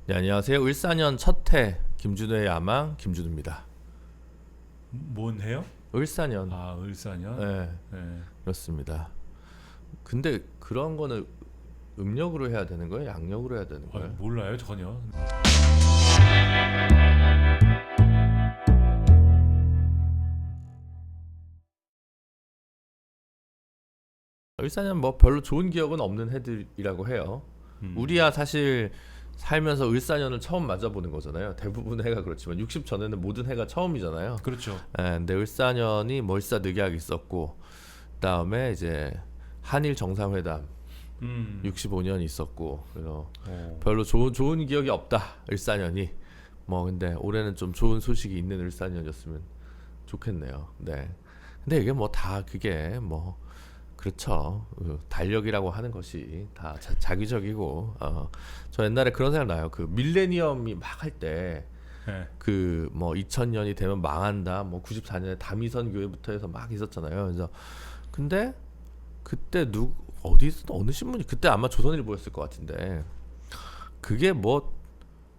네, 안녕하세요. 을사년 첫해 김준호의 야망 김준호입니다. 뭔 해요? 을사년. 아, 을사년. 네, 네. 그렇습니다. 근데 그런 거는 음력으로 해야 되는 거예요? 양력으로 해야 되는 거예요? 몰라요 전혀. 을사년 뭐 별로 좋은 기억은 없는 해들이라고 해요. 우리야 사실 살면서 을사년을 처음 맞아보는 거잖아요. 대부분의 해가 그렇지만 60 전에는 모든 해가 처음이잖아요. 그렇죠. 근데 을사년이 멀사늑약 있었고, 그다음에 이제 한일 정상회담 65년 있었고, 그래서 별로 좋은 기억이 없다 을사년이. 뭐 근데 올해는 좀 좋은 소식이 있는 을사년이었으면 좋겠네요. 네. 근데 이게 뭐 다 그게 뭐 그렇죠. 달력이라고 하는 것이 다 자기적이고, 저 옛날에 그런 생각 나요. 그 밀레니엄이 막 할 때 네. 그 뭐 2000년이 되면 망한다. 뭐 94년에 다미선 교회부터 해서 막 있었잖아요. 그래서 근데 그때 어디서 어느 신문이 그때 아마 조선일보였을 것 같은데 그게 뭐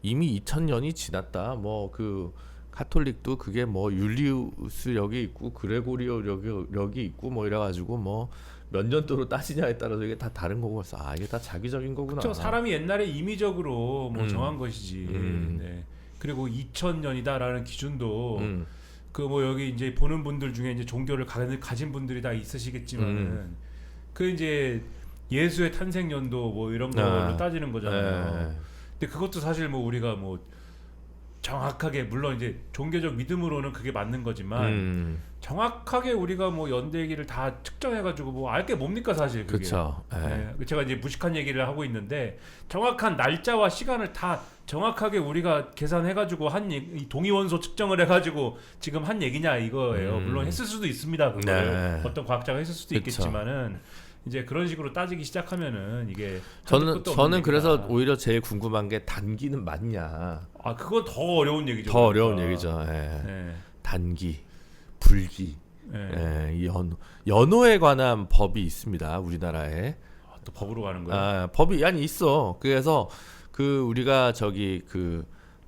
이미 2000년이 지났다. 뭐 그 카톨릭도 그게 뭐 율리우스력이 있고 그레고리오력이 있고 뭐 이래가지고 뭐 몇 년도로 따지냐에 따라서 이게 다 다른 거고 그래서 이게 다 자기적인 거구나. 그렇죠. 사람이 옛날에 임의적으로 뭐 음. 정한 것이지. 네. 그리고 2000년이다라는 기준도 음. 그 뭐 여기 이제 보는 분들 중에 이제 종교를 가진 분들이 다 있으시겠지만은 그 이제 예수의 탄생 연도 뭐 이런 걸로 따지는 거잖아요. 네. 근데 그것도 사실 뭐 우리가 뭐 정확하게 물론 이제 종교적 믿음으로는 그게 맞는 거지만 정확하게 우리가 뭐 연대기를 다 측정해가지고 뭐 알 게 뭡니까 사실 그게. 그렇죠. 네. 제가 이제 무식한 얘기를 하고 있는데 정확한 날짜와 시간을 다 정확하게 우리가 계산해가지고 이 동위원소 측정을 해가지고 지금 한 얘기냐 이거예요. 물론 했을 수도 있습니다. 그걸 네. 어떤 과학자가 했을 수도 그쵸. 있겠지만은 이제 그런 식으로 따지기 시작하면은 이게 저는 그래서 오히려 제일 궁금한 게 단기는 맞냐. 그건 더 어려운 얘기죠. 더 그러니까. 어려운 얘기죠. 예. 네. 단기, 불기, 네. 이 연호에 관한 법이 있습니다. 우리나라에. 또 법으로 가는 거예요? 법이 아니 있어. 그래서 그 우리가 저기 그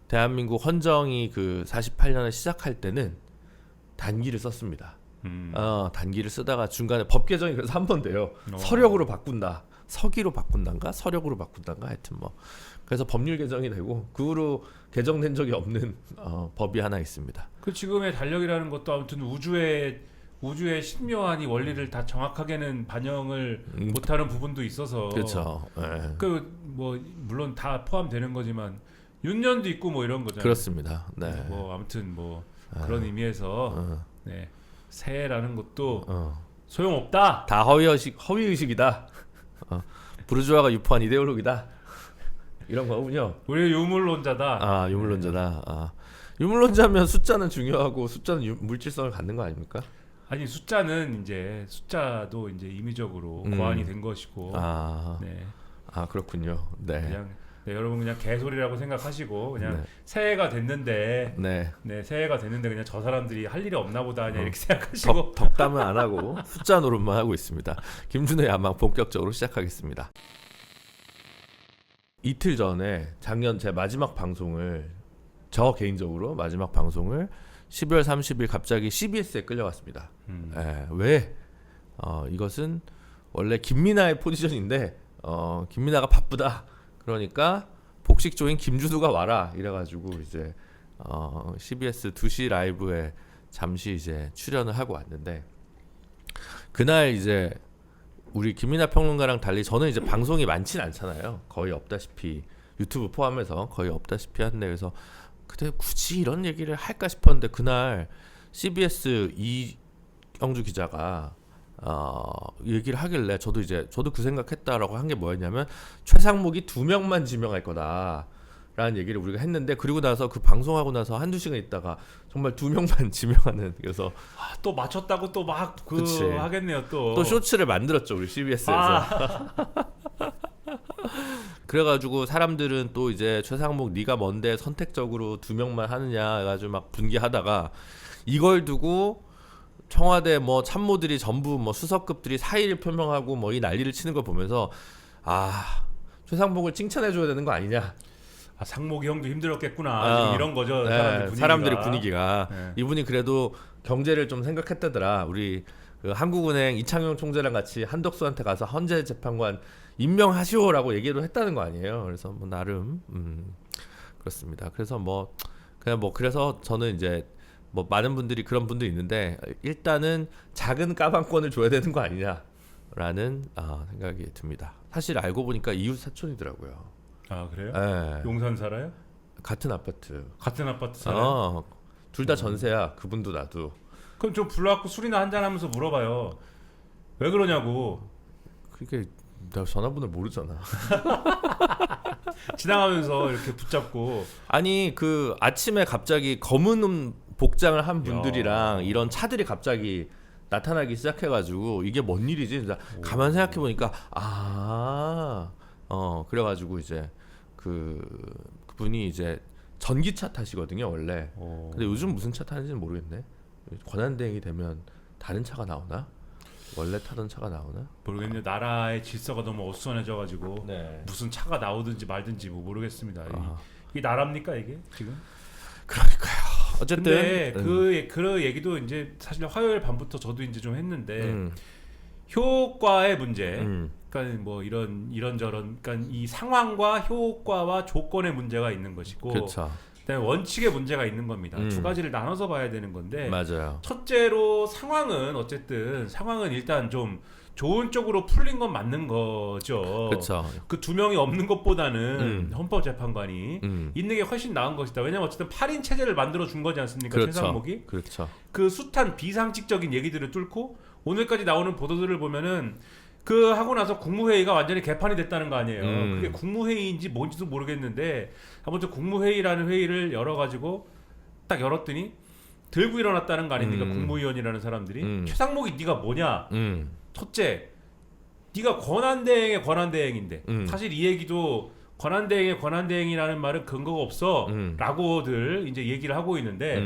대한민국 헌정이 그 48년을 시작할 때는 단기를 썼습니다. 단기를 쓰다가 중간에 법 개정이 그래서 한 번 돼요. 서력으로 바꾼다. 서기로 바꾼단가 서력으로 바꾼단가 하여튼 뭐 그래서 법률 개정이 되고 그 후로 개정된 적이 없는 법이 하나 있습니다. 그 지금의 달력이라는 것도 아무튼 우주의 신묘한 이 원리를 다 정확하게는 반영을 못하는 부분도 있어서 그렇죠. 그 뭐 물론 다 포함되는 거지만 윤년도 있고 뭐 이런 거잖아요. 그렇습니다. 네. 뭐 아무튼 뭐 그런 의미에서 네. 새해라는 것도 소용없다. 다 허위 의식이다. 부르주아가 유포한 이데올로기다. 이런 거군요. 우리 유물론자다. 유물론자다. 유물론자면 숫자는 중요하고 숫자는 물질성을 갖는 거 아닙니까? 아니 숫자는 이제 숫자도 이제 임의적으로 고안이 된 것이고. 네. 그렇군요. 네. 그냥 여러분 그냥 개소리라고 생각하시고 그냥 네. 새해가 됐는데 네. 새해가 됐는데 그냥 저 사람들이 할 일이 없나 보다 그냥 이렇게 생각하시고 덕담은 안 하고 숫자 노릇만 하고 있습니다. 김준호의 야망 본격적으로 시작하겠습니다. 이틀 전에 작년 제 마지막 방송을 저 개인적으로 마지막 방송을 12월 30일 갑자기 CBS에 끌려갔습니다. 왜? 이것은 원래 김민아의 포지션인데 김민아가 바쁘다. 그러니까 복식조인 김준우가 와라 이래가지고 이제 CBS 2시 라이브에 잠시 이제 출연을 하고 왔는데 그날 이제 우리 김민아 평론가랑 달리 저는 이제 방송이 많진 않잖아요. 거의 없다시피 유튜브 포함해서 거의 없다시피 한데 그래서 그때 굳이 이런 얘기를 할까 싶었는데 그날 CBS 이영주 기자가 얘기를 하길래 저도 그 생각했다라고 한 게 뭐였냐면 최상목이 2명만 지명할 거다라는 얘기를 우리가 했는데 그리고 나서 그 방송하고 나서 한두 시간 있다가 정말 2명만 지명하는 그래서 또 맞췄다고 또 막 하겠네요 또 쇼츠를 만들었죠 우리 CBS에서. 그래가지고 사람들은 또 이제 최상목 네가 뭔데 선택적으로 2명만 하느냐 해가지고 막 분개하다가 이걸 두고 청와대 뭐 참모들이 전부 뭐 수석급들이 사의를 표명하고 뭐 이 난리를 치는 걸 보면서 최상목을 칭찬해줘야 되는 거 아니냐. 아, 상목이 형도 힘들었겠구나. 지금 이런 거죠. 네, 사람들의 분위기가. 네. 이분이 그래도 경제를 좀 생각했다더라. 우리 그 한국은행 이창용 총재랑 같이 한덕수한테 가서 헌재 재판관 임명하시오라고 얘기도 했다는 거 아니에요. 그래서 뭐 나름 그렇습니다. 그래서 뭐 그냥 뭐 그래서 저는 이제 뭐 많은 분들이 그런 분들이 있는데 일단은 작은 까방권을 줘야 되는 거 아니냐라는 생각이 듭니다. 사실 알고 보니까 이웃 사촌이더라고요. 아 그래요? 네. 용산 살아요? 같은 아파트. 같은 아파트 살아요? 둘 다 전세야. 그분도 나도. 그럼 좀 불러갖고 술이나 한잔 하면서 물어봐요. 왜 그러냐고. 그게 나 전화번호를 모르잖아. 지나가면서 이렇게 붙잡고. 아니 그 아침에 갑자기 검은 복장을 한 분들이랑 야. 이런 차들이 갑자기 나타나기 시작해가지고 이게 뭔 일이지? 가만 생각해 보니까 그래가지고 이제 그분이 이제 전기차 타시거든요 원래. 근데 요즘 무슨 차 타는지는 모르겠네. 권한대행이 되면 다른 차가 나오나? 원래 타던 차가 나오나? 모르겠네요. 나라의 질서가 너무 어수선해져가지고 네. 무슨 차가 나오든지 말든지 뭐 모르겠습니다. 이게 나랍니까 이게 지금? 그러니까요. 어쨌든 근데 그 얘기도 이제 사실 화요일 밤부터 저도 이제 좀 했는데 효과의 문제. 그러니까 뭐 이런저런 그러니까 이 상황과 효과와 조건의 문제가 있는 것이고 그렇죠. 그다음에 원칙의 문제가 있는 겁니다. 두 가지를 나눠서 봐야 되는 건데 맞아요. 첫째로 상황은 일단 좀 좋은 쪽으로 풀린 건 맞는 거죠. 그렇죠. 그 두 명이 없는 것보다는 헌법재판관이 있는 게 훨씬 나은 것이다. 왜냐면 어쨌든 8인 체제를 만들어 준 거지 않습니까? 그렇죠. 최상목이. 그렇죠. 그 숱한 비상식적인 얘기들을 뚫고 오늘까지 나오는 보도들을 보면은 그 하고 나서 국무회의가 완전히 개판이 됐다는 거 아니에요. 그게 국무회의인지 뭔지도 모르겠는데 아무튼 국무회의라는 회의를 열어가지고 딱 열었더니 들고 일어났다는 거 아닙니까? 국무위원이라는 사람들이. 최상목이 네가 뭐냐? 첫째, 네가 권한대행의 권한대행인데 사실 이 얘기도 권한대행의 권한대행이라는 말은 근거가 없어 라고들 이제 얘기를 하고 있는데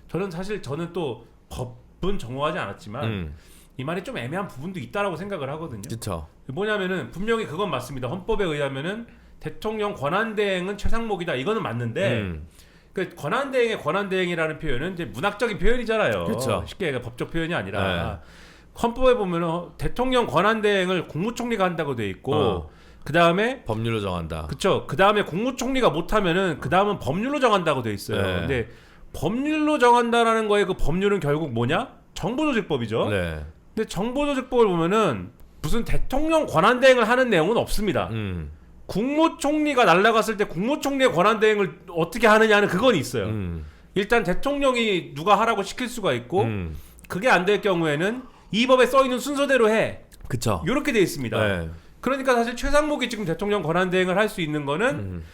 저는 또 법은 정호하지 않았지만 이 말이 좀 애매한 부분도 있다라고 생각을 하거든요. 그렇죠. 뭐냐면은 분명히 그건 맞습니다. 헌법에 의하면은 대통령 권한대행은 최상목이다. 이거는 맞는데 그 권한대행의 권한대행이라는 표현은 이제 문학적인 표현이잖아요. 그렇죠. 쉽게 얘기해 법적 표현이 아니라 헌법에 보면은 대통령 권한대행을 국무총리가 한다고 돼 있고 그 다음에 법률로 정한다. 그렇죠. 그 다음에 국무총리가 못하면은 그 다음은 법률로 정한다고 돼 있어요. 네. 근데 법률로 정한다라는 거에 그 법률은 결국 뭐냐? 정보조직법이죠. 네. 근데 정보조직법을 보면은 무슨 대통령 권한대행을 하는 내용은 없습니다. 국무총리가 날아갔을 때 국무총리의 권한대행을 어떻게 하느냐는 그건 있어요. 일단 대통령이 누가 하라고 시킬 수가 있고 그게 안 될 경우에는 이 법에 써 있는 순서대로 해. 그쵸. 이렇게 돼 있습니다. 네. 그러니까 사실 최상목이 지금 대통령 권한대행을 할 수 있는 거는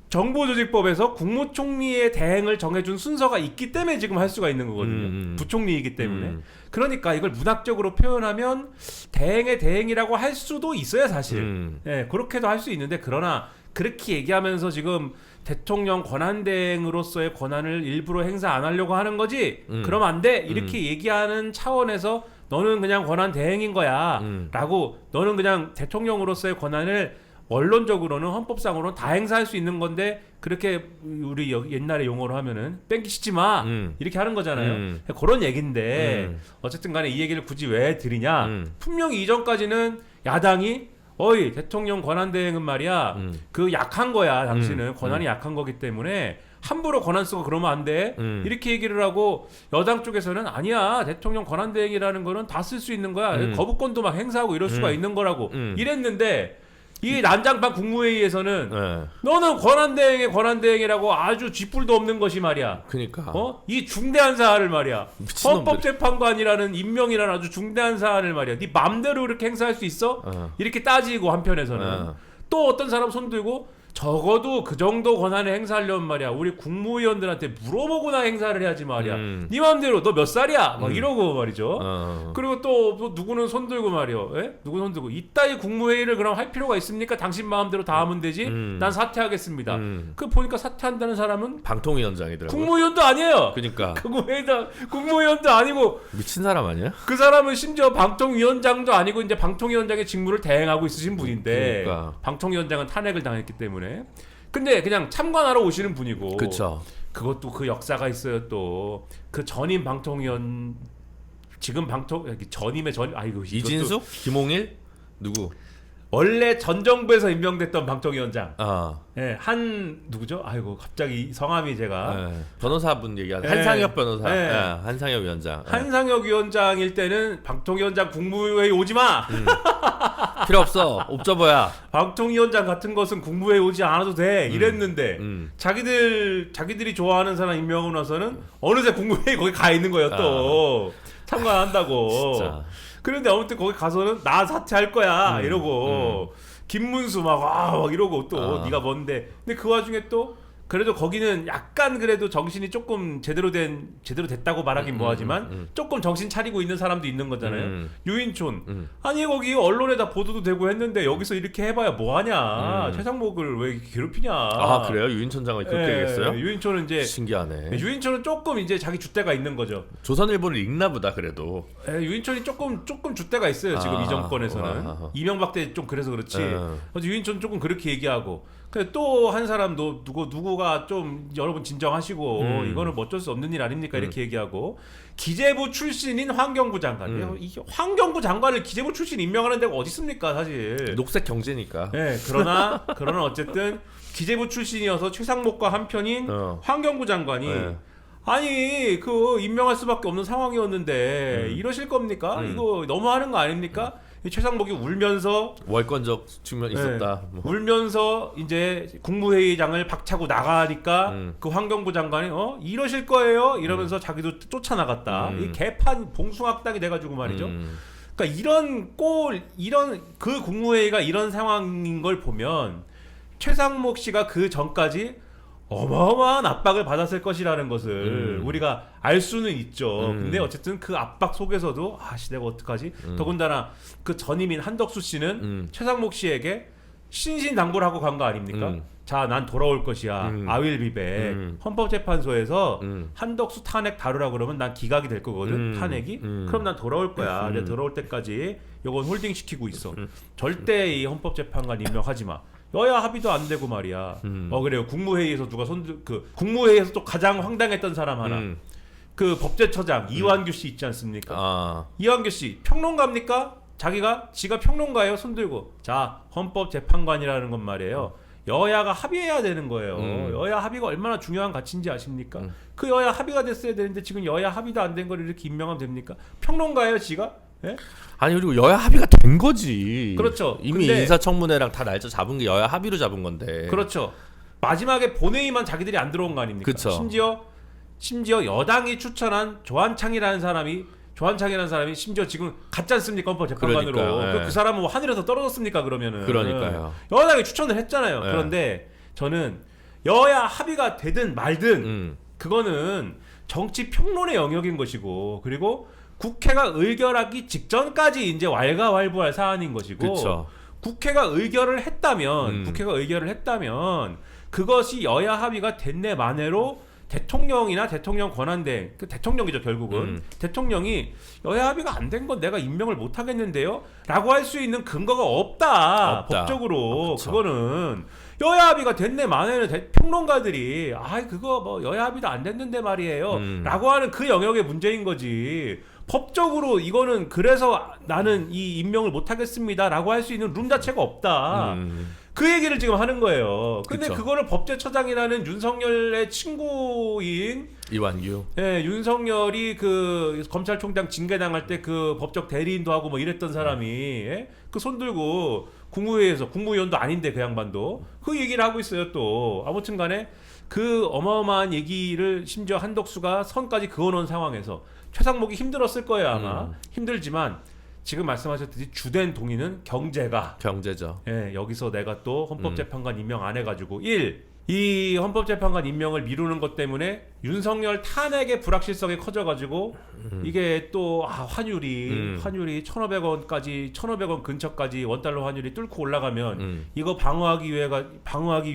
정보조직법에서 국무총리의 대행을 정해준 순서가 있기 때문에 지금 할 수가 있는 거거든요. 부총리이기 때문에. 그러니까 이걸 문학적으로 표현하면 대행의 대행이라고 할 수도 있어요, 사실. 네, 그렇게도 할 수 있는데 그러나 그렇게 얘기하면서 지금 대통령 권한대행으로서의 권한을 일부러 행사 안 하려고 하는 거지. 그러면 안 돼. 이렇게 얘기하는 차원에서 너는 그냥 권한대행인 거야. 라고 너는 그냥 대통령으로서의 권한을 원론적으로는 헌법상으로는 다 행사할 수 있는 건데 그렇게 우리 옛날에 용어로 하면은 뺑기시지 마 이렇게 하는 거잖아요. 그런 얘기인데 어쨌든 간에 이 얘기를 굳이 왜 드리냐. 분명히 이전까지는 야당이 어이 대통령 권한대행은 말이야 그 약한 거야. 당신은 권한이 약한 거기 때문에 함부로 권한 쓰고 그러면 안 돼. 이렇게 얘기를 하고 여당 쪽에서는 아니야. 대통령 권한대행이라는 거는 다 쓸 수 있는 거야. 거부권도 막 행사하고 이럴 수가 있는 거라고 이랬는데 이 난장판 국무회의에서는 너는 권한대행의 권한대행이라고 아주 쥐뿔도 없는 것이 말이야. 그러니까. 이 중대한 사안을 말이야. 미친놈들. 헌법재판관이라는 임명이라는 아주 중대한 사안을 말이야. 네 맘대로 이렇게 행사할 수 있어? 이렇게 따지고 한편에서는 또 어떤 사람 손들고 적어도 그 정도 권한을 행사하려면 말이야 우리 국무위원들한테 물어보고나 행사를 해야지 말이야. 네 맘대로 너 몇 살이야? 막 이러고 말이죠. 그리고 또 누구는 손들고 말이요. 누구 손들고 이따위 국무회의를 그럼 할 필요가 있습니까? 당신 마음대로 다 하면 되지. 난 사퇴하겠습니다. 그 보니까 사퇴한다는 사람은 방통위원장이더라고요. 국무위원도 아니에요. 그러니까. 국무위원도 아니고 미친 사람 아니야? 그 사람은 심지어 방통위원장도 아니고 이제 방통위원장의 직무를 대행하고 있으신 분인데 그러니까. 방통위원장은 탄핵을 당했기 때문에 근데 그냥 참관하러 오시는 분이고. 그쵸. 그것도 그 역사가 있어요. 또 그 전임 방통위원 지금 전임의 이거 이진숙, 김홍일 누구? 원래 전 정부에서 임명됐던 방통위원장. 아, 예, 누구죠? 아이고 갑자기 성함이 제가 변호사분 얘기하는 예. 한상혁 변호사, 예. 한상혁 위원장. 한상혁 위원장일 때는 방통위원장 국무회의 오지 마. 필요 없어. 옵저버야. 방통위원장 같은 것은 국무회의 오지 않아도 돼. 이랬는데 자기들이 좋아하는 사람 임명하고 나서는 어느새 국무회의 거기 가 있는 거예요. 또 참관한다고. 진짜. 그런데 아무튼 거기 가서는 나 사퇴할 거야 이러고 김문수 막 이러고 또 네가 뭔데. 근데 그 와중에 또 그래도 거기는 약간 그래도 정신이 조금 제대로 됐다고 말하긴 뭐하지만 조금 정신 차리고 있는 사람도 있는 거잖아요. 유인촌 아니 거기 언론에다 보도도 되고 했는데 여기서 이렇게 해봐야 뭐하냐. 최상목을 왜 이렇게 괴롭히냐. 아 그래요? 유인촌 장관이 그렇게 얘기했어요? 유인촌은 이제 신기하네. 유인촌은 조금 이제 자기 주대가 있는 거죠. 조선일보를 읽나 보다 그래도. 유인촌이 조금 주대가 있어요. 지금 이 정권에서는. 이명박 때 좀 그래서 그렇지. 유인촌 조금 그렇게 얘기하고. 근데 또 한 사람도 누구가 좀 여러분 진정하시고 이거는 뭐 어쩔 수 없는 일 아닙니까 이렇게 얘기하고. 기재부 출신인 환경부 장관. 이 환경부 장관을 기재부 출신 임명하는 데가 어디 있습니까 사실. 녹색 경제니까. 네, 그러나 어쨌든 기재부 출신이어서 최상목과 한편인 환경부 장관이 아니 그 임명할 수밖에 없는 상황이었는데 이러실 겁니까? 이거 너무하는 거 아닙니까? 최상목이 울면서 월권적 측면 있었다. 뭐. 울면서 이제 국무회의장을 박차고 나가니까 그 환경부 장관이 이러실 거예요 이러면서 자기도 쫓아나갔다. 이 개판 봉숭악당이 돼가지고 말이죠. 그러니까 이런 그 국무회의가 이런 상황인 걸 보면 최상목 씨가 그 전까지 어마어마한 압박을 받았을 것이라는 것을 우리가 알 수는 있죠. 근데 어쨌든 그 압박 속에서도 내가 어떡하지? 더군다나 그 전임인 한덕수 씨는 최상목 씨에게 신신당부를 하고 간 거 아닙니까? 자, 난 돌아올 것이야. I will be back. 헌법재판소에서 한덕수 탄핵 다루라 그러면 난 기각이 될 거거든. 탄핵이. 그럼 난 돌아올 거야. 내가 돌아올 때까지 요건 홀딩 시키고 있어. 절대 이 헌법재판관 임명하지 마. 여야 합의도 안 되고 말이야. 그래요. 국무회의에서 국무회의에서 또 가장 황당했던 사람 하나. 그 법제처장 이완규 씨 있지 않습니까? 이완규 씨 평론가입니까? 지가 평론가예요. 손들고. 자, 헌법재판관이라는 건 말이에요. 여야가 합의해야 되는 거예요. 여야 합의가 얼마나 중요한 가치인지 아십니까? 그 여야 합의가 됐어야 되는데 지금 여야 합의도 안 된 걸 이렇게 임명하면 됩니까? 평론가예요, 지가? 예? 아니 그리고 여야 합의가 된 거지. 그렇죠. 이미 근데 인사청문회랑 다 날짜 잡은 게 여야 합의로 잡은 건데. 그렇죠. 마지막에 본회의만 자기들이 안 들어온 거 아닙니까? 그쵸. 심지어 여당이 추천한 조한창이라는 사람이 심지어 지금 갔지 않습니까? 헌법재판관으로. 그 사람은 뭐 하늘에서 떨어졌습니까? 그러면은. 그러니까요. 여당이 추천을 했잖아요. 그런데 저는 여야 합의가 되든 말든 그거는 정치 평론의 영역인 것이고, 그리고 국회가 의결하기 직전까지 이제 왈가왈부할 사안인 것이고, 그쵸. 국회가 의결을 했다면 그것이 여야 합의가 됐네 만에로 대통령이나 대통령 권한대 그 대통령이죠 결국은. 대통령이 여야 합의가 안 된 건 내가 임명을 못 하겠는데요 라고 할 수 있는 근거가 없다. 법적으로. 그거는 여야 합의가 됐네 만에는 평론가들이 그거 뭐 여야 합의도 안 됐는데 말이에요 라고 하는 그 영역의 문제인 거지. 법적으로 이거는 그래서 나는 이 임명을 못 하겠습니다 라고 할 수 있는 룸 자체가 없다. 그 얘기를 지금 하는 거예요. 근데 그쵸. 그거를 법제처장이라는 윤석열의 친구인 이완규. 윤석열이 그 검찰총장 징계당할 때 그 법적 대리인도 하고 뭐 이랬던 사람이 그 손들고 국무회의에서 국무위원도 아닌데 그 양반도 그 얘기를 하고 있어요. 또 아무튼간에 그 어마어마한 얘기를 심지어 한덕수가 선까지 그어놓은 상황에서 최상목이 힘들었을 거예요 아마. 힘들지만 지금 말씀하셨듯이 주된 동의는 경제죠. 여기서 내가 또 헌법재판관 임명 안 해가지고 이 헌법재판관 임명을 미루는 것 때문에 윤석열 탄핵의 불확실성이 커져가지고 이게 또 환율이 1,500원 근처까지 원달러 환율이 뚫고 올라가면 이거 방어하기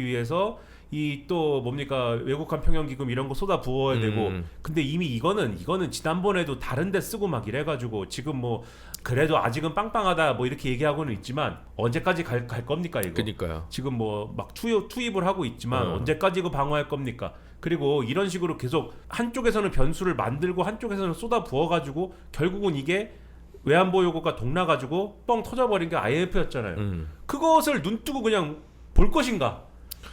위해서 이 또 뭡니까 외국한 평형기금 이런 거 쏟아 부어야 되고 근데 이미 이거는 지난번에도 다른 데 쓰고 막 이래가지고 지금 뭐 그래도 아직은 빵빵하다 뭐 이렇게 얘기하고는 있지만 언제까지 갈 겁니까 이거? 그러니까요. 지금 뭐 막 투입을 하고 있지만 언제까지 이거 방어할 겁니까? 그리고 이런 식으로 계속 한쪽에서는 변수를 만들고 한쪽에서는 쏟아 부어가지고 결국은 이게 외환보유 고가 동나가지고 뻥 터져버린 게 IMF였잖아요. 그것을 눈뜨고 그냥 볼 것인가?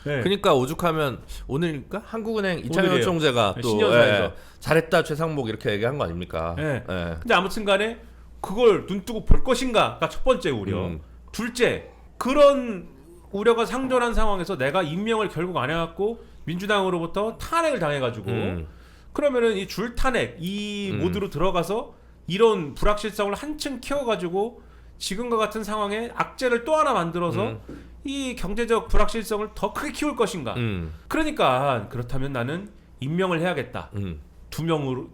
네. 그러니까 오죽하면 오늘일까 한국은행 이창현 오늘이에요. 총재가 네, 또 신년사에서. 잘했다 최상목 이렇게 얘기한 거 아닙니까? 네. 예. 근데 아무튼간에 그걸 눈뜨고 볼 것인가가 첫 번째 우려. 둘째, 그런 우려가 상존한 상황에서 내가 임명을 결국 안 해갖고 민주당으로부터 탄핵을 당해가지고 그러면은 이 줄 탄핵 이 모드로 들어가서 이런 불확실성을 한층 키워가지고 지금과 같은 상황에 악재를 또 하나 만들어서 이 경제적 불확실성을 더 크게 키울 것인가? 그러니까 그렇다면 나는 임명을 해야겠다. 두 명으로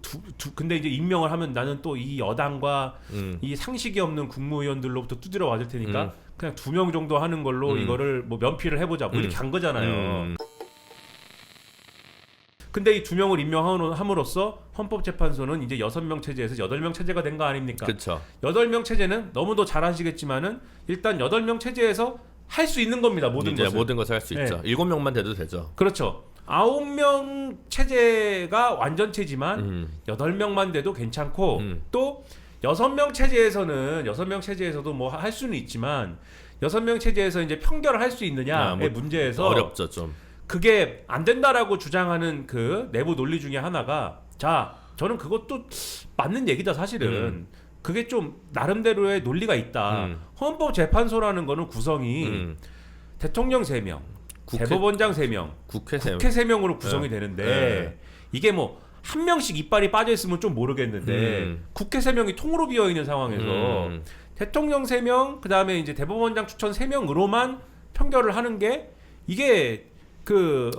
근데 이제 임명을 하면 나는 또 이 여당과 이 상식이 없는 국무위원들로부터 두드려 맞을 테니까 그냥 2명 정도 하는 걸로 이거를 뭐 면피를 해보자 뭐 이렇게 한 거잖아요. 근데 이 2명을 임명함으로써 헌법재판소는 이제 6명 체제에서 8명 체제가 된 거 아닙니까? 그렇죠. 8명 체제는 너무도 잘 아시겠지만은 일단 8명 체제에서 할 수 있는 겁니다. 모든 것을. 모든 것을 할 수 네. 있죠. 7명만 돼도 되죠. 그렇죠. 9명 체제가 완전체지만 8명만 돼도 괜찮고 또 6명 체제에서도 뭐 할 수는 있지만 6명 체제에서 이제 편결을 할 수 있느냐의 문제에서 어렵죠 좀. 그게 안 된다라고 주장하는 그 내부 논리 중에 하나가 자 저는 그것도 맞는 얘기다 사실은 그게 좀 나름대로의 논리가 있다. 헌법재판소라는 거는 구성이 대통령 3명, 대법원장 3명, 국회 3명. 국회 3명으로 구성이 되는데 이게 뭐 한 명씩 이빨이 빠져 있으면 좀 모르겠는데 국회 3명이 통으로 비어 있는 상황에서 대통령 3명 그다음에 이제 대법원장 추천 3명으로만 편결을 하는 게 이게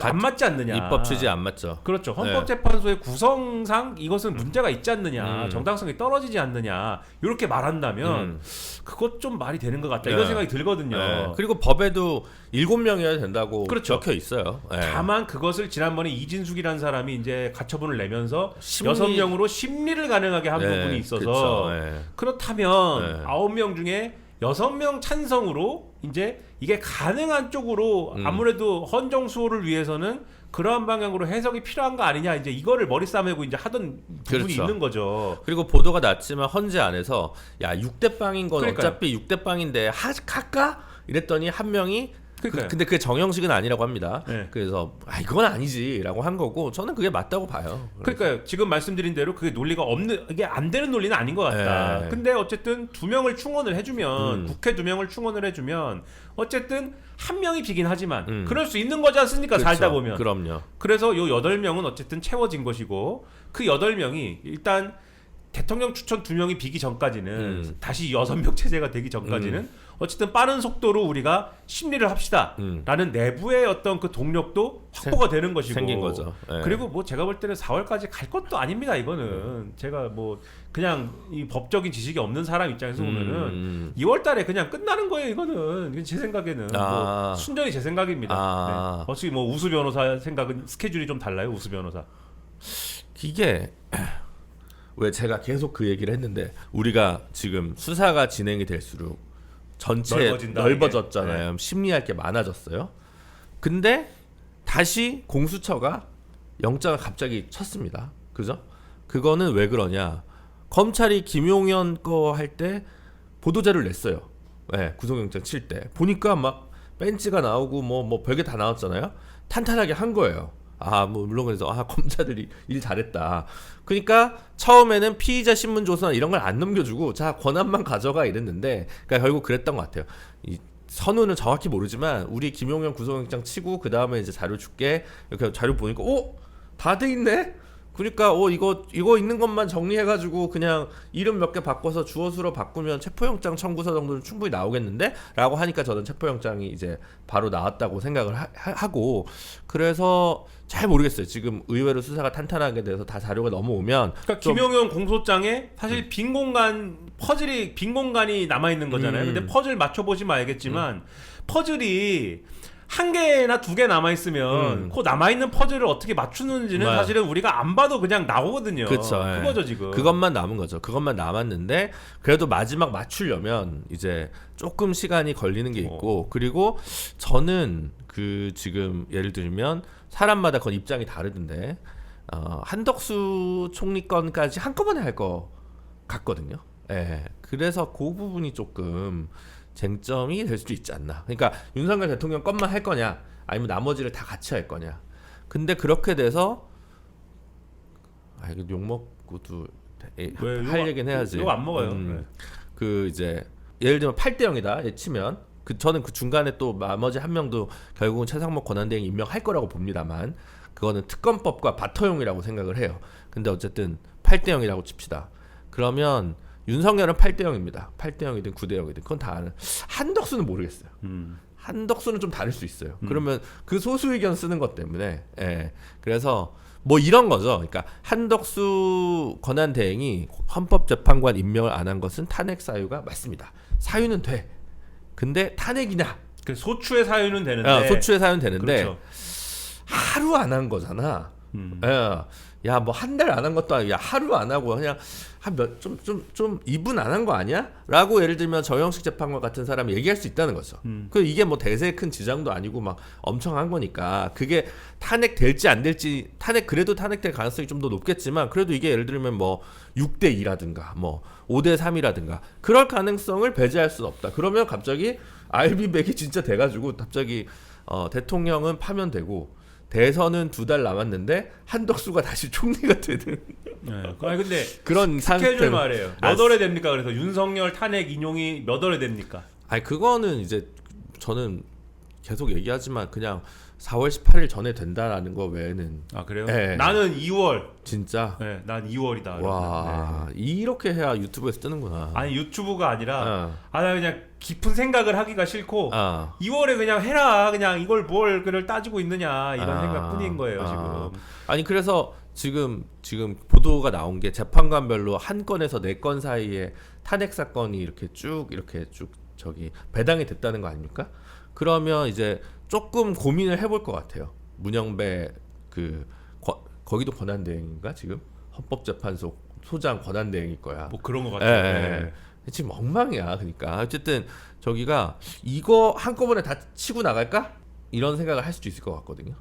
안 맞지 않느냐. 입법 취지에 안 맞죠. 그렇죠. 헌법재판소의 구성상 이것은 문제가 있지 않느냐. 정당성이 떨어지지 않느냐. 이렇게 말한다면 그것 좀 말이 되는 것 같다. 이런 생각이 들거든요. 네. 그리고 법에도 7명이어야 된다고 그렇죠. 적혀 있어요. 네. 다만 그것을 지난번에 이진숙이라는 사람이 이제 가처분을 내면서 6명으로 심리를 가능하게 한 부분이 있어서 그렇다면 9명 중에 6명 찬성으로 이제 이게 가능한 쪽으로 아무래도 헌정수호를 위해서는 그러한 방향으로 해석이 필요한 거 아니냐 이제 이거를 머리 싸매고 이제 하던 부분이 그렇죠. 있는 거죠. 그리고 보도가 났지만 헌재 안에서 야 6대 빵인 건 그러니까요. 어차피 6대 빵인데 할까? 이랬더니 한 명이 그러니까요. 근데 그게 정형식은 아니라고 합니다. 네. 그래서 이건 아니지라고 한 거고 저는 그게 맞다고 봐요. 그러니까요. 지금 말씀드린 대로 그게 논리가 없는 이게 안 되는 논리는 아닌 것 같다. 네. 근데 어쨌든 2명을 충원을 해주면 국회 2명을 충원을 해주면 어쨌든 한 명이 비긴 하지만 그럴 수 있는 거지 않습니까? 그렇죠. 살다 보면. 그럼요. 그래서 요 8명은 어쨌든 채워진 것이고 그 8명이 일단 대통령 추천 2명이 비기 전까지는 다시 6명 체제가 되기 전까지는 어쨌든 빠른 속도로 우리가 심리를 합시다 라는 내부의 어떤 그 동력도 확보가 되는 것이고 생긴 거죠. 네. 그리고 뭐 제가 볼 때는 4월까지 갈 것도 아닙니다. 이거는 제가 뭐 그냥 이 법적인 지식이 없는 사람 입장에서 보면은 2월 달에 그냥 끝나는 거예요. 이거는 제 생각에는 뭐 순전히 제 생각입니다. 네. 어차피 뭐 우수 변호사 생각은 스케줄이 좀 달라요. 우수 변호사 이게 왜 제가 계속 그 얘기를 했는데 우리가 지금 수사가 진행이 될수록 전체 넓어졌잖아요. 네. 심리할 게 많아졌어요. 근데 다시 공수처가 영장을 갑자기 쳤습니다. 그죠? 그거는 왜 그러냐? 검찰이 김용현 거 할 때 보도자료를 냈어요. 네, 구속영장 칠 때 보니까 막 벤치가 나오고 뭐 별게 다 나왔잖아요. 탄탄하게 한 거예요. 뭐 물론 그래서 검사들이 일 잘했다. 그러니까 처음에는 피의자 신문 조서나 이런 걸 안 넘겨주고 자 권한만 가져가 이랬는데 그러니까 결국 그랬던 것 같아요. 이 선우는 정확히 모르지만 우리 김용현 구속영장 치고 그 다음에 이제 자료 줄게 이렇게 자료 보니까 다 돼 있네. 그러니까 이거 있는 것만 정리해가지고 그냥 이름 몇 개 바꿔서 주어수로 바꾸면 체포영장 청구서 정도는 충분히 나오겠는데? 라고 하니까 저는 체포영장이 이제 바로 나왔다고 생각을 하고 그래서 잘 모르겠어요. 지금 의외로 수사가 탄탄하게 돼서 다 자료가 넘어오면 그러니까 김용현 공소장에 사실 빈 공간이 남아 있는 거잖아요. 근데 퍼즐 맞춰 보시면 알겠지만 퍼즐이 한 개나 두 개 남아 있으면 그 남아 있는 퍼즐을 어떻게 맞추는지는 맞아. 사실은 우리가 안 봐도 그냥 나오거든요. 그쵸, 그거죠 지금. 그것만 남은 거죠. 그것만 남았는데 그래도 마지막 맞추려면 이제 조금 시간이 걸리는 게 있고 그리고 저는 그 지금 예를 들면 사람마다 그건 입장이 다르던데 한덕수 총리 건까지 한꺼번에 할 거 같거든요. 예. 그래서 그 부분이 조금 쟁점이 될 수도 있지 않나. 그러니까 윤석열 대통령 것만 할 거냐, 아니면 나머지를 다 같이 할 거냐. 근데 그렇게 돼서 이거 욕 먹고도 할 얘기는 해야지. 욕 안 먹어요. 네. 그 이제 예를 들면 8대 0이다 치면 저는 그 중간에 또 나머지 한 명도 결국은 최상목 권한대행 임명할 거라고 봅니다만 그거는 특검법과 바터용이라고 생각을 해요. 근데 어쨌든 8대 0이라고 칩시다. 그러면 윤석열은 8대 0입니다. 8대 0이든 9대 0이든 그건 다 아는. 한덕수는 모르겠어요. 한덕수는 좀 다를 수 있어요. 그러면 그 소수 의견 쓰는 것 때문에 그래서 뭐 이런 거죠. 그러니까 한덕수 권한대행이 헌법재판관 임명을 안 한 것은 탄핵 사유가 맞습니다. 사유는 돼. 근데 탄핵이냐? 그 소추의 사유는 되는데. 소추의 사유는 되는데 그렇죠. 하루 안 한 거잖아. 야 뭐 한 달 안 한 것도 아니고 야 하루 안 하고 그냥 한 몇 좀 2분 안 한 거 아니야? 라고 예를 들면 정영식 재판관 같은 사람이 얘기할 수 있다는 거죠. 그 이게 뭐 대세에 큰 지장도 아니고 막 엄청 한 거니까 그게 탄핵 될지 안 될지 그래도 탄핵될 가능성이 좀 더 높겠지만 그래도 이게 예를 들면 뭐 6대 2라든가 뭐 5대 3이라든가 그럴 가능성을 배제할 수는 없다. 그러면 갑자기 알비백이 진짜 돼가지고 갑자기 대통령은 파면되고 대선은 2달 남았는데 한덕수가 다시 총리가 되는 아니 근데 그런 스케줄 말이에요. 몇 월에 됩니까? 그래서 윤석열 탄핵 인용이 몇 월에 됩니까? 아니 그거는 이제 저는 계속 얘기하지만 그냥 4월 18일 전에 된다라는 거 외에는 그래요? 나는 2월. 진짜? 네, 난 2월이다. 와 이렇게 해야 유튜브에서 뜨는구나. 아니 유튜브가 아니라 나 그냥 깊은 생각을 하기가 싫고 2월에 그냥 해라. 그냥 이걸 뭘 그걸 따지고 있느냐 이런 생각뿐인 거예요 지금. 아니 그래서 지금 보도가 나온 게 재판관별로 한 건에서 4건 사이에 탄핵 사건이 이렇게 쭉 저기 배당이 됐다는 거 아닙니까? 그러면 이제 조금 고민을 해볼 것 같아요. 문영배 거기도 권한대행인가 지금 헌법재판소 소장 권한대행일 거야. 뭐 그런 것 같아요. 지금 엉망이야. 그러니까 어쨌든 저기가 이거 한꺼번에 다 치고 나갈까? 이런 생각을 할 수도 있을 것 같거든요.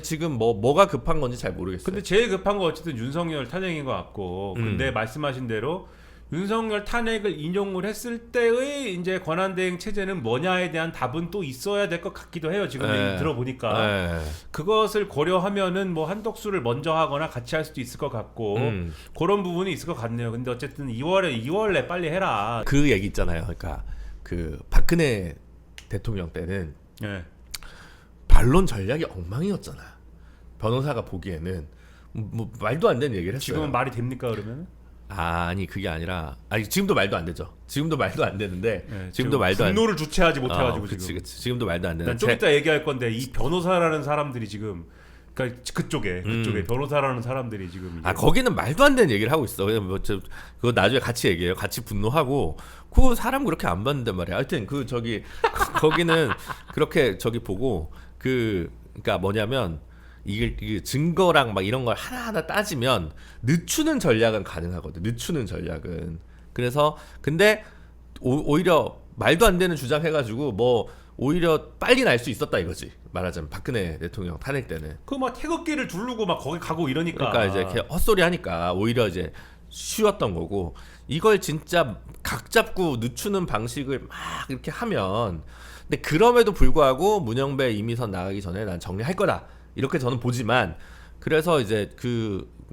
지금 뭐가 급한 건지 잘 모르겠어요. 근데 제일 급한 거 어쨌든 윤석열 탄핵인 것 같고, 근데 말씀하신 대로 윤석열 탄핵을 인용을 했을 때의 이제 권한대행 체제는 뭐냐에 대한 답은 또 있어야 될 것 같기도 해요. 지금 얘기 들어보니까 그것을 고려하면은 뭐 한덕수를 먼저 하거나 같이 할 수도 있을 것 같고 그런 부분이 있을 것 같네요. 근데 어쨌든 2월에 빨리 해라. 그 얘기 있잖아요. 그러니까 그 박근혜 대통령 때는 반론 전략이 엉망이었잖아. 변호사가 보기에는 뭐 말도 안 되는 얘기를 했어요. 지금은 말이 됩니까 그러면? 아니 그게 아니라 지금도 말도 안 되죠. 지금도 말도 안 되는데 지금도 말도 안 분노를 주체하지 못해가지고 그치. 지금도 말도 안 되는데 난 좀 이따 얘기할 건데 이 변호사라는 사람들이 지금 그러니까 그쪽에 변호사라는 사람들이 지금 이제 거기는 말도 안 되는 얘기를 하고 있어. 그거 나중에 같이 얘기해요. 같이 분노하고 그 사람 그렇게 안 봤는데 말이야. 하여튼 거기는 그렇게 보고 그러니까 뭐냐면 이게 증거랑 막 이런 걸 하나하나 따지면 늦추는 전략은 가능하거든. 늦추는 전략은. 그래서 근데 오히려 말도 안 되는 주장 해가지고 뭐 오히려 빨리 날 수 있었다 이거지. 말하자면 박근혜 대통령 탄핵 때는. 그 막 태극기를 두르고 막 거기 가고 이러니까. 그러니까 이제 이렇게 헛소리 하니까 오히려 이제 쉬웠던 거고 이걸 진짜 각 잡고 늦추는 방식을 막 이렇게 하면 근데 그럼에도 불구하고 문영배 이미선 나가기 전에 난 정리할 거다. 이렇게 저는 보지만 그래서 이제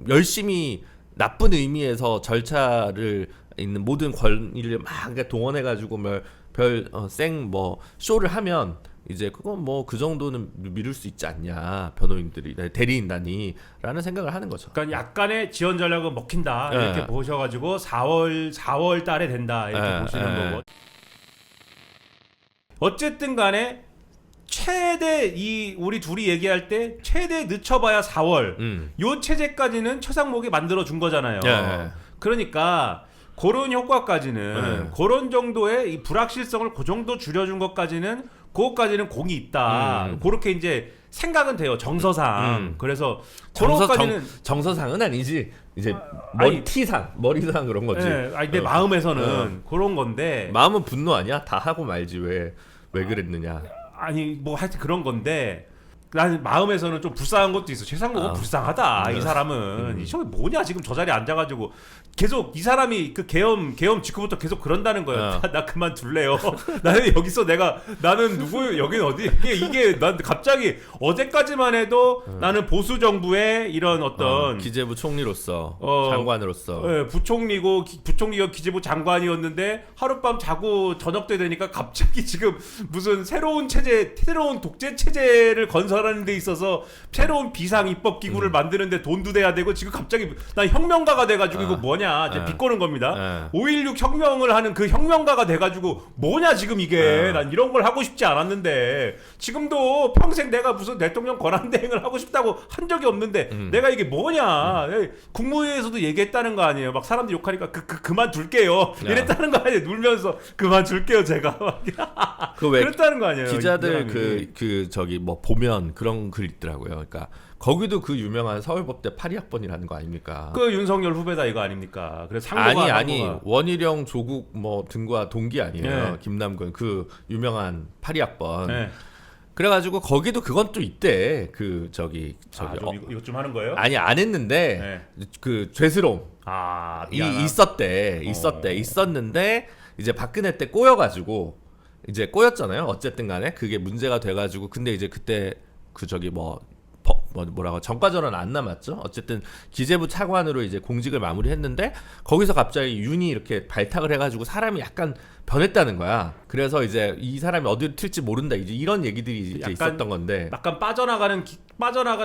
열심히 나쁜 의미에서 절차를 있는 모든 권위를 막 동원해가지고 뭐 쇼를 하면 이제 그건 뭐 그 정도는 미룰 수 있지 않냐 변호인들이 대리인단이라는 생각을 하는 거죠. 그러니까 약간의 지원 전략은 먹힌다 이렇게 보셔가지고 4월 달에 된다 이렇게 보시는 거고. 어쨌든 간에 최대 우리 둘이 얘기할 때 최대 늦춰봐야 4월 요 체제까지는 최상목이 만들어 준 거잖아요. 그러니까 그런 효과까지는 그런 정도의 이 불확실성을 그 정도 줄여준 것까지는 그것까지는 공이 있다. 그렇게 이제 생각은 돼요. 정서상. 그래서 그런 것까지는 정서상은 아니지. 이제 아니, 머리상 그런 거지. 네, 아니 내 마음에서는 그런 건데. 마음은 분노 아니야? 다 하고 말지 왜 그랬느냐. 아니 뭐 하여튼 그런 건데 나는 마음에서는 좀 불쌍한 것도 있어. 최상록은 불쌍하다. 이 사람은 이 저게 뭐냐 지금 저 자리에 앉아가지고 계속 이 사람이 그 계엄 직후부터 계속 그런다는 거야. 나 그만둘래요. 나는 여기서 나는 누구 여기는 어디 이게 난 갑자기 어제까지만 해도 나는 보수 정부의 이런 어떤 기재부 총리로서 장관으로서 부총리가 기재부 장관이었는데 하룻밤 자고 저녁 때 되니까 갑자기 지금 무슨 새로운 독재 체제를 건설하는 데 있어서 새로운 비상 입법 기구를 만드는데 돈도 내야 되고 지금 갑자기 난 혁명가가 돼가지고 이거 뭐냐 이제 비꼬는 겁니다. 5.16 혁명을 하는 그 혁명가가 돼가지고 뭐냐 지금 이게 난 이런 걸 하고 싶지 않았는데 지금도 평생 내가 무슨 대통령 권한대행을 하고 싶다고 한 적이 없는데 내가 이게 뭐냐 국무회의에서도 얘기했다는 거 아니에요. 막 사람들 욕하니까 그만둘게요 이랬다는 거 아니에요. 울면서 그만둘게요 제가 그랬다는 거 아니에요. 기자들 그 저기 뭐 보면 그런 글 있더라고요. 그러니까 거기도 그 유명한 서울법대 82학번이라는 거 아닙니까? 그 윤석열 후배다 이거 아닙니까? 그래서 상고가 아니 원희룡 조국 뭐 등과 동기 아니에요. 네. 김남근 그 유명한 82학번. 네. 그래가지고 거기도 그건 또 있대. 그 저기 이것 좀 하는 거예요? 아니 안 했는데 그 죄스러움 있었는데 이제 박근혜 때 꼬여가지고 이제 꼬였잖아요. 어쨌든 간에 그게 문제가 돼가지고 근데 이제 그때 그 저기 뭐라고 전과전은 안 남았죠. 어쨌든 기재부 차관으로 이제 공직을 마무리했는데 거기서 갑자기 윤이 이렇게 발탁을 해가지고 사람이 약간 변했다는 거야. 그래서 이제 이 사람이 어디로 튈지 모른다. 이제 이런 얘기들이 이제 있었던 건데. 약간 빠져나가는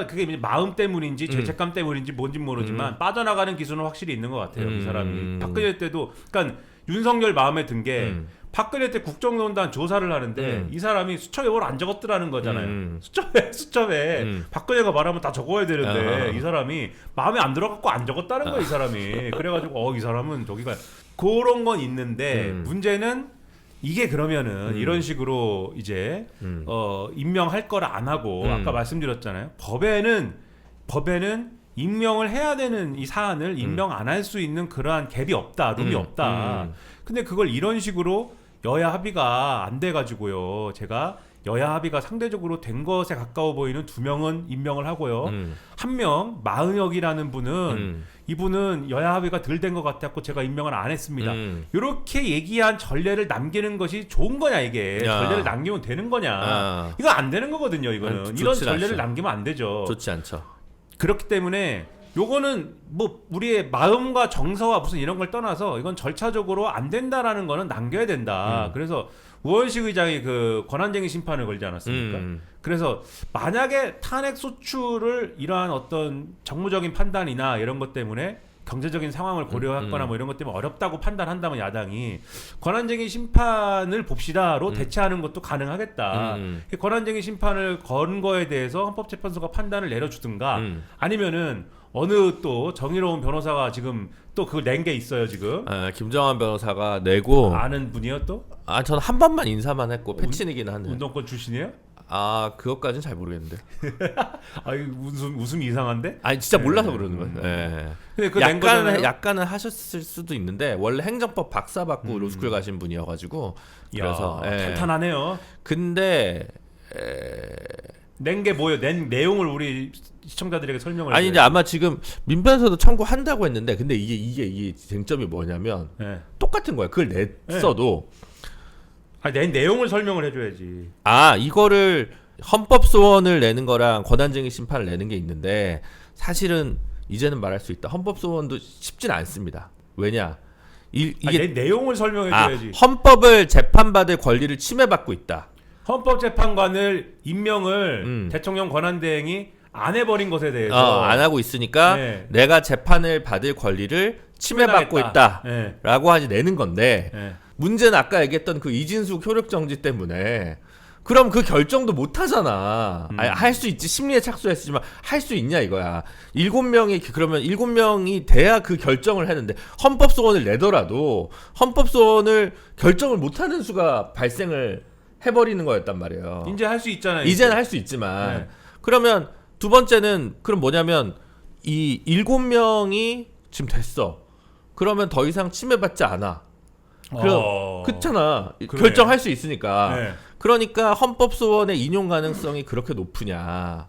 그게 이제 마음 때문인지 죄책감 때문인지 뭔지 모르지만 빠져나가는 기술은 확실히 있는 것 같아요. 이 사람이 박근혜 때도 그러니까 윤석열 마음에 든 게 박근혜 때 국정농단 조사를 하는데 이 사람이 수첩에 뭘 안 적었더라는 거잖아요. 수첩에 박근혜가 말하면 다 적어야 되는데 이 사람이 마음에 안 들어갖고 안 적었다는 거야 이 사람이. 그래가지고 이 사람은 저기가 그런 건 있는데 문제는 이게 그러면은 이런 식으로 이제 임명할 걸 안 하고 아까 말씀드렸잖아요. 법에는 임명을 해야 되는 이 사안을 임명 안 할 수 있는 그러한 갭이 없다, 룸이 없다. 근데 그걸 이런 식으로 여야 합의가 안 돼가지고요. 제가 여야 합의가 상대적으로 된 것에 가까워 보이는 2명은 임명을 하고요. 1명 마은혁이라는 분은 이분은 여야 합의가 덜 된 것 같았고 제가 임명을 안 했습니다. 이렇게 얘기한 전례를 남기는 것이 좋은 거냐 이게. 전례를 남기면 되는 거냐. 이거 안 되는 거거든요. 이거는 이런 전례를 남기면 안 되죠. 좋지 않죠. 그렇기 때문에 요거는 뭐 우리의 마음과 정서와 무슨 이런 걸 떠나서 이건 절차적으로 안 된다라는 거는 남겨야 된다. 그래서 우원식 의장이 그 권한쟁의 심판을 걸지 않았습니까? 그래서 만약에 탄핵 소추를 이러한 어떤 정무적인 판단이나 이런 것 때문에 경제적인 상황을 고려했거나 뭐 이런 것 때문에 어렵다고 판단한다면 야당이 권한쟁의 심판을 봅시다로 대체하는 것도 가능하겠다. 권한쟁의 심판을 건 거에 대해서 헌법재판소가 판단을 내려주든가 아니면은 어느 또 정의로운 변호사가 지금 또 그걸 낸 게 있어요 지금. 김정환 변호사가 내고. 아는 분이요 또? 저는 한 번만 인사만 했고 패친이긴 한데. 운동권 출신이에요? 그것까지는 잘 모르겠는데. 웃음이 이상한데? 아니 진짜 몰라서 그러는 거예요. 네. 근데 그 약간은 하셨을 수도 있는데 원래 행정법 박사 받고 로스쿨 가신 분이어가지고 그래서 탄탄하네요. 근데 낸 게 뭐예요? 낸 내용을 우리 시청자들에게 설명을. 아니 이제 아마 지금 민변에서도 청구한다고 했는데 근데 이게 쟁점이 뭐냐면 똑같은 거야. 그걸 냈어도. 낸 내용을 설명을 해줘야지. 이거를 헌법 소원을 내는 거랑 권한쟁의 심판을 내는 게 있는데 사실은 이제는 말할 수 있다. 헌법 소원도 쉽진 않습니다. 왜냐? 이게 내용을 설명해줘야지. 헌법을 재판받을 권리를 침해받고 있다. 헌법재판관을 임명을 대통령 권한대행이 안 해버린 것에 대해서 안 하고 있으니까 내가 재판을 받을 권리를 침해받고 있다라고 하지 내는 건데 문제는 아까 얘기했던 그 이진숙 효력정지 때문에 그럼 그 결정도 못 하잖아. 할 수 있지. 심리에 착수했지만 할 수 있냐 이거야. 7명이 돼야 그 결정을 했는데 헌법소원을 내더라도 헌법소원을 결정을 못 하는 수가 발생을 해버리는 거였단 말이에요. 이제 할 수 있잖아요. 이제는 할 수 있지만 네. 그러면 두 번째는 그럼 뭐냐면 이 7명이 지금 됐어. 그러면 더 이상 침해받지 않아. 그렇잖아. 그러네. 결정할 수 있으니까. 네. 그러니까 헌법소원의 인용 가능성이 그렇게 높으냐.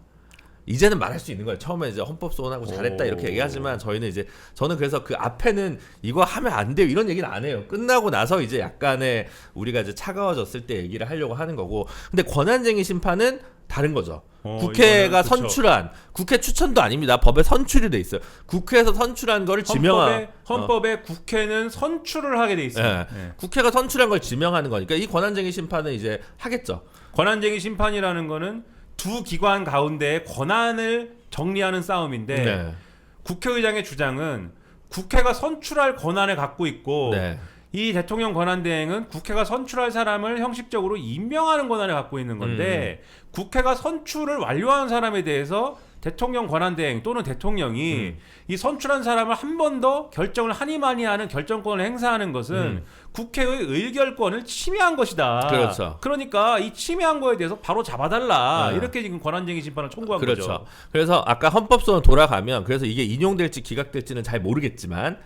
이제는 말할 수 있는 거예요. 처음에 이제 헌법소원하고 잘했다 이렇게 얘기하지만 저는 그래서 그 앞에는 이거 하면 안 돼요 이런 얘기는 안 해요. 끝나고 나서 이제 약간의 우리가 이제 차가워졌을 때 얘기를 하려고 하는 거고. 근데 권한쟁의 심판은 다른 거죠. 국회가 이거는 그쵸. 선출한 국회 추천도 아닙니다. 법에 선출이 돼 있어요. 국회에서 선출한 거를 지명한 헌법에 국회는 선출을 하게 돼 있어요. 네. 네. 국회가 선출한 걸 지명하는 거니까 이 권한쟁의 심판은 이제 하겠죠. 권한쟁의 심판이라는 거는 두 기관 가운데의 권한을 정리하는 싸움인데 네. 국회의장의 주장은 국회가 선출할 권한을 갖고 있고 네. 이 대통령 권한대행은 국회가 선출할 사람을 형식적으로 임명하는 권한을 갖고 있는 건데 국회가 선출을 완료한 사람에 대해서 대통령 권한대행 또는 대통령이 이 선출한 사람을 한 번 더 결정을 하니마니 하는 결정권을 행사하는 것은 국회의 의결권을 침해한 것이다. 그렇죠. 그러니까 이 침해한 거에 대해서 바로 잡아달라. 네. 이렇게 지금 권한쟁의 심판을 청구한 그렇죠. 거죠. 그래서 아까 헌법소원 돌아가면 그래서 이게 인용될지 기각될지는 잘 모르겠지만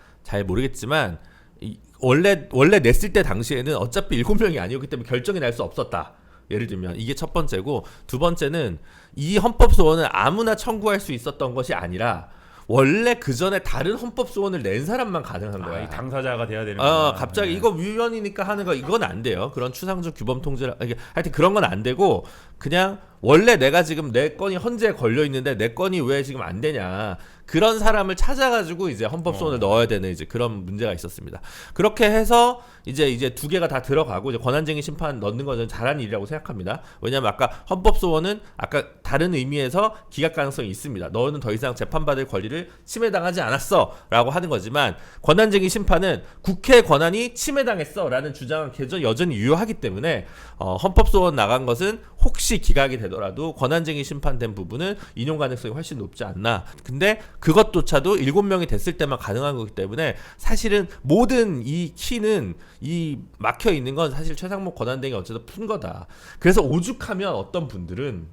원래 냈을 때 당시에는 어차피 7명이 아니었기 때문에 결정이 날 수 없었다. 예를 들면 이게 첫 번째고 두 번째는 이 헌법소원을 아무나 청구할 수 있었던 것이 아니라 원래 그 전에 다른 헌법소원을 낸 사람만 가능한 거야. 이 당사자가 돼야 되는 거야. 갑자기 이거 위헌이니까 하는 거 이건 안 돼요. 그런 추상적 규범 통제를 하여튼 그런 건 안 되고 그냥 원래 내가 지금 내 건이 헌재에 걸려 있는데 내 건이 왜 지금 안 되냐. 그런 사람을 찾아가지고 이제 헌법소원을 넣어야 되는 이제 그런 문제가 있었습니다. 그렇게 해서 이제 두 개가 다 들어가고 이제 권한쟁의 심판 넣는 것은 잘한 일이라고 생각합니다. 왜냐하면 아까 헌법소원은 아까 다른 의미에서 기각 가능성이 있습니다. 너는 더 이상 재판받을 권리를 침해당하지 않았어라고 하는 거지만 권한쟁의 심판은 국회 권한이 침해당했어라는 주장은 여전히 유효하기 때문에 헌법소원 나간 것은 혹시 기각이 되더라도 권한쟁의 심판된 부분은 인용 가능성이 훨씬 높지 않나. 근데 그것조차도 7명이 됐을 때만 가능한 거기 때문에 사실은 모든 이 키는 이 막혀 있는 건 사실 최상목 권한대행이 어쨌든 푼 거다. 그래서 오죽하면 어떤 분들은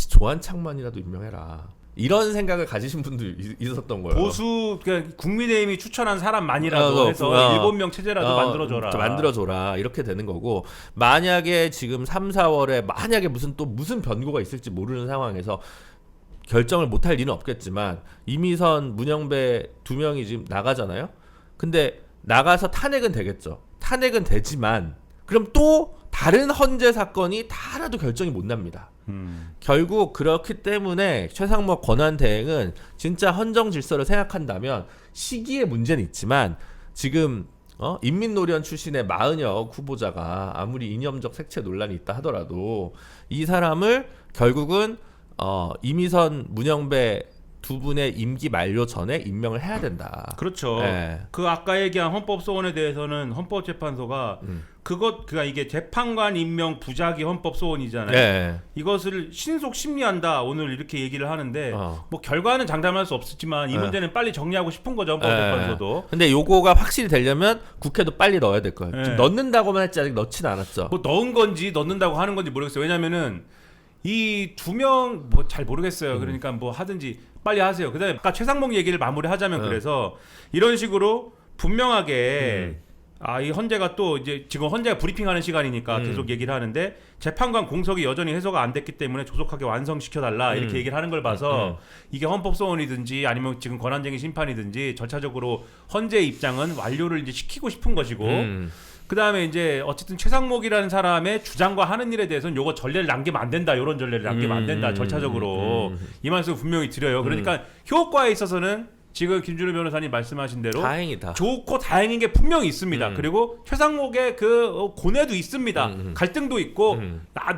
조한창만이라도 임명해라. 이런 생각을 가지신 분도 있었던 거예요. 보수 그러니까 국민의힘이 추천한 사람만이라도 해서 7명 체제라도 만들어줘라. 이렇게 되는 거고 만약에 지금 3, 4월에 만약에 무슨 변고가 있을지 모르는 상황에서 결정을 못할 리는 없겠지만 이미선, 문영배 2명이 지금 나가잖아요. 근데 나가서 탄핵은 되겠죠. 탄핵은 되지만 그럼 또 다른 헌재 사건이 다 하나도 결정이 못 납니다. 결국 그렇기 때문에 최상목 권한대행은 진짜 헌정 질서를 생각한다면 시기의 문제는 있지만 지금 인민노련 출신의 마은혁 후보자가 아무리 이념적 색채 논란이 있다 하더라도 이 사람을 결국은 이미선, 문영배 두 분의 임기 만료 전에 임명을 해야 된다. 그렇죠. 네. 그 아까 얘기한 헌법소원에 대해서는 헌법재판소가 그러니까 이게 재판관 임명 부작위 헌법소원이잖아요. 네. 이것을 신속 심리한다 오늘 이렇게 얘기를 하는데 뭐 결과는 장담할 수 없었지만 이 문제는 빨리 정리하고 싶은 거죠 헌법재판소도. 근데 요거가 확실히 되려면 국회도 빨리 넣어야 될 거예요. 지금 넣는다고만 했지 아직 넣진 않았죠. 뭐 넣은 건지 넣는다고 하는 건지 모르겠어요. 왜냐면은 이 2명 뭐 잘 모르겠어요. 그러니까 뭐 하든지 빨리 하세요. 그다음에 아까 최상목 얘기를 마무리하자면 그래서 이런 식으로 분명하게 이 헌재가 또 이제 지금 헌재가 브리핑하는 시간이니까 계속 얘기를 하는데 재판관 공석이 여전히 해소가 안 됐기 때문에 조속하게 완성시켜달라 이렇게 얘기를 하는 걸 봐서 이게 헌법소원이든지 아니면 지금 권한쟁의 심판이든지 절차적으로 헌재의 입장은 완료를 이제 시키고 싶은 것이고 그 다음에 이제 어쨌든 최상목이라는 사람의 주장과 하는 일에 대해서는 요거 전례를 남기면 안 된다. 요런 전례를 남기면 안 된다. 절차적으로. 이 말씀 분명히 드려요. 그러니까 효과에 있어서는 지금 김준우 변호사님 말씀하신 대로 다행이다. 좋고 다행인 게 분명히 있습니다. 그리고 최상목의 그 고뇌도 있습니다. 갈등도 있고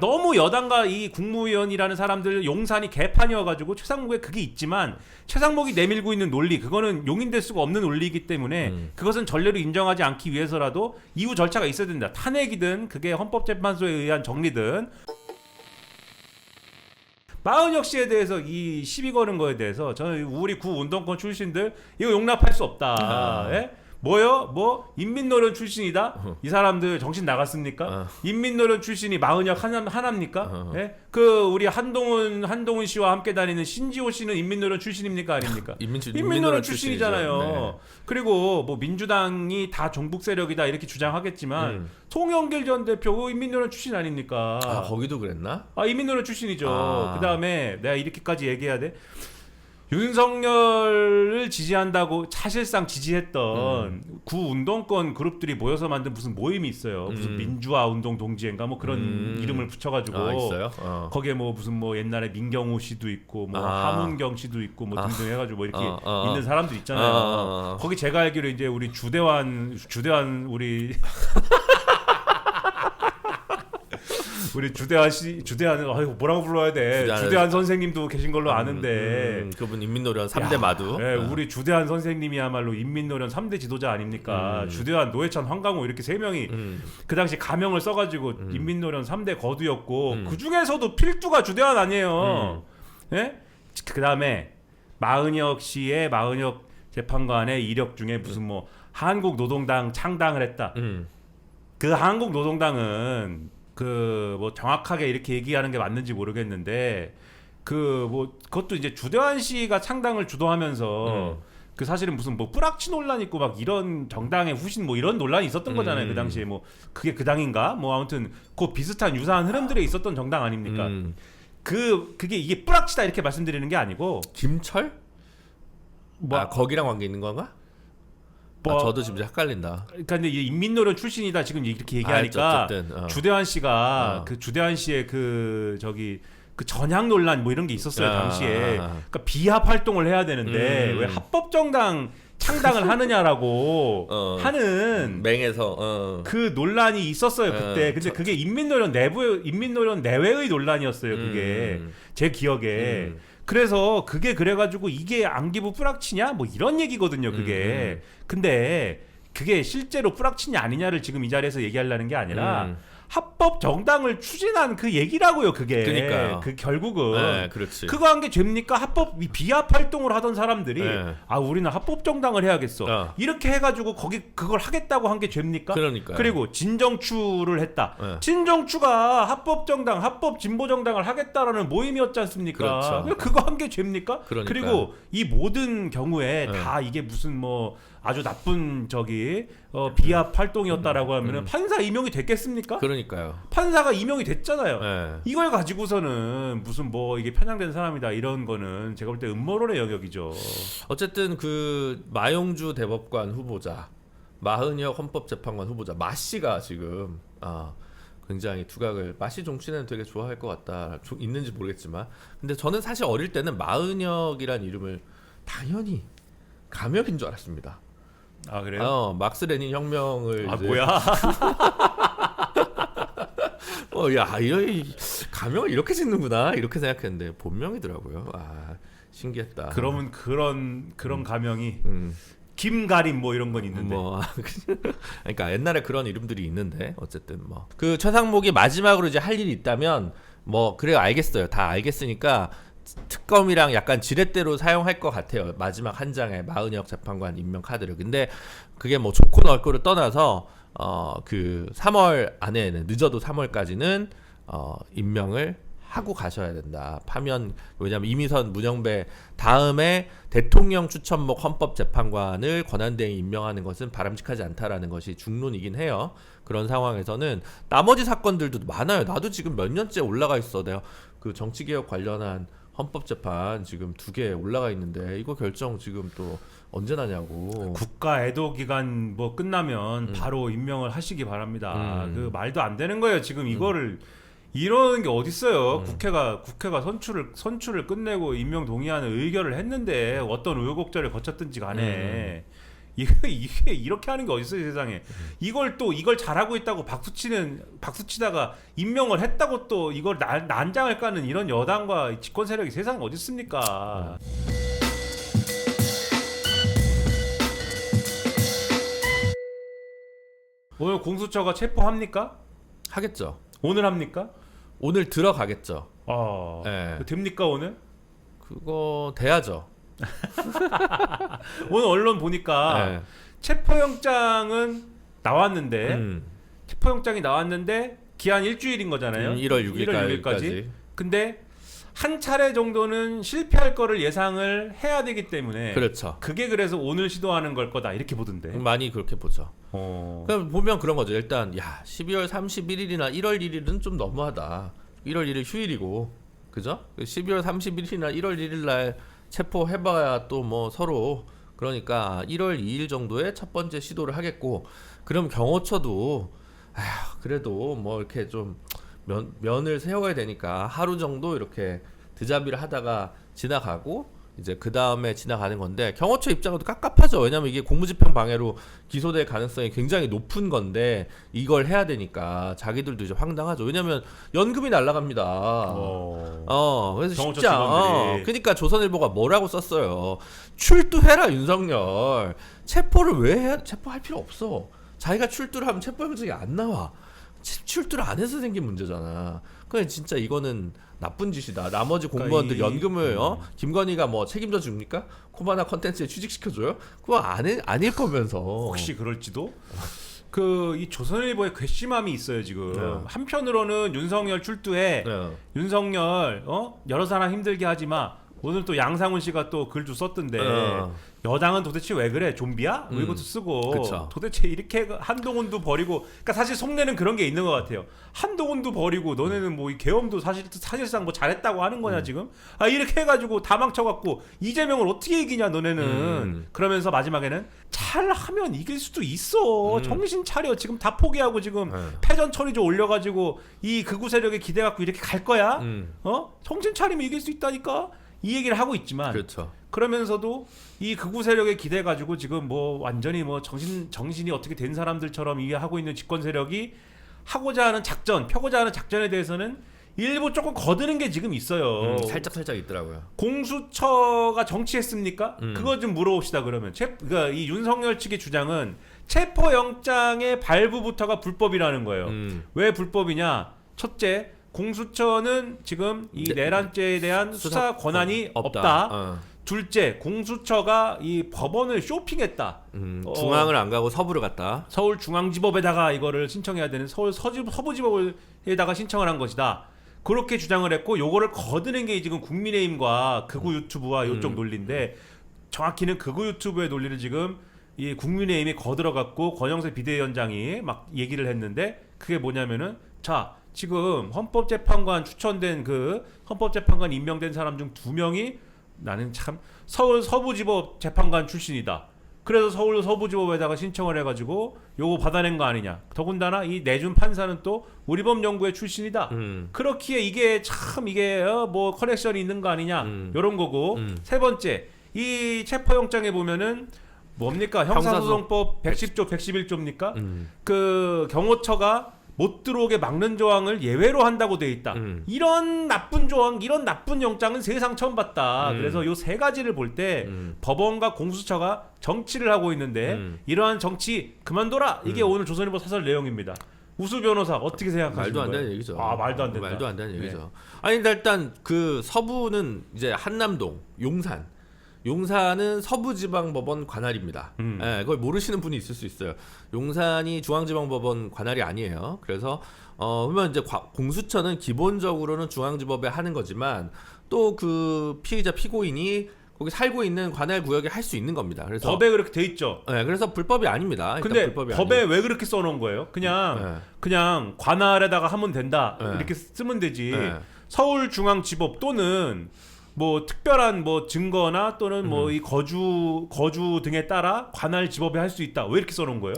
너무 여당과 이 국무위원이라는 사람들 용산이 개판이어가지고 최상목에 그게 있지만 최상목이 내밀고 있는 논리 그거는 용인될 수가 없는 논리이기 때문에 그것은 전례로 인정하지 않기 위해서라도 이후 절차가 있어야 된다. 탄핵이든 그게 헌법재판소에 의한 정리든 마은혁 씨에 대해서 이 시비 거는 거에 대해서 저는 우리 구 운동권 출신들 이거 용납할 수 없다. 예? 뭐요? 뭐 인민노련 출신이다. 이 사람들 정신 나갔습니까? 인민노련 출신이 마은혁 하나입니까? 예? 그 우리 한동훈 씨와 함께 다니는 신지호 씨는 인민노련 출신입니까 아닙니까? 인민노련 출신이잖아요. 네. 그리고 뭐 민주당이 다 종북 세력이다 이렇게 주장하겠지만 송영길 전 대표 인민노련 출신 아닙니까? 아 거기도 그랬나? 아 인민노련 출신이죠. 그 다음에 내가 이렇게까지 얘기해야 돼. 윤석열을 지지한다고 사실상 지지했던 구운동권 그룹들이 모여서 만든 무슨 모임이 있어요. 무슨 민주화 운동 동지회인가 뭐 그런 이름을 붙여가지고 있어요? 거기에 뭐 무슨 뭐 옛날에 민경호 씨도 있고 뭐 하문경 씨도 있고 뭐 등등 해가지고 뭐 이렇게 있는 사람들 있잖아요. 거기 제가 알기로 이제 우리 주대환 우리 우리 주대한 뭐라고 불러야 돼? 주대한 선생님도 계신 걸로 아는데 그분 인민노련 3대 마두. 네, 우리 주대한 선생님이야말로 인민노련 3대 지도자 아닙니까? 주대한, 노회찬, 황강호 이렇게 세 명이 그 당시 가명을 써가지고 인민노련 3대 거두였고 그 중에서도 필두가 주대한 아니에요. 예? 그 다음에 마은혁 씨의 마은혁 재판관의 이력 중에 무슨 뭐 한국노동당 창당을 했다. 그 한국노동당은 그 뭐 정확하게 이렇게 얘기하는 게 맞는지 모르겠는데 그 뭐 그것도 이제 주대환 씨가 창당을 주도하면서 그 사실은 무슨 뭐 뿌락치 논란 있고 막 이런 정당의 후신 뭐 이런 논란이 있었던 거잖아요. 그 당시에 뭐 그게 그 당인가 뭐 아무튼 그 비슷한 유사한 흐름들에 있었던 정당 아닙니까? 그게 이게 뿌락치다 이렇게 말씀드리는 게 아니고 김철? 뭐 거기랑 관계 있는 건가? 뭐 저도 지금 헷갈린다. 그러니까 근데 인민노련 출신이다 지금 이렇게 얘기하니까 주대환 씨가 그 주대환 씨의 그 저기 그 전향 논란 뭐 이런 게 있었어요 당시에. 그러니까 비합 활동을 해야 되는데 왜 합법 정당 창당을 하느냐라고 하는 맹에서 그 논란이 있었어요 그때. 근데 그게 인민노련 내외의 논란이었어요 그게 제 기억에. 그래서 그게 그래가지고 이게 안기부 뿌락치냐 뭐 이런 얘기거든요 그게. 근데 그게 실제로 뿌락치냐 아니냐를 지금 이 자리에서 얘기하려는 게 아니라 합법 정당을 추진한 그 얘기라고요 그게. 그러니까요. 그 결국은 네, 그렇지. 그거 한 게 죄입니까? 합법 비합 활동을 하던 사람들이 아 우리는 합법 정당을 해야겠어 이렇게 해가지고 거기 그걸 하겠다고 한 게 죄입니까? 그러니까요. 그리고 진정추를 했다. 진정추가 합법 정당, 합법 진보 정당을 하겠다라는 모임이었지 않습니까? 그렇죠. 그거 한 게 죄입니까? 그러니까요. 그리고 이 모든 경우에 다 이게 무슨 뭐 아주 나쁜 저기 비합 활동이었다라고 하면은 판사 임용이 됐겠습니까? 그러니까요. 판사가 임용이 됐잖아요. 네. 이걸 가지고서는 무슨 뭐 이게 편향된 사람이다 이런 거는 제가 볼 때 음모론의 영역이죠. 어쨌든 그 마용주 대법관 후보자, 마은혁 헌법재판관 후보자 마 씨가 지금 굉장히 두각을 마씨 정치는 되게 좋아할 것 같다. 있는지 모르겠지만, 근데 저는 사실 어릴 때는 마은혁이란 이름을 당연히 감혁인 줄 알았습니다. 아 그래요? 막스 레닌 혁명을 아 이제 뭐야? 야, 이 가명을 이렇게 짓는구나 이렇게 생각했는데 본명이더라고요. 신기했다. 그러면 그런 가명이 김가림 뭐 이런 건 있는데. 그러니까 옛날에 그런 이름들이 있는데 어쨌든 뭐 그 최상목이 마지막으로 이제 할 일이 있다면 뭐 그래요 알겠어요. 다 알겠으니까 특검이랑 약간 지렛대로 사용할 것 같아요. 마지막 한 장의 마은혁 재판관 임명 카드를. 근데 그게 뭐 좋고 넓고를 떠나서 그 3월 안에는 늦어도 3월까지는 임명을 하고 가셔야 된다. 파면 왜냐하면 이미선 문영배 다음에 대통령 추천목 헌법재판관을 권한대행이 임명하는 것은 바람직하지 않다라는 것이 중론이긴 해요. 그런 상황에서는 나머지 사건들도 많아요. 나도 지금 몇 년째 올라가 있어. 내가 그 정치개혁 관련한 헌법재판 지금 2개 올라가 있는데 이거 결정 지금 또 언제 나냐고. 국가 애도 기간 뭐 끝나면 바로 임명을 하시기 바랍니다. 그 말도 안 되는 거예요. 지금 이거를 이러는 게 어딨어요. 국회가 선출을 끝내고 임명 동의안을 의결을 했는데 어떤 우여곡절을 거쳤든지 간에 이게 이렇게 하는 게 어딨어요 세상에. 이걸 잘하고 있다고 박수치다가 임명을 했다고 또 이걸 난장을 까는 이런 여당과 집권 세력이 세상에 어디 있습니까? 오늘 공수처가 체포합니까? 하겠죠. 오늘 합니까? 오늘 들어가겠죠. 네. 됩니까 오늘? 그거 돼야죠. 오늘 언론 보니까 체포영장은 나왔는데 체포영장이 나왔는데 기한 일주일인 거잖아요. 1월 6일까지. 근데 한 차례 정도는 실패할 거를 예상을 해야 되기 때문에 그렇죠. 그게 그래서 오늘 시도하는 걸 거다 이렇게 보던데. 많이 그렇게 보죠. 그럼 보면 그런 거죠. 일단 12월 31일이나 1월 1일은 좀 너무하다. 1월 1일 휴일이고, 그죠? 12월 31일이나 1월 1일 날 체포해봐야 또 뭐 서로 그러니까 1월 2일 정도에 첫 번째 시도를 하겠고, 그럼 경호처도 그래도 뭐 이렇게 좀 면을 세워야 되니까 하루 정도 이렇게 드자비를 하다가 지나가고 이제 그 다음에 지나가는 건데, 경호처 입장도 깝깝하죠. 왜냐면 이게 공무집행 방해로 기소될 가능성이 굉장히 높은 건데 이걸 해야 되니까 자기들도 이제 황당하죠. 왜냐면 연금이 날아갑니다. 그래서 경호처 진짜 직원들이. 그러니까 조선일보가 뭐라고 썼어요. 출두해라 윤석열. 체포를 왜 해야? 체포할 필요 없어. 자기가 출두를 하면 체포영장이 안 나와. 출두를 안 해서 생긴 문제잖아. 그냥 진짜 이거는 나쁜 짓이다. 나머지 공무원들 연금을 김건희가 뭐 책임져 줍니까? 코바나 컨텐츠에 취직시켜줘요? 그거 아닐 거면서. 혹시 그럴지도? 그 이 조선일보에 괘씸함이 있어요 지금. 한편으로는 윤석열 출두해. 윤석열 여러 사람 힘들게 하지 마. 오늘 또 양상훈 씨가 또 글도 썼던데 여당은 도대체 왜 그래? 좀비야? 뭐 이것도 쓰고 그쵸. 도대체 이렇게 한동훈도 버리고, 그러니까 사실 속내는 그런 게 있는 것 같아요. 한동훈도 버리고 너네는 뭐 이 계엄도 사실상 뭐 잘했다고 하는 거냐 지금? 이렇게 해가지고 다 망쳐갖고 이재명을 어떻게 이기냐 너네는. 그러면서 마지막에는 잘하면 이길 수도 있어. 정신 차려. 지금 다 포기하고 지금 패전 처리조 올려가지고 이 극우 세력에 기대갖고 이렇게 갈 거야? 정신 차리면 이길 수 있다니까. 이 얘기를 하고 있지만, 그렇죠. 그러면서도 이 극우 세력에 기대 가지고 지금 뭐 완전히 뭐 정신이 어떻게 된 사람들처럼 이게 하고 있는 집권 세력이 펴고자 하는 작전에 대해서는 일부 조금 거드는 게 지금 있어요. 살짝 있더라고요. 공수처가 정치했습니까? 그거 좀 물어봅시다. 그러면 그러니까 이 윤석열 측의 주장은 체포영장의 발부부터가 불법이라는 거예요. 왜 불법이냐? 첫째, 공수처는 지금 이 내란죄에 대한 수사 권한이 없다. 둘째, 공수처가 이 법원을 쇼핑했다. 중앙을 안 가고 서부를 갔다. 서울중앙지법에다가 이거를 신청해야 되는 서부지법에다가 신청을 한 것이다. 그렇게 주장을 했고, 요거를 거드는 게 지금 국민의힘과 극우 유튜브와 요쪽 논리인데, 정확히는 극우 유튜브의 논리를 지금 이 국민의힘이 거들어갖고 권영세 비대위원장이 막 얘기를 했는데, 그게 뭐냐면은 지금 헌법재판관 추천된 그 헌법재판관 임명된 사람 중 2명이 나는 참 서울 서부지법 재판관 출신이다. 그래서 서울 서부지법에다가 신청을 해가지고 요거 받아낸 거 아니냐. 더군다나 이 내준 판사는 또 우리법연구회 출신이다. 그렇기에 이게 참 이게 뭐 커넥션이 있는 거 아니냐. 요런 거고. 세 번째, 이 체포영장에 보면은 뭡니까? 형사소송법 110조 111조입니까? 그 경호처가 못 들어오게 막는 조항을 예외로 한다고 돼 있다. 이런 나쁜 조항, 이런 나쁜 영장은 세상 처음 봤다. 그래서 요 세 가지를 볼 때 법원과 공수처가 정치를 하고 있는데 이러한 정치 그만둬라. 이게 오늘 조선일보 사설 내용입니다. 우수 변호사 어떻게 생각하시는 거예요? 말도 안 되는 얘기죠. 말도 안 된다. 말도 안 되는 얘기죠. 아니 근데 일단 그 서부는 이제 한남동, 용산은 서부지방법원 관할입니다. 그걸 모르시는 분이 있을 수 있어요. 용산이 중앙지방법원 관할이 아니에요. 그래서 그러면 이제 공수처는 기본적으로는 중앙지법에 하는 거지만 또 그 피의자 피고인이 거기 살고 있는 관할 구역에 할 수 있는 겁니다. 그래서 법에 그렇게 돼 있죠. 그래서 불법이 아닙니다. 근데 불법이 법에 아니에요. 왜 그렇게 써놓은 거예요? 그냥 관할에다가 하면 된다. 이렇게 쓰면 되지. 서울중앙지법 또는 뭐 특별한 뭐 증거나 또는 뭐 이 거주 등에 따라 관할 지법에 할 수 있다. 왜 이렇게 써놓은 거예요?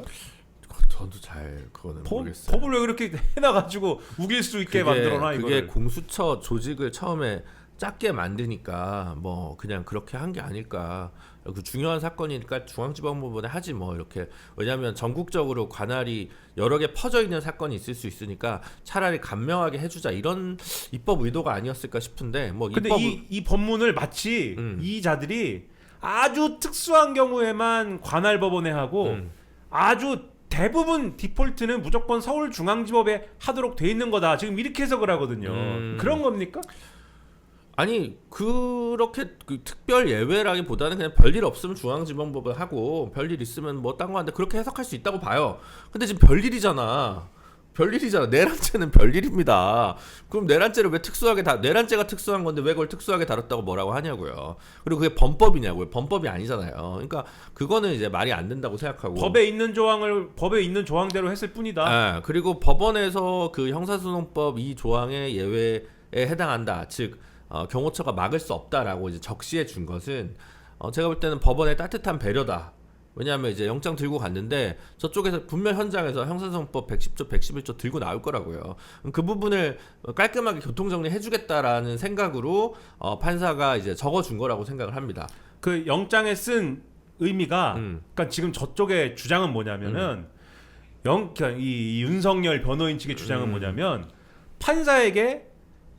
저도 잘 그거는 모르겠어요. 법을 왜 그렇게 해놔가지고 우길 수 있게 만들어놔 이거? 그게 공수처 조직을 처음에 작게 만드니까 뭐 그냥 그렇게 한 게 아닐까. 그 중요한 사건이니까 중앙지방법원에 하지 뭐 이렇게. 왜냐하면 전국적으로 관할이 여러 개 퍼져 있는 사건이 있을 수 있으니까 차라리 간명하게 해주자 이런 입법 의도가 아니었을까 싶은데 뭐. 근데 이 법문을 마치 이 자들이 아주 특수한 경우에만 관할법원에 하고 아주 대부분 디폴트는 무조건 서울중앙지법에 하도록 돼 있는 거다. 지금 이렇게 해석을 하거든요. 그런 겁니까? 아니 그렇게 그 특별 예외라기보다는 그냥 별일 없으면 중앙지방법을 하고 별일 있으면 뭐 딴 거 하는데 그렇게 해석할 수 있다고 봐요. 근데 지금 별일이잖아. 별일이잖아. 내란죄는 별일입니다. 그럼 내란죄를 왜 특수하게 내란죄가 특수한 건데 왜 그걸 특수하게 다뤘다고 뭐라고 하냐고요. 그리고 그게 범법이냐고요. 범법이 아니잖아요. 그러니까 그거는 이제 말이 안 된다고 생각하고. 법에 있는 조항대로 했을 뿐이다. 네, 그리고 법원에서 그 형사소송법 이 조항의 예외에 해당한다. 즉 경호처가 막을 수 없다라고 이제 적시해 준 것은 제가 볼 때는 법원의 따뜻한 배려다. 왜냐하면 이제 영장 들고 갔는데 저쪽에서 분명 현장에서 형사소송법 110조, 111조 들고 나올 거라고요. 그 부분을 깔끔하게 교통정리 해주겠다라는 생각으로 판사가 이제 적어준 거라고 생각을 합니다. 그 영장에 쓴 의미가, 그러니까 지금 저쪽의 주장은 뭐냐면은 그러니까 이 윤석열 변호인 측의 주장은 뭐냐면 판사에게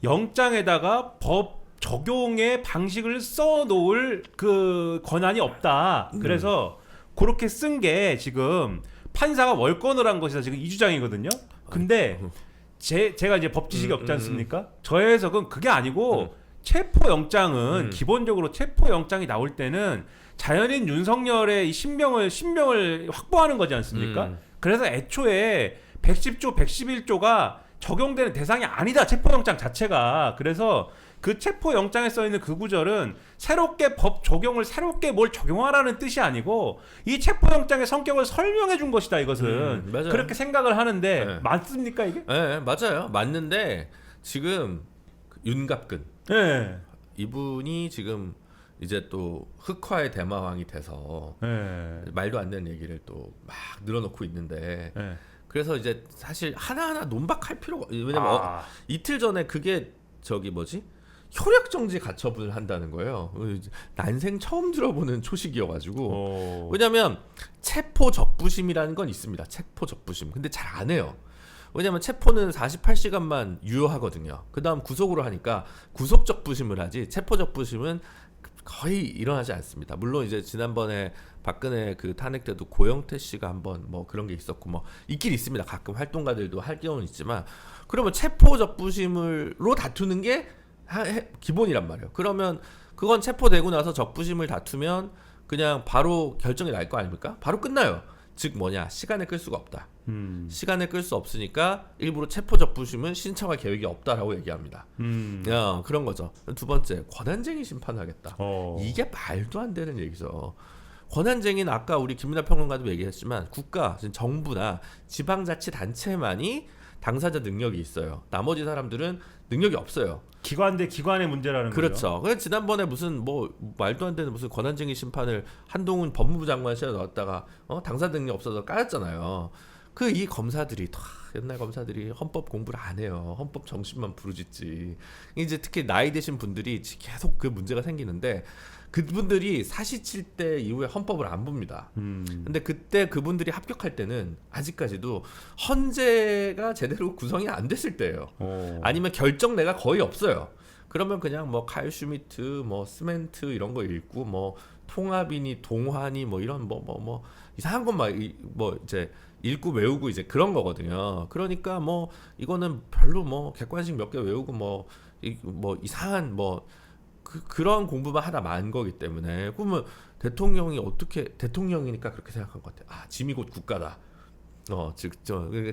영장에다가 법 적용의 방식을 써놓을 그 권한이 없다. 그래서 그렇게 쓴 게 지금 판사가 월권을 한 것이다. 지금 이 주장이거든요. 근데 제가 이제 법 지식이 없지 않습니까? 저의 해석은 그게 아니고 체포영장은 기본적으로 체포영장이 나올 때는 자연인 윤석열의 이 신병을 확보하는 거지 않습니까? 그래서 애초에 110조, 111조가 적용되는 대상이 아니다. 체포영장 자체가. 그래서 그 체포영장에 써있는 그 구절은 새롭게 법 적용을 새롭게 뭘 적용하라는 뜻이 아니고 이 체포영장의 성격을 설명해 준 것이다. 이것은 맞아요. 그렇게 생각을 하는데 네. 맞습니까 이게? 네, 맞아요. 맞는데 지금 윤갑근 네. 이분이 지금 이제 또 흑화의 대마왕이 돼서 네. 말도 안 되는 얘기를 또 막 늘어놓고 있는데 네. 그래서 이제 사실 하나하나 논박할 필요가, 왜냐면 이틀 전에 그게 저기 뭐지? 효력정지 가처분을 한다는 거예요. 난생 처음 들어보는 초식이어가지고. 왜냐면 체포적부심이라는 건 있습니다. 체포적부심. 근데 잘 안 해요. 왜냐면 체포는 48시간만 유효하거든요. 그 다음 구속으로 하니까 구속적부심을 하지 체포적부심은 거의 일어나지 않습니다. 물론 이제 지난번에 박근혜 그 탄핵 때도 고영태 씨가 한번 뭐 그런 게 있었고 뭐 있긴 있습니다. 가끔 활동가들도 할 경우는 있지만 그러면 체포적부심으로 다투는 게 기본이란 말이에요. 그러면 그건 체포되고 나서 적부심을 다투면 그냥 바로 결정이 날 거 아닙니까? 바로 끝나요. 즉 뭐냐, 시간을 끌 수가 없다. 시간을 끌 수 없으니까 일부러 체포적부심은 신청할 계획이 없다라고 얘기합니다. 그런 거죠. 두 번째, 권한쟁의 심판하겠다. 이게 말도 안 되는 얘기죠. 권한쟁의는 아까 우리 김민하 평론가도 얘기했지만 국가, 정부나 지방자치단체만이 당사자 능력이 있어요. 나머지 사람들은 능력이 없어요. 기관 대 기관의 문제라는 거죠. 그렇죠. 그래서 지난번에 무슨 뭐 말도 안 되는 무슨 권한쟁의 심판을 한동훈 법무부 장관 시절에 넣었다가 당사 능력 없어서 까였잖아요. 그 이 검사들이 다 옛날 검사들이 헌법 공부를 안 해요. 헌법 정신만 부르짖지. 이제 특히 나이 드신 분들이 계속 그 문제가 생기는데 그분들이 사시 칠 때 이후에 헌법을 안 봅니다. 근데 그때 그분들이 합격할 때는 아직까지도 헌재가 제대로 구성이 안 됐을 때예요. 아니면 결정내가 거의 없어요. 그러면 그냥 뭐 칼 슈미트, 뭐 스멘트 이런 거 읽고 뭐 통합이니 동환이 뭐 이런 뭐 이상한 것만 뭐 이제 읽고 외우고 이제 그런 거거든요. 그러니까 뭐 이거는 별로 뭐 객관식 몇 개 외우고 뭐 이상한 뭐 그런 공부만 하다 만 거기 때문에 그러면 대통령이 어떻게 대통령이니까 그렇게 생각한 것 같아요. 짐이 곧 국가다.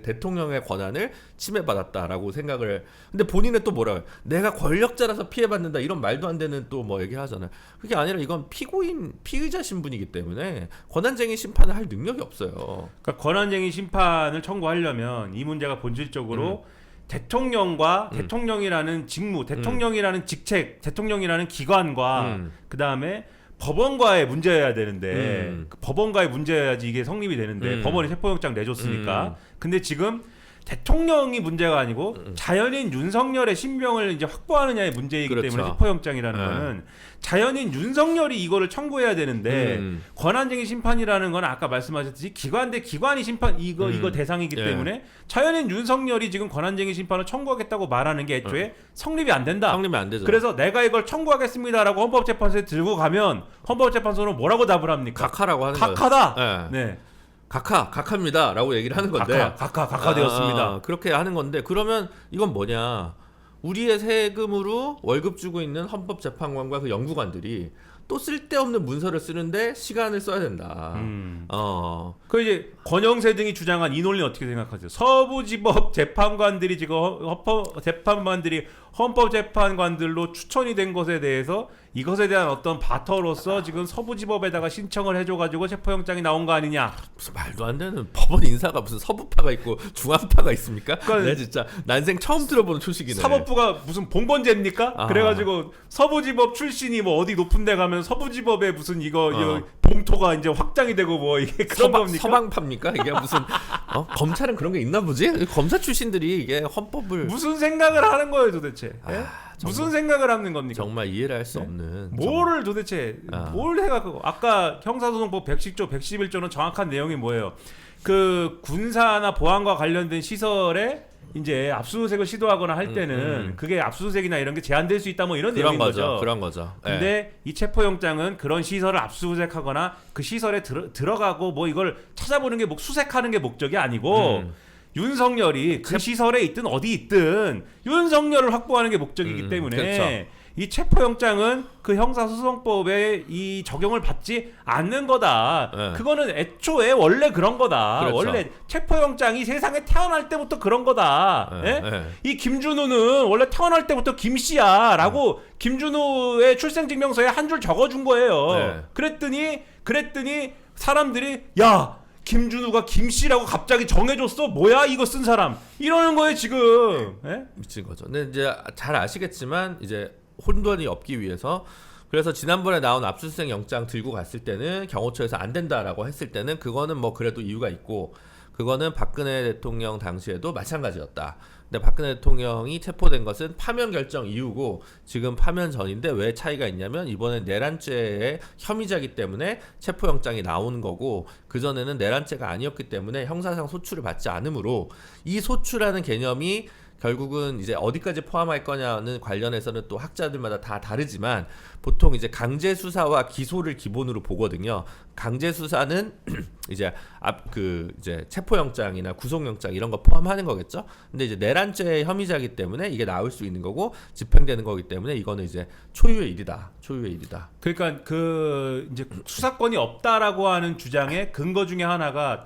대통령의 권한을 침해받았다라고 생각을. 근데 본인은 또 뭐라 해요? 내가 권력자라서 피해받는다 이런 말도 안 되는 또 뭐 얘기를 하잖아요. 그게 아니라 이건 피의자 신분이기 때문에 권한쟁의 심판을 할 능력이 없어요. 그러니까 권한쟁의 심판을 청구하려면 이 문제가 본질적으로 대통령과 대통령이라는 직무, 대통령이라는 직책, 대통령이라는 기관과 그 다음에 법원과의 문제여야 되는데 그 법원과의 문제여야지 이게 성립이 되는데 법원이 체포영장 내줬으니까. 근데 지금 대통령이 문제가 아니고 자연인 윤석열의 신병을 이제 확보하느냐의 문제이기 그렇죠. 때문에 체포영장이라는 거는 자연인 윤석열이 이거를 청구해야 되는데 권한쟁의 심판이라는 건 아까 말씀하셨듯이 기관 대 기관이 심판 이거 대상이기 때문에 자연인 윤석열이 지금 권한쟁의 심판을 청구하겠다고 말하는 게 애초에 성립이 안 된다. 성립이 안 되죠. 그래서 내가 이걸 청구하겠습니다라고 헌법재판소에 들고 가면 헌법재판소는 뭐라고 답을 합니까? 각하라고 하는 거예요. 각하다. 네. 각하입니다라고 얘기를 하는 건데 각하 되었습니다. 그렇게 하는 건데 그러면 이건 뭐냐? 우리의 세금으로 월급 주고 있는 헌법재판관과 그 연구관들이 또 쓸데없는 문서를 쓰는데 시간을 써야 된다. 그 이제 권영세 등이 주장한 이 논리는 어떻게 생각하세요? 서부지법 재판관들이 지금 재판관들이 헌법재판관들로 추천이 된 것에 대해서 이것에 대한 어떤 바터로서 지금 서부지법에다가 신청을 해줘가지고 체포영장이 나온 거 아니냐? 무슨 말도 안 되는 법원 인사가 무슨 서부파가 있고 중앙파가 있습니까? 그러니까 내 진짜 난생 처음 들어보는 초식이네. 사법부가 무슨 봉건제입니까? 아. 그래가지고 서부지법 출신이 뭐 어디 높은 데 가면 서부지법에 무슨 이거 어. 봉토가 이제 확장이 되고 뭐 이게 그런 겁니까? 서방파입니까? 이게 무슨 검찰은 그런 게 있나 보지? 검사 출신들이 이게 헌법을 무슨 생각을 하는 거예요 도대체? 예? 정말- 무슨 생각을 하는 겁니까? 정말 이해를 할 수 네? 없는 뭐를 도대체 아. 뭘 해갖고 아까 형사소송법 110조 111조는 정확한 내용이 뭐예요? 그 군사나 보안과 관련된 시설에 이제 압수수색을 시도하거나 할 때는 그게 압수수색이나 이런 게 제한될 수 있다 뭐 이런 그런 내용인 거죠. 그런 거죠. 예. 근데 이 체포영장은 그런 시설을 압수수색하거나 그 시설에 들어가고 뭐 이걸 찾아보는 게 수색하는 게 목적이 아니고 윤석열이 그 시설에 있든 어디 있든 윤석열을 확보하는 게 목적이기 때문에 그렇죠. 이 체포영장은 그 형사소송법에 이 적용을 받지 않는 거다. 네. 그거는 애초에 원래 그런 거다. 그렇죠. 원래 체포영장이 세상에 태어날 때부터 그런 거다. 네, 예? 네. 이 김준우는 원래 태어날 때부터 김씨야라고 김준우의 출생증명서에 한 줄 적어준 거예요. 네. 그랬더니 사람들이 야 김준우가 김씨라고 갑자기 정해줬어? 뭐야 이거 쓴 사람 이러는 거예요 지금. 예? 미친 거죠. 근데 이제 잘 아시겠지만 이제 혼돈이 없기 위해서 그래서 지난번에 나온 압수수색 영장 들고 갔을 때는 경호처에서 안 된다라고 했을 때는 그거는 뭐 그래도 이유가 있고 그거는 박근혜 대통령 당시에도 마찬가지였다. 근데 박근혜 대통령이 체포된 것은 파면 결정 이후고 지금 파면 전인데 왜 차이가 있냐면 이번엔 내란죄의 혐의자이기 때문에 체포영장이 나오는 거고 그전에는 내란죄가 아니었기 때문에 형사상 소출을 받지 않으므로 이 소출하는 개념이 결국은 이제 어디까지 포함할 거냐는 관련해서는 또 학자들마다 다 다르지만 보통 이제 강제 수사와 기소를 기본으로 보거든요. 강제 수사는 이제 이제 체포영장이나 구속영장 이런 거 포함하는 거겠죠. 근데 이제 내란죄 혐의자이기 때문에 이게 나올 수 있는 거고 집행되는 거기 때문에 이거는 이제 초유의 일이다. 초유의 일이다. 그러니까 그 이제 수사권이 없다라고 하는 주장의 근거 중에 하나가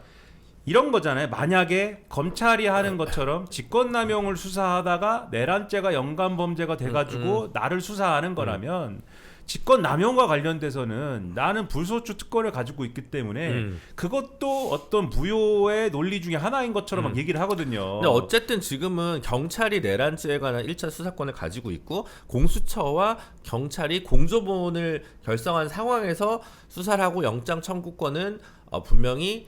이런 거잖아요. 만약에 검찰이 하는 것처럼 직권남용을 수사하다가 내란죄가 연관범죄가 돼가지고 나를 수사하는 거라면 직권남용과 관련돼서는 나는 불소추 특권을 가지고 있기 때문에 그것도 어떤 무효의 논리 중에 하나인 것처럼 막 얘기를 하거든요. 근데 어쨌든 지금은 경찰이 내란죄에 관한 1차 수사권을 가지고 있고 공수처와 경찰이 공조본을 결성한 상황에서 수사를 하고 영장 청구권은 분명히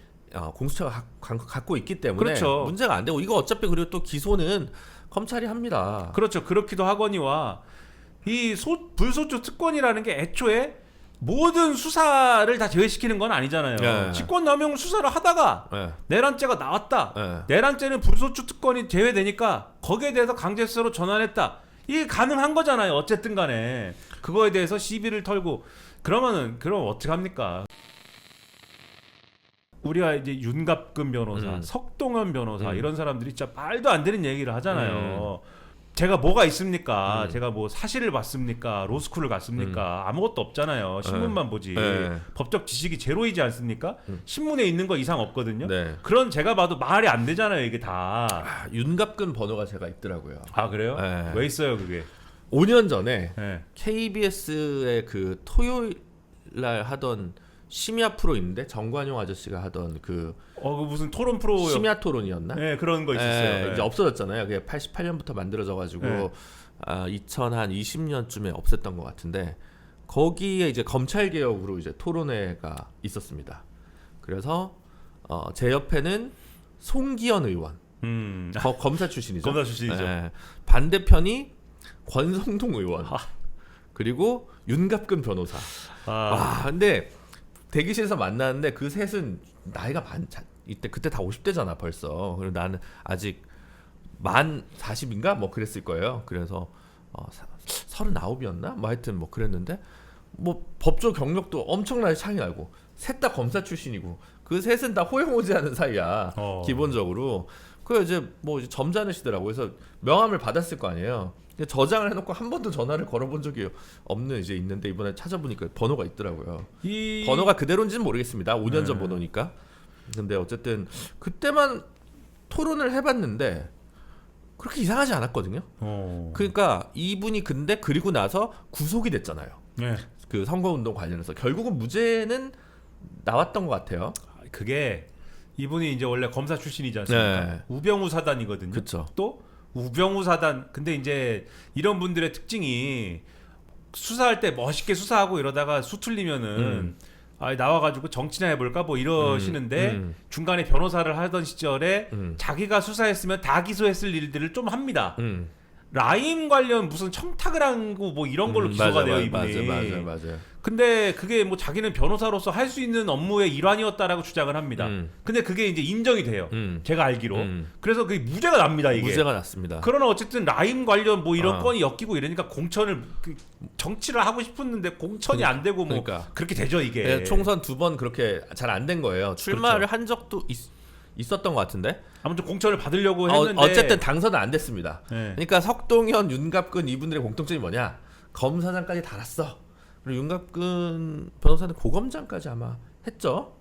공수처가 갖고 있기 때문에 그렇죠. 문제가 안 되고 이거 어차피 그리고 또 기소는 검찰이 합니다. 그렇죠. 그렇기도 하거니와 이 불소추 특권이라는 게 애초에 모든 수사를 다 제외시키는 건 아니잖아요. 네. 직권남용 수사를 하다가 네. 내란죄가 나왔다. 네. 내란죄는 불소추 특권이 제외되니까 거기에 대해서 강제수사로 전환했다. 이게 가능한 거잖아요. 어쨌든 간에 그거에 대해서 시비를 털고 그럼 어떻게 합니까? 우리가 이제 윤갑근 변호사, 석동현 변호사 이런 사람들이 진짜 말도 안 되는 얘기를 하잖아요. 제가 뭐가 있습니까? 제가 뭐 사실을 봤습니까? 로스쿨을 갔습니까? 아무것도 없잖아요. 신문만 보지. 법적 지식이 제로이지 않습니까? 신문에 있는 거 이상 없거든요. 네. 그런 제가 봐도 말이 안 되잖아요. 이게 다. 윤갑근 번호가 제가 있더라고요. 아 그래요? 네. 왜 있어요 그게? 5년 전에 네. KBS의 그 토요일 날 하던 심야 프로인데 정관용 아저씨가 하던 그 그 무슨 토론 프로 심야 토론이었나? 네 그런 거 있었어요. 네. 이제 없어졌잖아요. 그게 88년부터 만들어져가지고 네. 2020년쯤에 없앴던 것 같은데 거기에 이제 검찰 개혁으로 이제 토론회가 있었습니다. 그래서 제 옆에는 송기현 의원, 검사 출신이죠. 검사 출신이죠. 반대편이 권성동 의원, 그리고 윤갑근 변호사. 근데 대기실에서 만났는데 그 셋은 나이가 그때 다 50대잖아 벌써. 그리고 나는 아직 만 40인가 뭐 그랬을 거예요. 그래서 39이었나? 뭐 하여튼 뭐 그랬는데 뭐 법조 경력도 엄청나게 차이 나고 셋 다 검사 출신이고 그 셋은 다 호영호제하는 사이야. 기본적으로. 그 이제 뭐 점잖으시더라고. 그래서 명함을 받았을 거 아니에요. 근데 저장을 해놓고 한 번도 전화를 걸어본 적이 없는 이제 있는데 이번에 찾아보니까 번호가 있더라고요. 이 번호가 그대로인지는 모르겠습니다. 5년 전 네. 번호니까. 근데 어쨌든 그때만 토론을 해봤는데 그렇게 이상하지 않았거든요. 그러니까 이분이 근데 그리고 나서 구속이 됐잖아요. 네. 그 선거운동 관련해서 결국은 무죄는 나왔던 것 같아요. 그게 이분이 이제 원래 검사 출신이지 않습니까? 네. 우병우 사단이거든요. 그쵸. 또 우병우 사단. 근데 이제 이런 분들의 특징이 수사할 때 멋있게 수사하고 이러다가 수틀리면은 나와가지고 정치나 해볼까 뭐 이러시는데 중간에 변호사를 하던 시절에 자기가 수사했으면 다 기소했을 일들을 좀 합니다. 라임 관련 무슨 청탁을 하고 뭐 이런 걸로 기소가 돼요 이분이. 맞아. 근데 그게 뭐 자기는 변호사로서 할 수 있는 업무의 일환이었다라고 주장을 합니다. 근데 그게 이제 인정이 돼요. 제가 알기로. 그래서 그게 무죄가 납니다 이게. 무죄가 났습니다. 그러나 어쨌든 라임 관련 뭐 이런 어. 건이 엮이고 이러니까 공천을 정치를 하고 싶었는데 공천이 안 되고 뭐 그러니까. 그렇게 되죠 이게. 네, 총선 2번 그렇게 잘 안 된 거예요. 출마를 그렇죠. 한 적도 있었던 것 같은데. 아무튼 공천을 받으려고 했는데 어쨌든 당선은 안 됐습니다. 네. 그러니까 석동현, 윤갑근 이분들의 공통점이 뭐냐? 검사장까지 달았어. 그리고 윤갑근 변호사는 고검장까지 아마 했죠.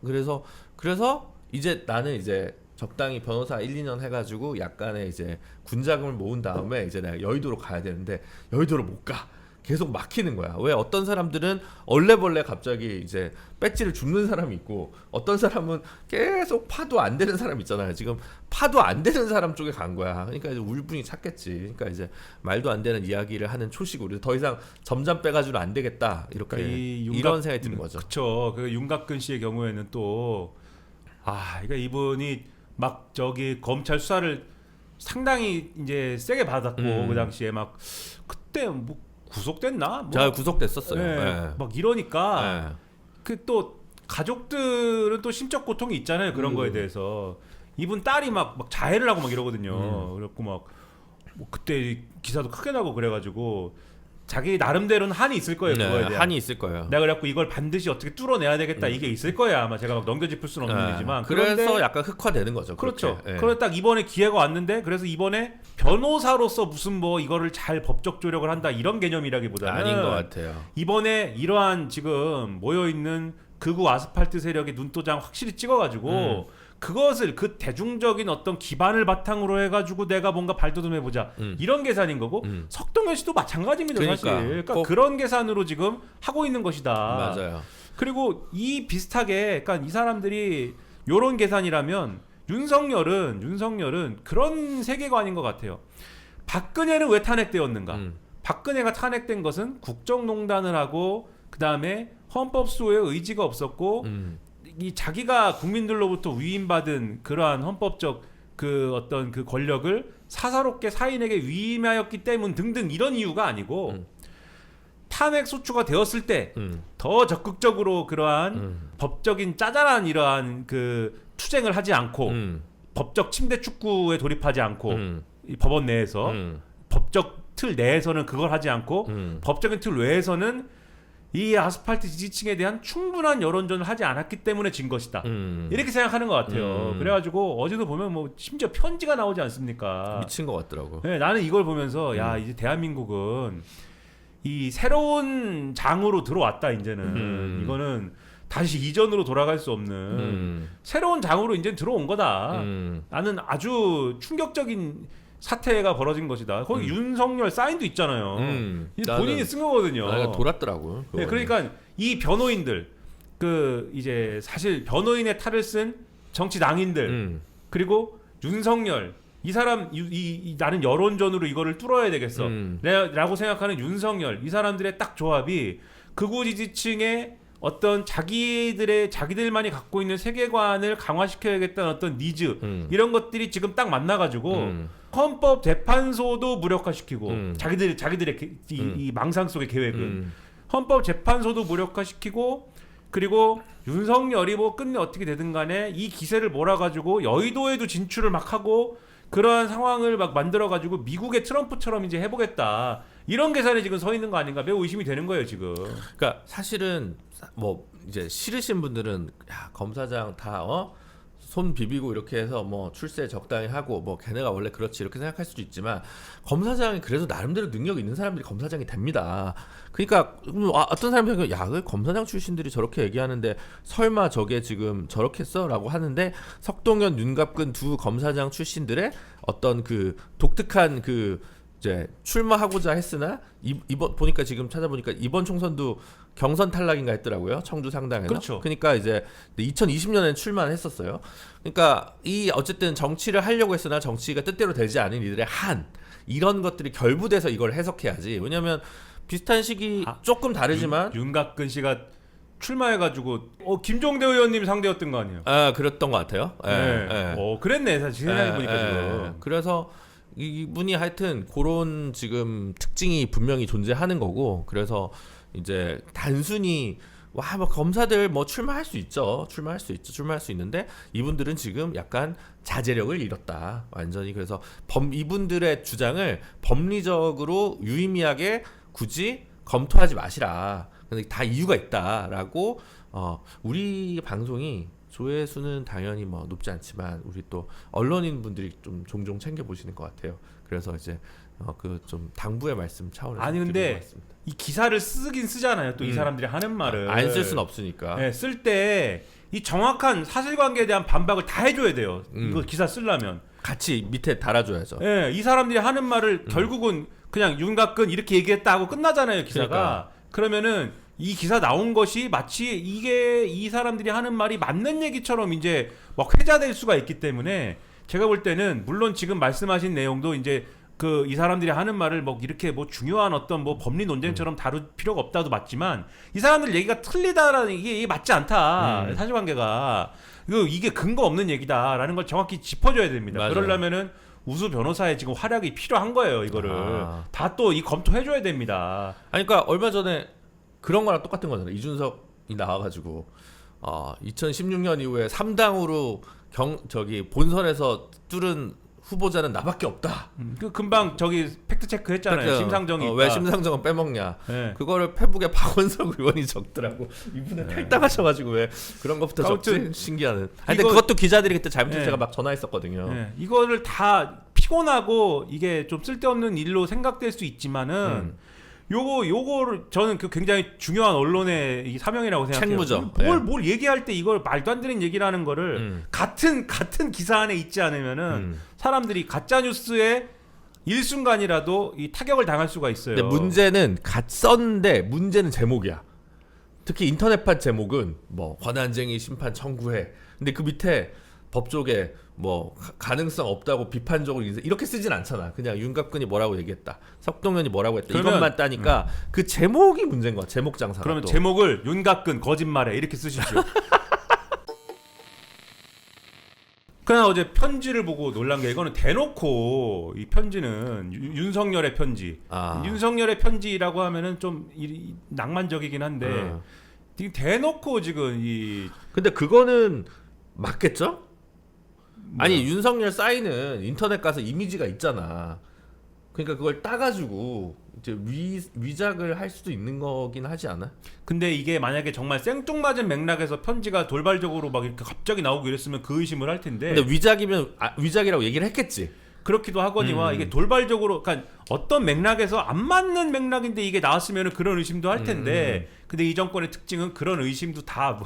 그래서 이제 나는 이제 적당히 변호사 1, 2년 해가지고 약간의 이제 군자금을 모은 다음에 이제 내가 여의도로 가야 되는데 여의도로 못 가. 계속 막히는 거야. 왜 어떤 사람들은 얼레벌레 갑자기 이제 배지를 줍는 사람이 있고 어떤 사람은 계속 파도 안 되는 사람 있잖아요. 지금 파도 안 되는 사람 쪽에 간 거야. 그러니까 이제 울분이 찼겠지. 그러니까 이제 말도 안 되는 이야기를 하는 초시고 그래서 더 이상 점점 빼가지고는 안 되겠다. 이렇게 그러니까 이런 생각이 드는 거죠. 그렇죠. 그 윤갑근 씨의 경우에는 또 그러니까 이분이 막 저기 검찰 수사를 상당히 이제 세게 받았고 그 당시에 막 그때 뭐 구속됐나? 뭐 제가 구속됐었어요. 네, 네. 막 이러니까 네. 그 또 가족들은 또 심적 고통이 있잖아요. 그런 거에 대해서 이분 딸이 막 자해를 하고 막 이러거든요. 그래갖고 막 뭐 그때 기사도 크게 나고 그래가지고 자기 나름대로는 한이 있을 거예요. 그거에 대한 한이 있을 거예요. 내가 그래갖고 이걸 반드시 어떻게 뚫어내야 되겠다 이게 있을 거야. 아마 제가 막 넘겨짚을 수는 없는 일이지만 그래서 그런데 약간 흑화되는 거죠. 그렇죠. 그렇게. 예. 그런데 딱 이번에 기회가 왔는데 그래서 이번에 변호사로서 무슨 뭐 이거를 잘 법적 조력을 한다 이런 개념이라기보다는 아닌 것 같아요. 이번에 이러한 지금 모여 있는 극우 아스팔트 세력의 눈도장 확실히 찍어가지고 그것을 그 대중적인 어떤 기반을 바탕으로 해가지고 내가 뭔가 발돋움해 보자 이런 계산인 거고 석동현 씨도 마찬가지입니다. 사실. 그러니까 그런 계산으로 지금 하고 있는 것이다. 맞아요. 그리고 이 비슷하게, 그러니까 이 사람들이 요런 계산이라면 윤석열은 그런 세계관인 것 같아요. 박근혜는 왜 탄핵되었는가? 박근혜가 탄핵된 것은 국정농단을 하고 그 다음에 헌법 수호의 의지가 없었고 이 자기가 국민들로부터 위임받은 그러한 헌법적 그 어떤 그 권력을 사사롭게 사인에게 위임하였기 때문 등등 이런 이유가 아니고 탄핵 소추가 되었을 때 더 적극적으로 그러한 법적인 짜잘한 이러한 그 투쟁을 하지 않고 법적 침대 축구에 돌입하지 않고 이 법원 내에서 법적 틀 내에서는 그걸 하지 않고 법적인 틀 외에서는 이 아스팔트 지지층에 대한 충분한 여론전을 하지 않았기 때문에 진 것이다. 이렇게 생각하는 것 같아요. 그래가지고 어제도 보면 뭐 심지어 편지가 나오지 않습니까? 미친 것 같더라고. 네, 나는 이걸 보면서 야 이제 대한민국은 이 새로운 장으로 들어왔다 이제는 이거는 다시 이전으로 돌아갈 수 없는 새로운 장으로 이제 들어온 거다. 나는 아주 충격적인 사태가 벌어진 것이다. 거기 윤석열 사인도 있잖아요. 본인이 쓴 거거든요. 돌았더라고요. 네, 그러니까 이 변호인들 그 이제 사실 변호인의 탈을 쓴 정치 낭인들 그리고 윤석열 이 사람 나는 여론전으로 이거를 뚫어야 되겠어. 라고 생각하는 윤석열 이 사람들의 딱 조합이 극우 지지층의 어떤 자기들만이 갖고 있는 세계관을 강화시켜야겠다는 어떤 니즈 이런 것들이 지금 딱 만나가지고 헌법 재판소도 무력화시키고 자기들의 이 망상 속의 계획을 헌법 재판소도 무력화시키고 그리고 윤석열이 뭐 끝내 어떻게 되든 간에 이 기세를 몰아가지고 여의도에도 진출을 막 하고 그러한 상황을 막 만들어가지고 미국의 트럼프처럼 이제 해보겠다 이런 계산에 지금 서 있는 거 아닌가 매우 의심이 되는 거예요 지금. 그러니까 사실은 뭐 이제 싫으신 분들은 야 검사장 다 손 비비고 이렇게 해서 뭐 출세 적당히 하고 뭐 걔네가 원래 그렇지 이렇게 생각할 수도 있지만 검사장이 그래도 나름대로 능력 있는 사람들이 검사장이 됩니다. 그러니까 어떤 사람들이 야, 그 검사장 출신들이 저렇게 얘기하는데 설마 저게 지금 저렇게 써라고 하는데 석동현, 윤갑근 두 검사장 출신들의 어떤 그 독특한 그 이제 출마하고자 했으나 이번 보니까 지금 찾아보니까 이번 총선도 경선 탈락인가 했더라고요. 청주 상당에서. 그렇죠. 그러니까 이제 2020년에 출마를 했었어요. 그러니까 이 어쨌든 정치를 하려고 했으나 정치가 뜻대로 되지 않은 이들의 한 이런 것들이 결부돼서 이걸 해석해야지. 왜냐하면 비슷한 시기 조금 다르지만 윤갑근 씨가 출마해가지고 김종대 의원님 상대였던 거 아니에요? 아 그랬던 것 같아요. 네. 그랬네 사실 생각해 보니까 지금. 그래서 이분이 하여튼 그런 지금 특징이 분명히 존재하는 거고 그래서 이제 단순히 와 뭐 검사들 뭐 출마할 수 있죠. 출마할 수 있는데 이분들은 지금 약간 자제력을 잃었다. 완전히 그래서 이분들의 주장을 법리적으로 유의미하게 굳이 검토하지 마시라. 근데 다 이유가 있다라고 우리 방송이 조회수는 당연히 뭐 높지 않지만 우리 또 언론인 분들이 좀 종종 챙겨 보시는 것 같아요. 그래서 이제 그 좀 당부의 말씀 차원에서 아니 근데 이 기사를 쓰긴 쓰잖아요. 또 이 사람들이 하는 말을 안 쓸 수는 없으니까. 네, 쓸 때 이 정확한 사실관계에 대한 반박을 다 해줘야 돼요. 이거 기사 쓰려면 같이 밑에 달아줘야죠. 네, 이 사람들이 하는 말을 결국은 그냥 윤곽근 이렇게 얘기했다 하고 끝나잖아요. 기사가. 그러면은 이 기사 나온 것이 마치 이게 이 사람들이 하는 말이 맞는 얘기처럼 이제 막 회자될 수가 있기 때문에 제가 볼 때는 물론 지금 말씀하신 내용도 이제 그 이 사람들이 하는 말을 뭐 이렇게 뭐 중요한 어떤 뭐 법리 논쟁처럼 다룰 필요가 없다도 맞지만 이 사람들 얘기가 틀리다라는 이게 맞지 않다. 사실관계가 이게 근거 없는 얘기다라는 걸 정확히 짚어줘야 됩니다. 맞아요. 그러려면은 우수 변호사의 지금 활약이 필요한 거예요. 이거를 다 또 이 검토해줘야 됩니다. 아니 그러니까 얼마 전에 그런 거랑 똑같은 거잖아요. 이준석이 나와가지고 2016년 이후에 3당으로 본선에서 뚫은 후보자는 나밖에 없다. 그 금방 저기 팩트 체크 했잖아요. 심상정이 있다. 왜 심상정은 빼먹냐? 네. 그거를 페북에 박원석 의원이 적더라고. 이분은 탈당하셔가지고 왜 그런 것부터 적지? 신기하는. 아니 근데 그것도 기자들이 그때 잘못해서 제가 막 전화했었거든요. 이거를 다 피곤하고 이게 좀 쓸데없는 일로 생각될 수 있지만은 요거를 저는 그 굉장히 중요한 언론의 이 사명이라고 생각해요. 책무죠. 뭘 얘기할 때 이걸 말도 안 되는 얘기라는 거를 같은 기사 안에 있지 않으면은 사람들이 가짜 뉴스에 일순간이라도 이 타격을 당할 수가 있어요. 근데 문제는 썼는데 문제는 제목이야. 특히 인터넷판 제목은 뭐 권한쟁의 심판 청구해. 근데 그 밑에 법조계 뭐 가능성 없다고 비판적으로 이렇게 쓰진 않잖아. 그냥 윤갑근이 뭐라고 얘기했다, 석동현이 뭐라고 했다, 이것만 따니까 그 제목이 문제인 거야. 제목 장사가. 그러면 또. 제목을 윤갑근 거짓말해 이렇게 쓰십시오. 그냥 어제 편지를 보고 놀란 게 이거는 대놓고 이 편지는 윤석열의 편지. 윤석열의 편지라고 하면은 좀 낭만적이긴 한데 대놓고 지금 근데 그거는 맞겠죠? 아니 윤석열 사인은 인터넷 가서 이미지가 있잖아. 그러니까 그걸 따가지고 이제 위작을 할 수도 있는 거긴 하지 않아? 근데 이게 만약에 정말 생뚱맞은 맥락에서 편지가 돌발적으로 막 이렇게 갑자기 나오고 이랬으면 그 의심을 할 텐데. 근데 위작이면 위작이라고 얘기를 했겠지. 그렇기도 하거니와 이게 돌발적으로 그러니까 어떤 맥락에서 안 맞는 맥락인데 이게 나왔으면 그런 의심도 할 텐데 근데 이 정권의 특징은 그런 의심도 다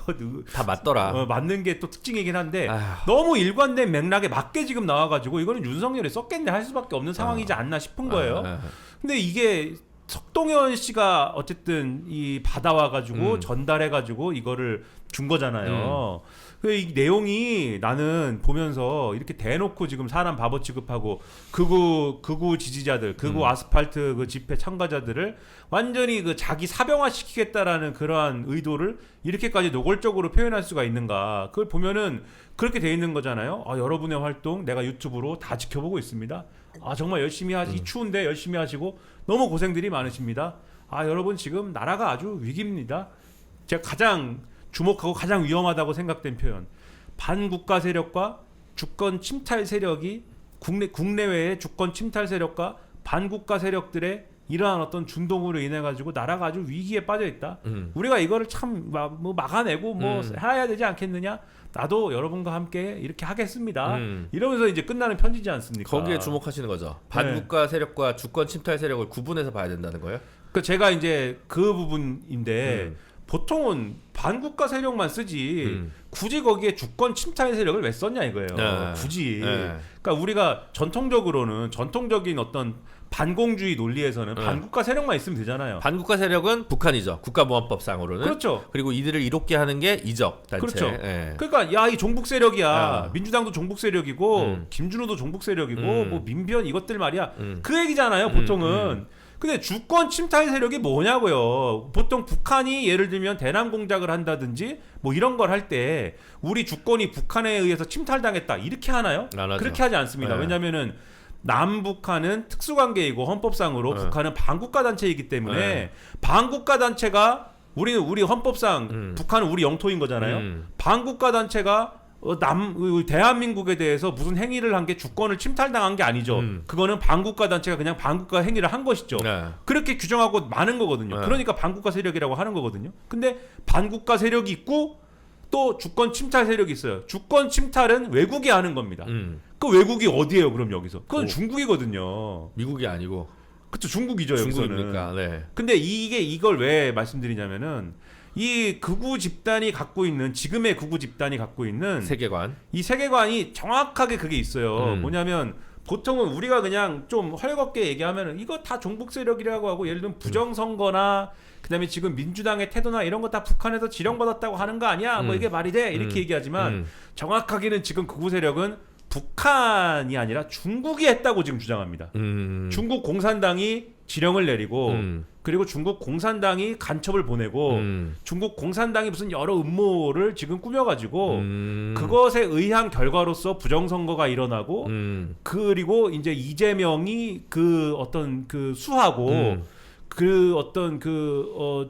맞더라. 맞는 게 또 특징이긴 한데 너무 일관된 맥락에 맞게 지금 나와가지고 이거는 윤석열이 썼겠네 할 수밖에 없는 상황이지 않나 싶은 거예요. 근데 이게 석동현 씨가 어쨌든 받아와가지고 전달해가지고 이거를 준 거잖아요. 이 내용이 나는 보면서 이렇게 대놓고 지금 사람 바보 취급하고 극우 지지자들, 극우 아스팔트 그 집회 참가자들을 완전히 그 자기 사병화 시키겠다라는 그러한 의도를 이렇게까지 노골적으로 표현할 수가 있는가? 그걸 보면은 그렇게 돼 있는 거잖아요. 여러분의 활동 내가 유튜브로 다 지켜보고 있습니다. 정말 열심히 이 추운데 열심히 하시고 너무 고생들이 많으십니다. 여러분 지금 나라가 아주 위기입니다. 제가 가장 주목하고 가장 위험하다고 생각된 표현. 반국가 세력과 주권 침탈 세력이 국내외의 주권 침탈 세력과 반국가 세력들의 이러한 어떤 준동으로 인해 가지고 나라가 아주 위기에 빠져 있다. 우리가 이거를 참 뭐 막아내고 뭐 해야 되지 않겠느냐? 나도 여러분과 함께 이렇게 하겠습니다. 이러면서 이제 끝나는 편지지 않습니까? 거기에 주목하시는 거죠. 반국가 세력과 주권 침탈 세력을 구분해서 봐야 된다는 거예요? 그 제가 이제 그 부분인데 보통은 반국가 세력만 쓰지 굳이 거기에 주권 침탈 세력을 왜 썼냐 이거예요. 네. 굳이. 네. 그러니까 우리가 전통적인 어떤 반공주의 논리에서는 반국가 세력만 있으면 되잖아요. 반국가 세력은 북한이죠. 국가보안법상으로는. 그렇죠. 그리고 이들을 이롭게 하는 게 이적 단체. 그렇죠. 예. 그러니까 야 이 종북 세력이야. 야. 민주당도 종북 세력이고 김준호도 종북 세력이고 뭐 민변 이것들 말이야. 그 얘기잖아요. 보통은. 근데 주권 침탈 세력이 뭐냐고요. 보통 북한이 예를 들면 대남 공작을 한다든지 뭐 이런 걸 할 때 우리 주권이 북한에 의해서 침탈당했다 이렇게 하나요? 안 하죠. 그렇게 하지 않습니다. 네. 왜냐면은 남북한은 특수관계이고 헌법상으로 북한은 반국가 단체이기 때문에 반국가 단체가 우리 헌법상 북한은 우리 영토인 거잖아요. 반국가 단체가 대한민국에 대해서 무슨 행위를 한 게 주권을 침탈당한 게 아니죠. 그거는 반국가 단체가 그냥 반국가 행위를 한 것이죠. 네. 그렇게 규정하고 많은 거거든요. 네. 그러니까 반국가 세력이라고 하는 거거든요. 근데 반국가 세력이 있고 또 주권 침탈 세력이 있어요. 주권 침탈은 외국이 하는 겁니다. 그 외국이 어디예요? 그럼 여기서? 그건 중국이거든요. 미국이 아니고 그쵸, 중국이죠. 여기서는. 중국입니까? 네. 근데 이걸 왜 말씀드리냐면은 이 극우 집단이 갖고 있는 지금의 극우 집단이 갖고 있는 세계관. 이 세계관이 정확하게 그게 있어요. 뭐냐면 보통은 우리가 그냥 좀 헐겁게 얘기하면은 이거 다 종북 세력이라고 하고 예를 들면 부정선거나 그다음에 지금 민주당의 태도나 이런 거 다 북한에서 지령받았다고 하는 거 아니야? 뭐 이게 말이 돼? 이렇게 얘기하지만 정확하게는 지금 극우 세력은 북한이 아니라 중국이 했다고 지금 주장합니다. 중국 공산당이 지령을 내리고 그리고 중국 공산당이 간첩을 보내고 중국 공산당이 무슨 여러 음모를 지금 꾸며가지고 그것에 의한 결과로서 부정선거가 일어나고 그리고 이제 이재명이 그 어떤 그 수하고 그 어떤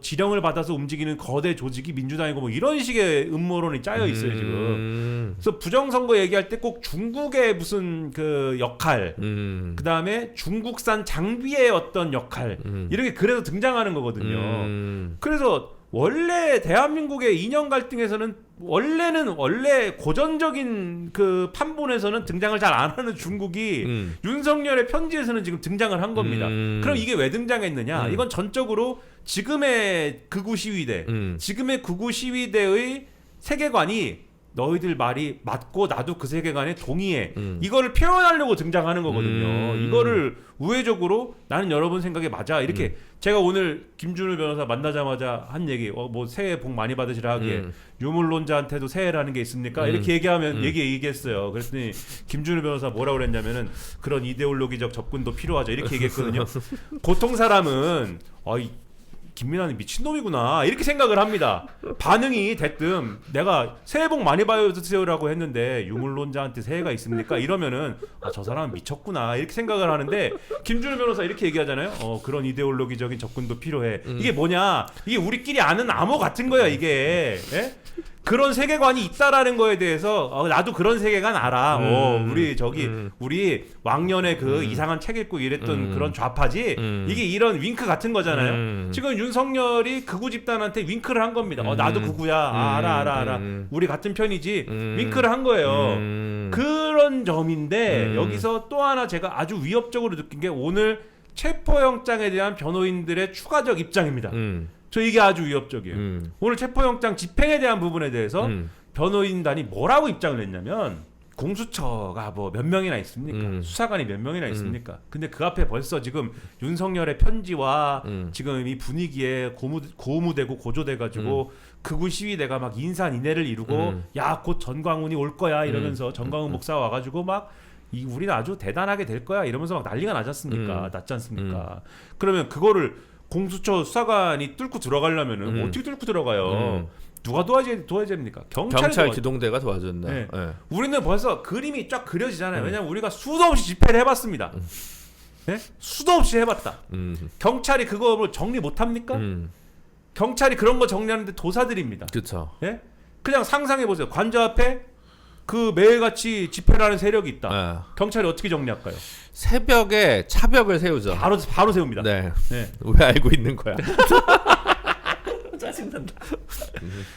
지령을 받아서 움직이는 거대 조직이 민주당이고 뭐 이런 식의 음모론이 짜여 있어요 지금. 그래서 부정선거 얘기할 때 꼭 중국의 무슨 그 역할, 그 다음에 중국산 장비의 어떤 역할 이렇게 그래서 등장하는 거거든요. 그래서 원래 대한민국의 이념 갈등에서는 원래 고전적인 그 판본에서는 등장을 잘 안 하는 중국이 윤석열의 편지에서는 지금 등장을 한 겁니다. 그럼 이게 왜 등장했느냐? 이건 전적으로 지금의 극우 시위대, 지금의 극우 시위대의 세계관이 너희들 말이 맞고 나도 그 세계관에 동의해. 이거를 표현하려고 등장하는 거거든요. 이거를 우회적으로 나는 여러분 생각에 맞아. 이렇게 제가 오늘 김준우 변호사 만나자마자 한 얘기, 뭐 새해 복 많이 받으시라 하기에 유물론자한테도 새해라는 게 있습니까? 이렇게 얘기하면 얘기했어요. 그랬더니 김준우 변호사 뭐라고 그랬냐면은 그런 이데올로기적 접근도 필요하죠. 이렇게 얘기했거든요. 보통 사람은 김민환이 미친놈이구나 이렇게 생각을 합니다. 반응이 대뜸 내가 새해 복 많이 받으세요라고 했는데 유물론자한테 새해가 있습니까? 이러면은 저 사람은 미쳤구나 이렇게 생각을 하는데 김준우 변호사 이렇게 얘기하잖아요. 그런 이데올로기적인 접근도 필요해. 이게 뭐냐? 이게 우리끼리 아는 암호 같은 거야 이게. 예? 그런 세계관이 있다라는 거에 대해서 나도 그런 세계관 알아. 우리 왕년에 그 이상한 책 읽고 이랬던 그런 좌파지. 이게 이런 윙크 같은 거잖아요. 지금 윤석열이 극우 집단한테 윙크를 한 겁니다. 나도 극우야. 알아. 우리 같은 편이지. 윙크를 한 거예요. 그런 점인데 여기서 또 하나 제가 아주 위협적으로 느낀 게 오늘 체포영장에 대한 변호인들의 추가적 입장입니다. 저 이게 아주 위협적이에요. 오늘 체포영장 집행에 대한 부분에 대해서 변호인단이 뭐라고 입장을 냈냐면 공수처가 뭐 몇 명이나 있습니까? 수사관이 몇 명이나 있습니까? 근데 그 앞에 벌써 지금 윤석열의 편지와 지금 이 분위기에 고무되고 고조돼가지고 극우 시위대가 막 인산인해를 이루고 야 곧 전광훈이 올 거야 이러면서 전광훈 목사 와가지고 막 우리는 아주 대단하게 될 거야 이러면서 막 난리가 나지 않습니까? 그러면 그거를 공수처 수사관이 뚫고 들어가려면은 어떻게 뚫고 들어가요? 누가 도와줘야 됩니까? 경찰 기동대가 도와줬나? 네. 네. 우리는 벌써 그림이 쫙 그려지잖아요. 왜냐면 우리가 수도 없이 집회를 해봤습니다. 네? 수도 없이 해봤다. 경찰이 그거 정리 못합니까? 경찰이 그런 거 정리하는데 도사들입니다. 그렇죠. 예? 그냥 상상해 보세요. 관저 앞에 그 매일같이 집회를 하는 세력이 있다. 예. 경찰이 어떻게 정리할까요? 새벽에 차벽을 세우죠. 바로 세웁니다. 네. 네. 왜 알고 있는 거야? 짜증난다.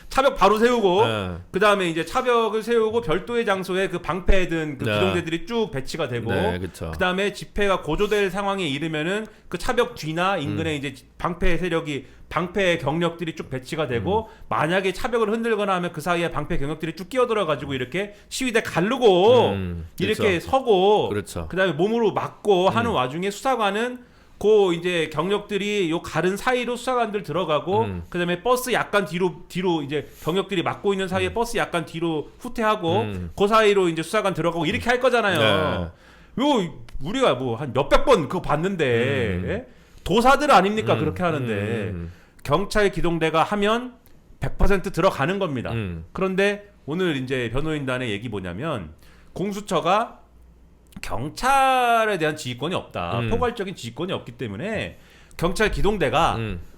차벽 바로 세우고 네. 그 다음에 이제 차벽을 세우고 별도의 장소에 그 방패든 그 네. 기동대들이 쭉 배치가 되고 네, 그렇죠. 그 다음에 집회가 고조될 상황에 이르면은 그 차벽 뒤나 인근에 이제 방패 세력이 방패 경력들이 쭉 배치가 되고 만약에 차벽을 흔들거나 하면 그 사이에 방패 경력들이 쭉 끼어들어 가지고 이렇게 시위대 가르고 이렇게 그렇죠. 서고 그렇죠. 그다음에 몸으로 막고 하는 와중에 수사관은 그 이제 경력들이 요 가른 사이로 수사관들 들어가고 그다음에 버스 약간 뒤로 이제 경력들이 막고 있는 사이에 버스 약간 뒤로 후퇴하고 그 사이로 이제 수사관 들어가고 이렇게 할 거잖아요. 요 우리가 뭐 한 몇백 번 그거 봤는데 예? 도사들 아닙니까 그렇게 하는데 경찰 기동대가 하면 100% 들어가는 겁니다. 그런데 오늘 이제 변호인단의 얘기 뭐냐면 공수처가 경찰에 대한 지휘권이 없다. 포괄적인 지휘권이 없기 때문에 경찰 기동대가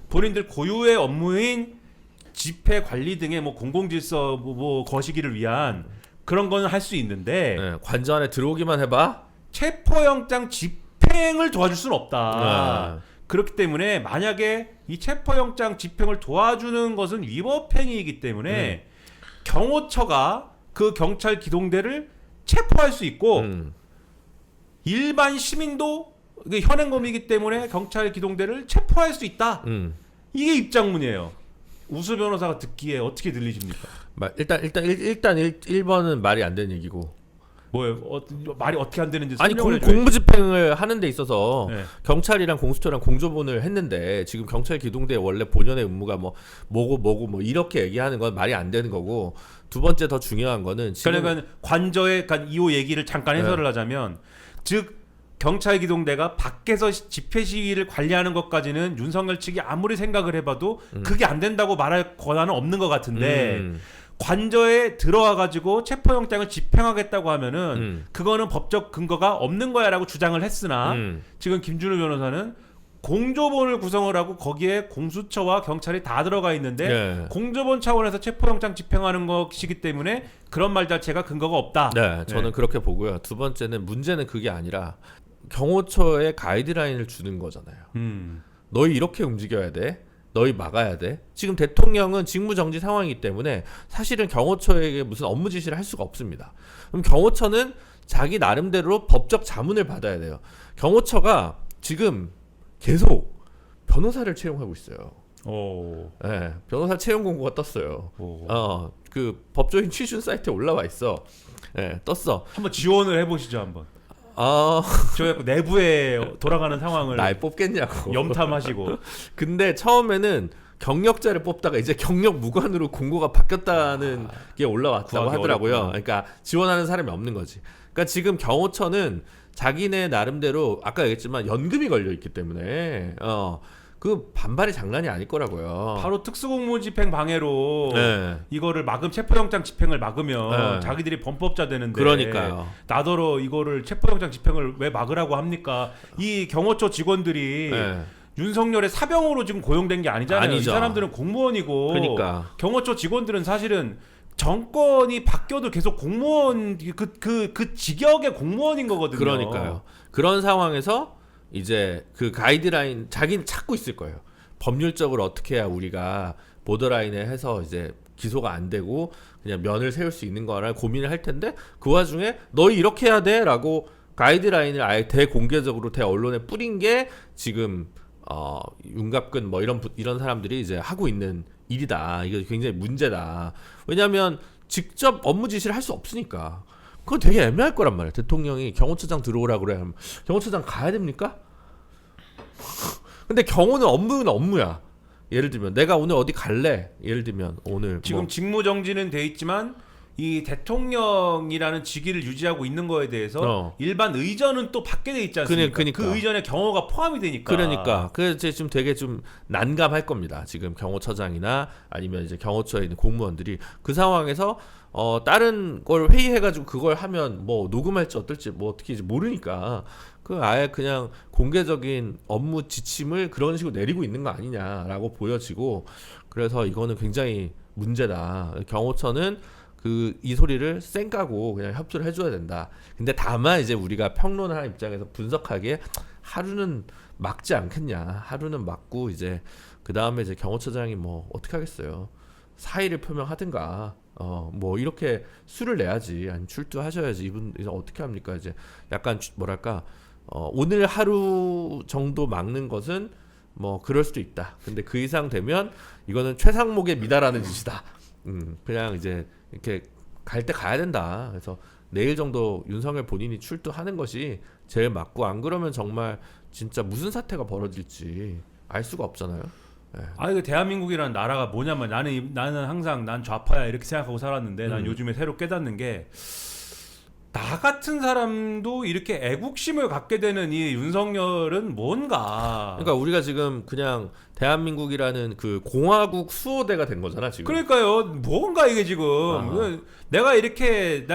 본인들 고유의 업무인 집회 관리 등의 뭐 공공질서 뭐 거시기를 위한 그런 거는 할 수 있는데 네, 관저 안에 들어오기만 해봐. 체포영장 집행을 도와줄 수는 없다. 네. 그렇기 때문에 만약에 이 체포영장 집행을 도와주는 것은 위법행위이기 때문에 경호처가 그 경찰 기동대를 체포할 수 있고 일반 시민도 이게 현행범이기 때문에 경찰 기동대를 체포할 수 있다. 이게 입장문이에요. 우수 변호사가 듣기에 어떻게 들리십니까? 일단 1번은 말이 안 되는 얘기고. 뭐예요? 말이 어떻게 안 되는지 아니 설명을 해줘야지. 공무집행을 하는 데 있어서 네. 경찰이랑 공수처랑 공조본을 했는데 지금 경찰 기동대 원래 본연의 의무가 뭐고 뭐 이렇게 얘기하는 건 말이 안 되는 거고 두 번째 더 중요한 거는 지금 그러니까 관저의 이호 얘기를 잠깐 해설을 하자면 즉 경찰 기동대가 밖에서 집회 시위를 관리하는 것까지는 윤석열 측이 아무리 생각을 해봐도 그게 안 된다고 말할 권한은 없는 것 같은데 관저에 들어와 가지고 체포영장을 집행하겠다고 하면은 그거는 법적 근거가 없는 거야라고 주장을 했으나 지금 김준우 변호사는 공조본을 구성을 하고 거기에 공수처와 경찰이 다 들어가 있는데 네. 공조본 차원에서 체포영장 집행하는 것이기 때문에 그런 말 자체가 근거가 없다. 네, 저는 그렇게 보고요. 두 번째는 문제는 그게 아니라 경호처에 가이드라인을 주는 거잖아요. 너희 이렇게 움직여야 돼. 너희 막아야 돼. 지금 대통령은 직무정지 상황이기 때문에 사실은 경호처에게 무슨 업무 지시를 할 수가 없습니다. 그럼 경호처는 자기 나름대로 법적 자문을 받아야 돼요. 경호처가 지금 계속 변호사를 채용하고 있어요. 네, 변호사 채용 공고가 떴어요. 그 법조인 취준 사이트에 올라와 있어. 네, 떴어. 한번 지원을 해보시죠 한번. 저희 내부에 돌아가는 상황을 날 뽑겠냐고. 염탐하시고. 근데 처음에는 경력자를 뽑다가 이제 경력 무관으로 공고가 바뀌었다는 게 올라왔다고 하더라고요. 어렵구나. 그러니까 지원하는 사람이 없는 거지. 그러니까 지금 경호처는 자기네 나름대로 아까 얘기했지만 연금이 걸려 있기 때문에 그 반발이 장난이 아닐 거라고요. 바로 특수공무 집행 방해로 네. 이거를 체포영장 집행을 막으면 네. 자기들이 범법자 되는데 그러니까요. 나더러 이거를 체포영장 집행을 왜 막으라고 합니까? 이 경호처 직원들이 네. 윤석열의 사병으로 지금 고용된 게 아니잖아요. 아니죠. 이 사람들은 공무원이고 그러니까. 경호처 직원들은 사실은 정권이 바뀌어도 계속 공무원 그 직역의 공무원인 거거든요. 그러니까요. 그런 상황에서 이제 그 가이드라인 자기는 찾고 있을 거예요. 법률적으로 어떻게 해야 우리가 보더라인에 해서 이제 기소가 안 되고 그냥 면을 세울 수 있는 거를 고민을 할 텐데 그 와중에 너희 이렇게 해야 돼라고 가이드라인을 아예 대공개적으로 대언론에 뿌린 게 지금 윤갑근 뭐 이런 사람들이 이제 하고 있는 일이다. 이거 굉장히 문제다. 왜냐하면 직접 업무 지시를 할 수 없으니까. 그건 되게 애매할 거란 말이에요. 대통령이 경호처장 들어오라 그래. 경호처장 가야 됩니까? 근데 경호는 업무는 업무야. 예를 들면 내가 오늘 어디 갈래. 예를 들면 오늘 지금 직무정지는 돼 있지만 이 대통령이라는 직위를 유지하고 있는 거에 대해서 일반 의전은 또 받게 돼 있지 않습니까? 그러니까. 그 의전에 경호가 포함이 되니까. 그러니까 그래서 지금 되게 좀 난감할 겁니다. 지금 경호처장이나 아니면 이제 경호처에 있는 공무원들이 그 상황에서 다른 걸 회의해가지고 그걸 하면 뭐 녹음할지 어떨지 뭐 어떻게 모르니까 그 아예 그냥 공개적인 업무 지침을 그런 식으로 내리고 있는 거 아니냐라고 보여지고 그래서 이거는 굉장히 문제다. 경호처는 이 소리를 쌩까고 그냥 협조를 해줘야 된다. 근데 다만 이제 우리가 평론하는 입장에서 분석하기에 하루는 막지 않겠냐. 하루는 막고 이제 그 다음에 이제 경호처장이 뭐 어떻게 하겠어요. 사의를 표명하든가 뭐 이렇게 수를 내야지. 아니 출두하셔야지. 이분 이제 어떻게 합니까? 이제 약간 뭐랄까 오늘 하루 정도 막는 것은 뭐 그럴 수도 있다. 근데 그 이상 되면 이거는 최상목에 미달하는 짓이다. 그냥 이제 이렇게 갈 때 가야 된다. 그래서 내일 정도 윤석열 본인이 출두하는 것이 제일 맞고 안 그러면 정말 진짜 무슨 사태가 벌어질지 알 수가 없잖아요. 네. 이거 대한민국이라는 나라가 뭐냐면 나는 항상 난 좌파야 이렇게 생각하고 살았는데 난 요즘에 새로 깨닫는 게 나 같은 사람도 이렇게 애국심을 갖게 되는 이 윤석열은 뭔가. 그러니까 우리가 지금 그냥 대한민국이라는 그 공화국 수호대가 된 거잖아 지금. 그러니까요. 뭔가 이게 지금 내가 이렇게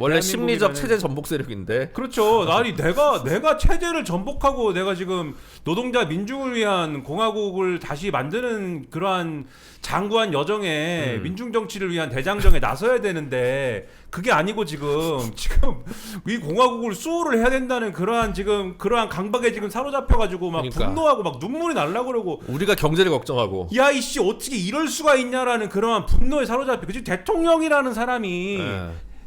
원래 심리적 체제 전복 세력인데. 그렇죠. 내가 체제를 전복하고 내가 지금 노동자 민중을 위한 공화국을 다시 만드는 그러한 장구한 여정에 민중 정치를 위한 대장정에 나서야 되는데 그게 아니고 지금 이 공화국을 수호를 해야 된다는 그러한 강박에 지금 사로잡혀 가지고 막 그러니까. 분노하고 막 눈물이 날라고 그러고 우리가 경제를 걱정하고. 야 이씨 어떻게 이럴 수가 있냐라는 그러한 분노에 사로잡혀. 그치 대통령이라는 사람이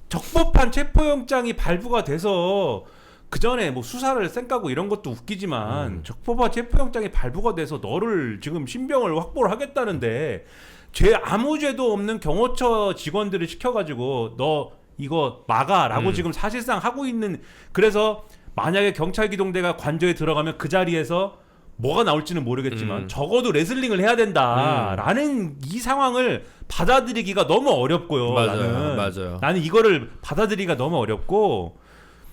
적법한 체포영장이 발부가 돼서 그 전에 뭐 수사를 쌩까고 이런 것도 웃기지만 적법한 체포영장이 발부가 돼서 너를 지금 신병을 확보를 하겠다는데 아무 죄도 없는 경호처 직원들을 시켜가지고 너 이거 막아라고 지금 사실상 하고 있는. 그래서 만약에 경찰 기동대가 관저에 들어가면 그 자리에서 뭐가 나올지는 모르겠지만 적어도 레슬링을 해야 된다라는 이 상황을 받아들이기가 너무 어렵고요. 맞아요. 나는 이거를 받아들이기가 너무 어렵고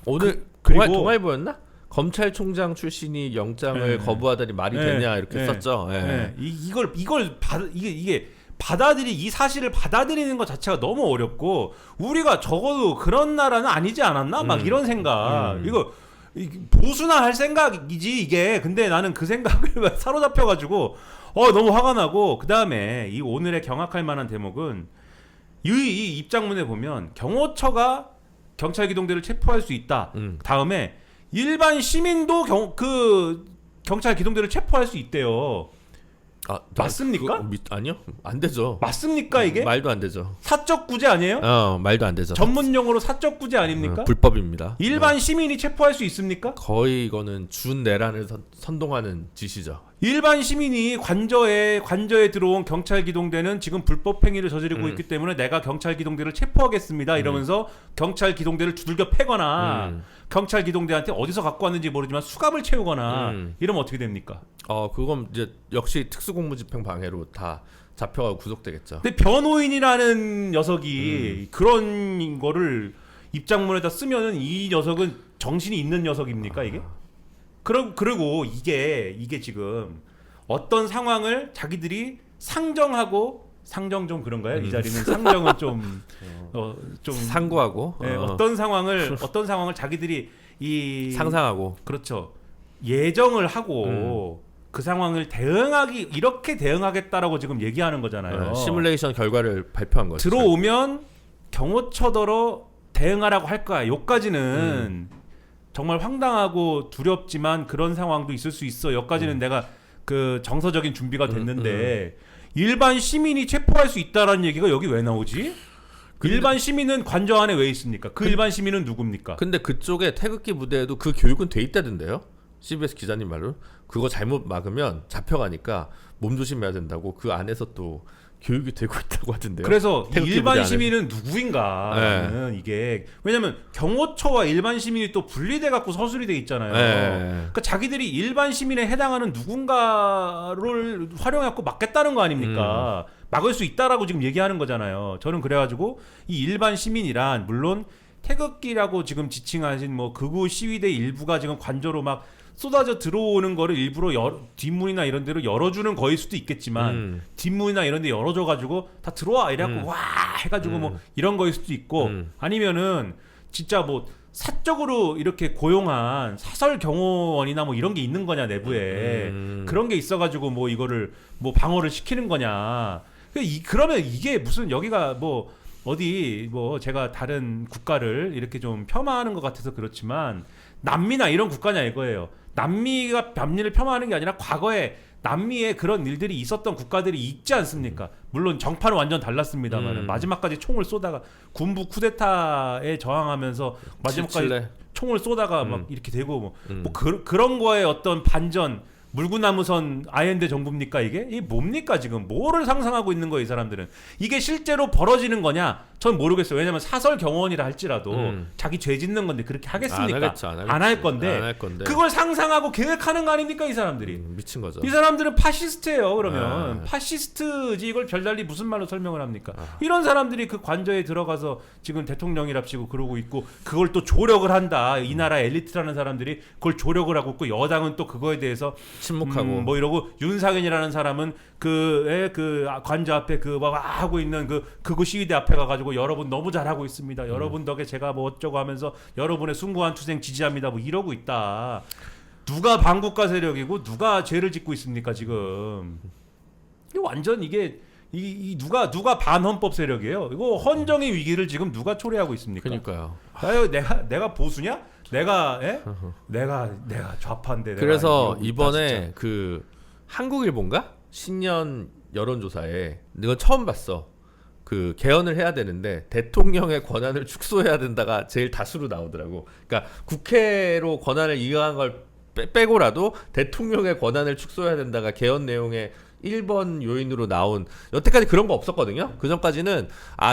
오늘 그리고 동아일보였나? 검찰총장 출신이 영장을 거부하다니 말이 되냐 이렇게 썼죠. 이게 이 사실을 받아들이는 것 자체가 너무 어렵고 우리가 적어도 그런 나라는 아니지 않았나? 막 이런 생각. 이거 보수나 할 생각이지 이게. 근데 나는 그 생각을 사로잡혀가지고 너무 화가 나고. 그 다음에 이 오늘의 경악할 만한 대목은 이 입장문에 보면 경호처가 경찰 기동대를 체포할 수 있다. 다음에 일반 시민도 경찰 기동대를 체포할 수 있대요. 맞습니까? 아니요, 안 되죠. 맞습니까 이게? 말도 안 되죠. 사적 구제 아니에요? 말도 안 되죠. 전문 용어로 사적 구제 아닙니까? 불법입니다. 일반 시민이 체포할 수 있습니까? 거의 이거는 준내란을 선동하는 짓이죠. 일반 시민이 관저에 들어온 경찰 기동대는 지금 불법 행위를 저지르고 있기 때문에 내가 경찰 기동대를 체포하겠습니다. 이러면서 경찰 기동대를 두들겨 패거나 경찰 기동대한테 어디서 갖고 왔는지 모르지만 수갑을 채우거나 이러면 어떻게 됩니까? 그건 이제 역시 특수공무집행 방해로 다 잡혀가고 구속되겠죠. 근데 변호인이라는 녀석이 그런 거를 입장문에다 쓰면은 이 녀석은 정신이 있는 녀석입니까 이게? 그리고 이게 지금 어떤 상황을 자기들이 상정 좀 그런가요? 이 자리는 상정은 좀 상고하고 어떤 상황을 자기들이 상상하고 그렇죠. 예정을 하고 그 상황을 이렇게 대응하겠다라고 지금 얘기하는 거잖아요. 시뮬레이션 결과를 발표한 거죠. 들어오면 경호처더러 대응하라고 할 거야. 여기까지는 정말 황당하고 두렵지만 그런 상황도 있을 수 있어. 여기까지는 내가 그 정서적인 준비가 됐는데 일반 시민이 체포할 수 있다라는 얘기가 여기 왜 나오지? 일반 시민은 관저 안에 왜 있습니까? 일반 시민은 누굽니까? 근데 그쪽에 태극기 부대에도 그 교육은 돼 있다던데요? CBS 기자님 말로 그거 잘못 막으면 잡혀가니까 몸조심해야 된다고 그 안에서 또 교육이 되고 있다고 하던데요. 그래서 일반 시민은 누구인가? 이게 왜냐면 경호처와 일반 시민이 또 분리돼 갖고 서술이 돼 있잖아요. 그러니까 자기들이 일반 시민에 해당하는 누군가를 활용해갖고 막겠다는 거 아닙니까? 막을 수 있다라고 지금 얘기하는 거잖아요. 저는 그래가지고 이 일반 시민이란 물론 태극기라고 지금 지칭하신 뭐 극우 시위대 일부가 지금 관저로 막 쏟아져 들어오는 거를 일부러 뒷문이나 이런 데로 열어주는 거일 수도 있겠지만 뒷문이나 이런 데 열어줘가지고 다 들어와 이래갖고 와 해가지고 뭐 이런 거일 수도 있고 아니면은 진짜 뭐 사적으로 이렇게 고용한 사설 경호원이나 뭐 이런 게 있는 거냐 내부에 그런 게 있어가지고 뭐 이거를 뭐 방어를 시키는 거냐. 그러면 이게 무슨 여기가 뭐 어디 뭐 제가 다른 국가를 이렇게 좀 폄하하는 것 같아서 그렇지만 남미나 이런 국가냐 이거예요. 남미가 남미를 폄하하는 게 아니라 과거에 남미에 그런 일들이 있었던 국가들이 있지 않습니까? 물론 정파는 완전 달랐습니다만 마지막까지 총을 쏘다가 군부 쿠데타에 저항하면서 마지막까지 칠레. 총을 쏘다가 막 이렇게 되고 그런 거에 어떤 반전 물구나무선 아현대 정부입니까 이게 뭡니까 지금 뭐를 상상하고 있는 거예요 이 사람들은. 이게 실제로 벌어지는 거냐 전 모르겠어요. 왜냐면 사설 경호원이라 할지라도 자기 죄 짓는 건데 그렇게 하겠습니까? 안 할 건데 그걸 상상하고 계획하는 거 아닙니까 이 사람들이. 미친 거죠. 이 사람들은 파시스트예요. 그러면 파시스트지 이걸 별달리 무슨 말로 설명을 합니까? 이런 사람들이 그 관저에 들어가서 지금 대통령이랍시고 그러고 있고 그걸 또 조력을 한다. 이 나라 엘리트라는 사람들이 그걸 조력을 하고 있고 여당은 또 그거에 대해서 침묵하고 뭐 이러고 윤상현이라는 사람은 그 관저 앞에 그 막 하고 있는 그 극우 시위대 앞에 가가지고 여러분 너무 잘하고 있습니다. 여러분 덕에 제가 뭐 어쩌고 하면서 여러분의 숭고한 투쟁 지지합니다. 뭐 이러고 있다. 누가 반국가 세력이고 누가 죄를 짓고 있습니까 지금? 이게 완전 이게 이 누가 반헌법 세력이에요. 이거 헌정의 위기를 지금 누가 초래하고 있습니까? 그러니까요. 내가 보수냐? 내가 좌파인데. 그래서 내가 이번에 진짜. 그 한국일보인가 신년 여론조사에 이거 처음 봤어. 그 개헌을 해야 되는데 대통령의 권한을 축소해야 된다가 제일 다수로 나오더라고. 그러니까 국회로 권한을 이용한 걸 빼고라도 대통령의 권한을 축소해야 된다가 개헌 내용의 1번 요인으로 나온. 여태까지 그런 거 없었거든요. 그 전까지는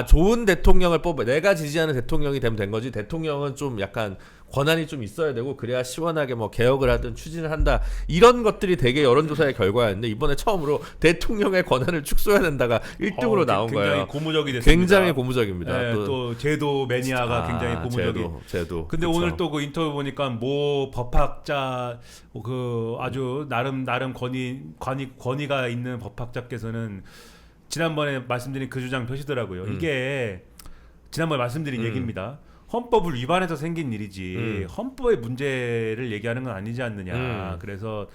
좋은 대통령을 뽑아 내가 지지하는 대통령이 되면 된 거지. 대통령은 좀 약간 권한이 좀 있어야 되고 그래야 시원하게 뭐 개혁을 하든 추진을 한다. 이런 것들이 되게 여론조사의 결과였는데 이번에 처음으로 대통령의 권한을 축소해야 된다가 1등으로 나온 굉장히 거예요. 고무적이 됐습니다. 굉장히 고무적입니다. 네, 또 제도 매니아가 굉장히 고무적이. 제도. 근데 그쵸. 오늘 또 그 인터뷰 보니까 모 법학자 그 아주 나름 권위가 있는 법학자께서는 지난번에 말씀드린 그 주장 펴시더라고요. 이게 지난번에 말씀드린 얘기입니다. 헌법을 위반해서 생긴 일이지 헌법의 문제를 얘기하는 건 아니지 않느냐. 그래서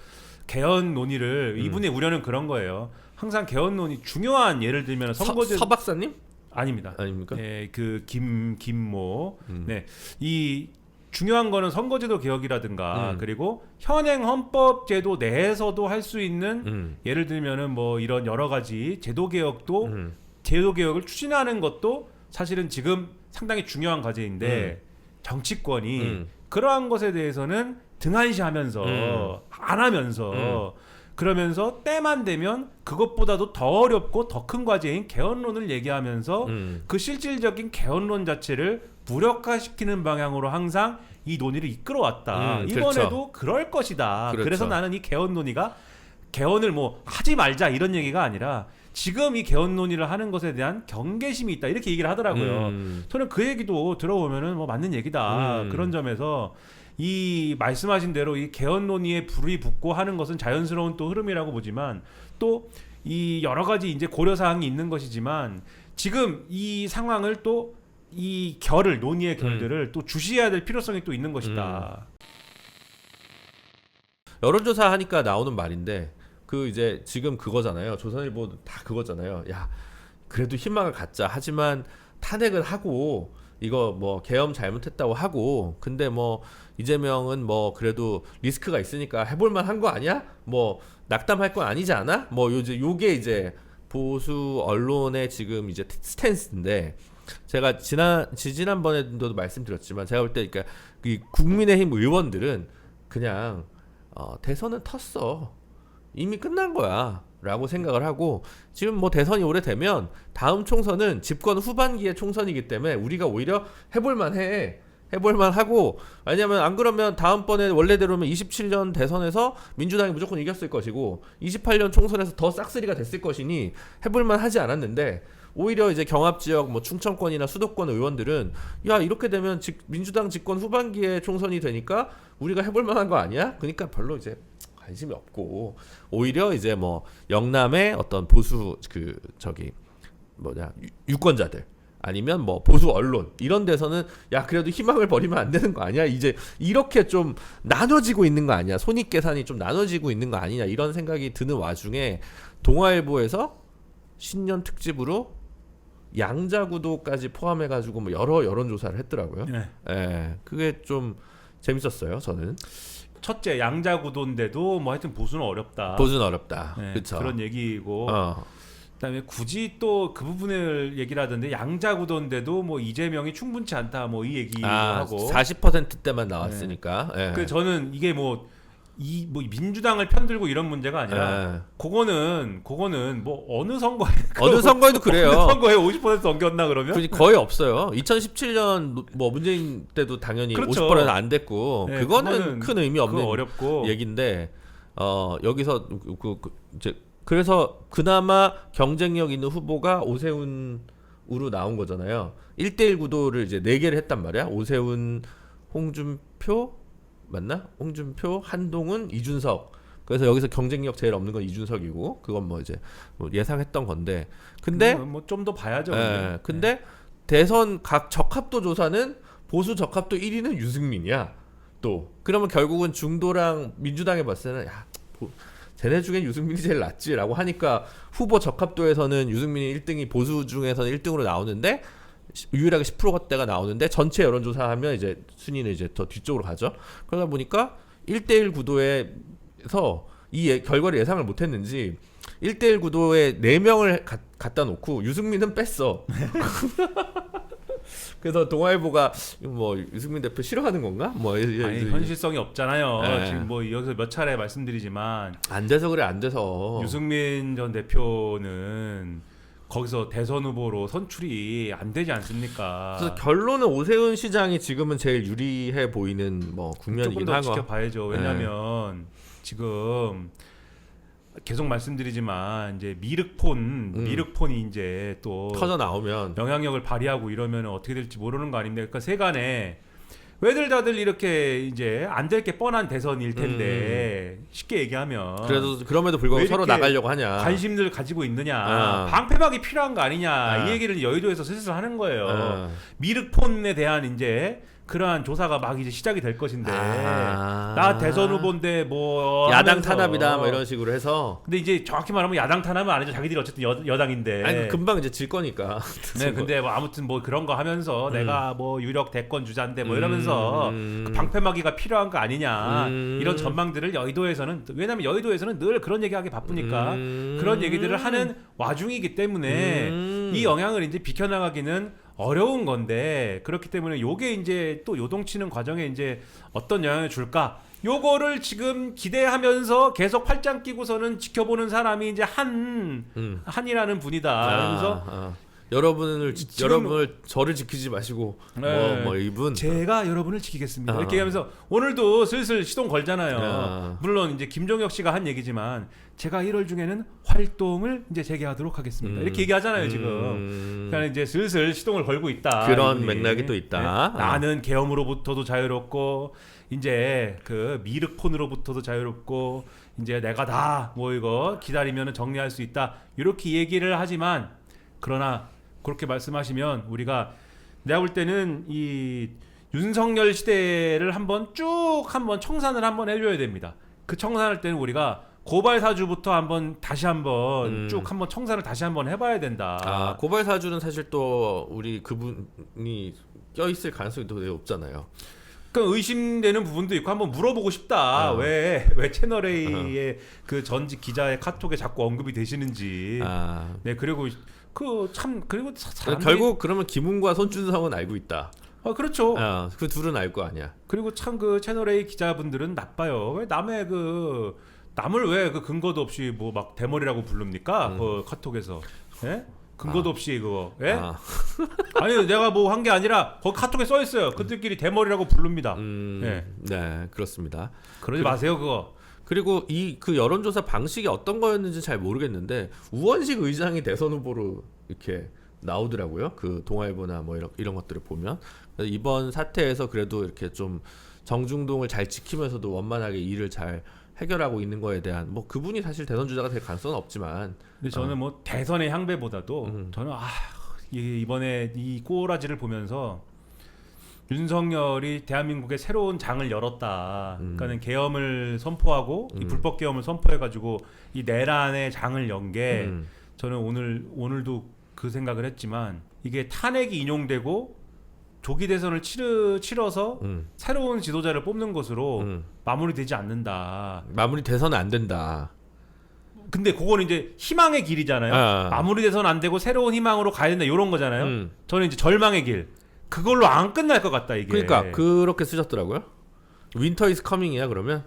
개헌 논의를 이분의 우려는 그런 거예요. 항상 개헌 논의 중요한 예를 들면 선거제 서 박사님? 아닙니다. 아닙니까? 네, 그 김모. 네, 이 중요한 거는 선거제도 개혁이라든가 그리고 현행 헌법제도 내에서도 할 수 있는 예를 들면은 뭐 이런 여러 가지 제도 개혁을 추진하는 것도 사실은 지금 상당히 중요한 과제인데 정치권이 그러한 것에 대해서는 등한시하면서 안 하면서 그러면서 때만 되면 그것보다도 더 어렵고 더 큰 과제인 개헌론을 얘기하면서 그 실질적인 개헌론 자체를 무력화시키는 방향으로 항상 이 논의를 이끌어왔다. 이번에도 그렇죠. 그럴 것이다. 그렇죠. 그래서 나는 이 개헌 논의가 개헌을 뭐 하지 말자 이런 얘기가 아니라 지금 이 개헌 논의를 하는 것에 대한 경계심이 있다 이렇게 얘기를 하더라고요. 저는 그 얘기도 들어보면은 뭐 맞는 얘기다. 그런 점에서 이 말씀하신 대로 이 개헌 논의에 불이 붙고 하는 것은 자연스러운 또 흐름이라고 보지만 또 이 여러 가지 이제 고려 사항이 있는 것이지만 지금 이 상황을 또 이 논의의 결들을 또 주시해야 될 필요성이 또 있는 것이다. 여론조사 하니까 나오는 말인데 그 이제 지금 그거잖아요. 조선일보 다 그거잖아요. 야 그래도 희망을 갖자. 하지만 탄핵을 하고 이거 뭐 계엄 잘못했다고 하고 근데 뭐 이재명은 뭐 그래도 리스크가 있으니까 해볼만 한 거 아니야? 뭐 낙담할 건 아니지 않아? 뭐 요게 이제 보수 언론의 지금 이제 스탠스인데 제가 지난번에도 말씀드렸지만 제가 볼 때 그러니까 이 국민의힘 의원들은 그냥 대선은 텄어. 이미 끝난 거야. 라고 생각을 하고 지금 뭐 대선이 오래되면 다음 총선은 집권 후반기의 총선이기 때문에 우리가 오히려 해볼만 하고 왜냐면 안 그러면 다음번에 원래대로면 27년 대선에서 민주당이 무조건 이겼을 것이고 28년 총선에서 더 싹쓸이가 됐을 것이니 해볼만 하지 않았는데 오히려 이제 경합지역 뭐 충청권이나 수도권 의원들은 야 이렇게 되면 민주당 집권 후반기에 총선이 되니까 우리가 해볼만한 거 아니야? 그러니까 별로 이제 관심이 없고 오히려 이제 뭐 영남의 어떤 보수 유권자들 아니면 뭐 보수 언론 이런 데서는 야 그래도 희망을 버리면 안 되는 거 아니야? 이제 이렇게 좀 나눠지고 있는 거 아니야? 손익계산이 좀 나눠지고 있는 거 아니냐? 이런 생각이 드는 와중에 동아일보에서 신년 특집으로 양자구도까지 포함해가지고 뭐 여러 여론조사를 했더라고요. 네. 예, 그게 좀 재밌었어요. 저는 첫째 양자구도인데도 뭐 하여튼 보수는 어렵다. 보수는 어렵다. 네, 그렇죠. 그런 얘기고. 그다음에 굳이 또 그 부분을 얘기를 하던데 양자구도인데도 뭐 이재명이 충분치 않다 뭐 이 얘기도 하고 40%대만 나왔으니까. 예. 그 저는 이게 뭐 민주당을 편들고 이런 문제가 아니라 예. 그거는 뭐 어느 선거에 어느 선거에도 그래요. 어느 선거에 50% 넘겼나 그러면? 거의 없어요. 2017년 뭐 문재인 때도 당연히 그렇죠. 50%는 안 됐고 네, 그거는 큰 의미 없는 어렵고 얘기인데 여기서 이제 그래서 그나마 경쟁력 있는 후보가 오세훈으로 나온 거잖아요. 1대1 구도를 이제 4개를 했단 말이야. 오세훈, 홍준표 맞나? 홍준표, 한동훈, 이준석. 그래서 여기서 경쟁력 제일 없는 건 이준석이고 그건 뭐 이제 뭐 예상했던 건데. 근데 뭐 좀 더 봐야죠. 근데 대선 각 적합도 조사는 보수 적합도 1위는 유승민이야. 또 그러면 결국은 중도랑 민주당에 봤을 때는 쟤네 중엔 유승민이 제일 낫지라고 하니까 후보 적합도에서는 유승민이 1등이 보수 중에서는 1등으로 나오는데 유일하게 10%대가 나오는데 전체 여론조사하면 이제 순위는 이제 더 뒤쪽으로 가죠. 그러다 보니까 1대1 구도에서 이 결과를 예상을 못했는지 1대1 구도에 4명을 갖다 놓고 유승민은 뺐어. 그래서 동아일보가 뭐 유승민 대표 싫어하는 건가? 뭐 아니, 현실성이 없잖아요. 네. 지금 뭐 여기서 몇 차례 말씀드리지만 안 돼서 그래 안 돼서 유승민 전 대표는 거기서 대선 후보로 선출이 안 되지 않습니까? 그래서 결론은 오세훈 시장이 지금은 제일 유리해 보이는 뭐 조금 국면이긴 더 하고 지켜봐야죠. 왜냐하면 지금 계속 말씀드리지만 이제 미륵폰이 이제 또 터져 나오면 영향력을 발휘하고 이러면 어떻게 될지 모르는 거 아닙니까? 그러니까 세간에 왜들 다들 이렇게 이제 안 될 게 뻔한 대선일 텐데 쉽게 얘기하면 그래도 그럼에도 불구하고 왜 서로 이렇게 나가려고 하냐. 관심들 가지고 있느냐 방패막이 필요한 거 아니냐 이 얘기를 여의도에서 슬슬 하는 거예요. 미륵폰에 대한 이제 그러한 조사가 막 이제 시작이 될 것인데 나 대선 후보인데 뭐 야당 하면서. 탄압이다 뭐 이런 식으로 해서. 근데 이제 정확히 말하면 야당 탄압은 아니죠. 자기들이 어쨌든 여당인데. 아니 금방 이제 질 거니까. 네, 근데 뭐 아무튼 뭐 그런 거 하면서 내가 뭐 유력 대권 주자인데 뭐 이러면서 그 방패막이가 필요한 거 아니냐 이런 전망들을 여의도에서는 왜냐면 여의도에서는 늘 그런 얘기하기 바쁘니까 그런 얘기들을 하는 와중이기 때문에 이 영향을 이제 비켜나가기는 어려운 건데 그렇기 때문에 요게 이제 또 요동치는 과정에 이제 어떤 영향을 줄까? 요거를 지금 기대하면서 계속 팔짱 끼고서는 지켜보는 사람이 이제 한이라는 분이다. 그래서 여러분을 저를 지키지 마시고 뭐 이분 제가 여러분을 지키겠습니다. 이렇게 하면서 오늘도 슬슬 시동 걸잖아요. 물론 이제 김종혁 씨가 한 얘기지만 제가 1월 중에는 활동을 이제 재개하도록 하겠습니다. 이렇게 얘기하잖아요 지금. 그러니까 이제 슬슬 시동을 걸고 있다. 그런 이분이. 맥락이 또 있다. 네. 나는 계엄으로부터도 자유롭고 이제 그 미륵폰으로부터도 자유롭고 이제 내가 다 뭐 이거 기다리면 정리할 수 있다. 이렇게 얘기를 하지만 그러나 그렇게 말씀하시면 우리가 내가 볼 때는 이 윤석열 시대를 한번 청산을 한번 해줘야 됩니다. 그 청산할 때는 우리가 고발 사주부터 다시 한번 쭉 한번 청산을 다시 한번 해봐야 된다. 고발 사주는 사실 또 우리 그분이 껴있을 가능성이 더 없잖아요. 그러니까 의심되는 부분도 있고 한번 물어보고 싶다. 왜 채널 A의 그 전직 기자의 카톡에 자꾸 언급이 되시는지. 네 그리고 그리고 사람들이... 결국 그러면 김웅과 손준성은 알고 있다. 그렇죠. 그 둘은 알 거 아니야. 그리고 참 그 채널 A 기자분들은 나빠요. 왜 남의 남을 왜 그 근거도 없이 뭐 막 대머리라고 부릅니까? 그 카톡에서. 예? 근거도 없이 그거. 예? 아니 내가 뭐 한 게 아니라 거기 카톡에 써 있어요. 그들끼리 대머리라고 부릅니다. 예. 네, 그렇습니다. 그러지 마세요, 그거. 그리고 그 여론조사 방식이 어떤 거였는지 잘 모르겠는데 우원식 의장이 대선 후보로 이렇게 나오더라고요. 그 동아일보나 뭐 이런 것들을 보면 이번 사태에서 그래도 이렇게 좀 정중동을 잘 지키면서도 원만하게 일을 잘 해결하고 있는 거에 대한 뭐 그분이 사실 대선 주자가 될 가능성은 없지만 근데 저는 뭐 대선의 향배보다도 저는 이번에 이 꼬라지를 보면서 윤석열이 대한민국의 새로운 장을 열었다. 그러니까는 계엄을 선포하고 이 불법 계엄을 선포해가지고 이 내란의 장을 연 게 저는 오늘도 그 생각을 했지만 이게 탄핵이 인용되고 조기 대선을 치러서 새로운 지도자를 뽑는 것으로 마무리되지 않는다. 마무리 돼서는 안 된다. 근데 그거는 이제 희망의 길이잖아요. 아. 마무리돼서는 안 되고 새로운 희망으로 가야 된다 이런 거잖아요. 저는 이제 절망의 길. 그걸로 안 끝날 것 같다 이게. 그러니까 그렇게 쓰셨더라고요. 윈터 이즈 커밍이야 그러면?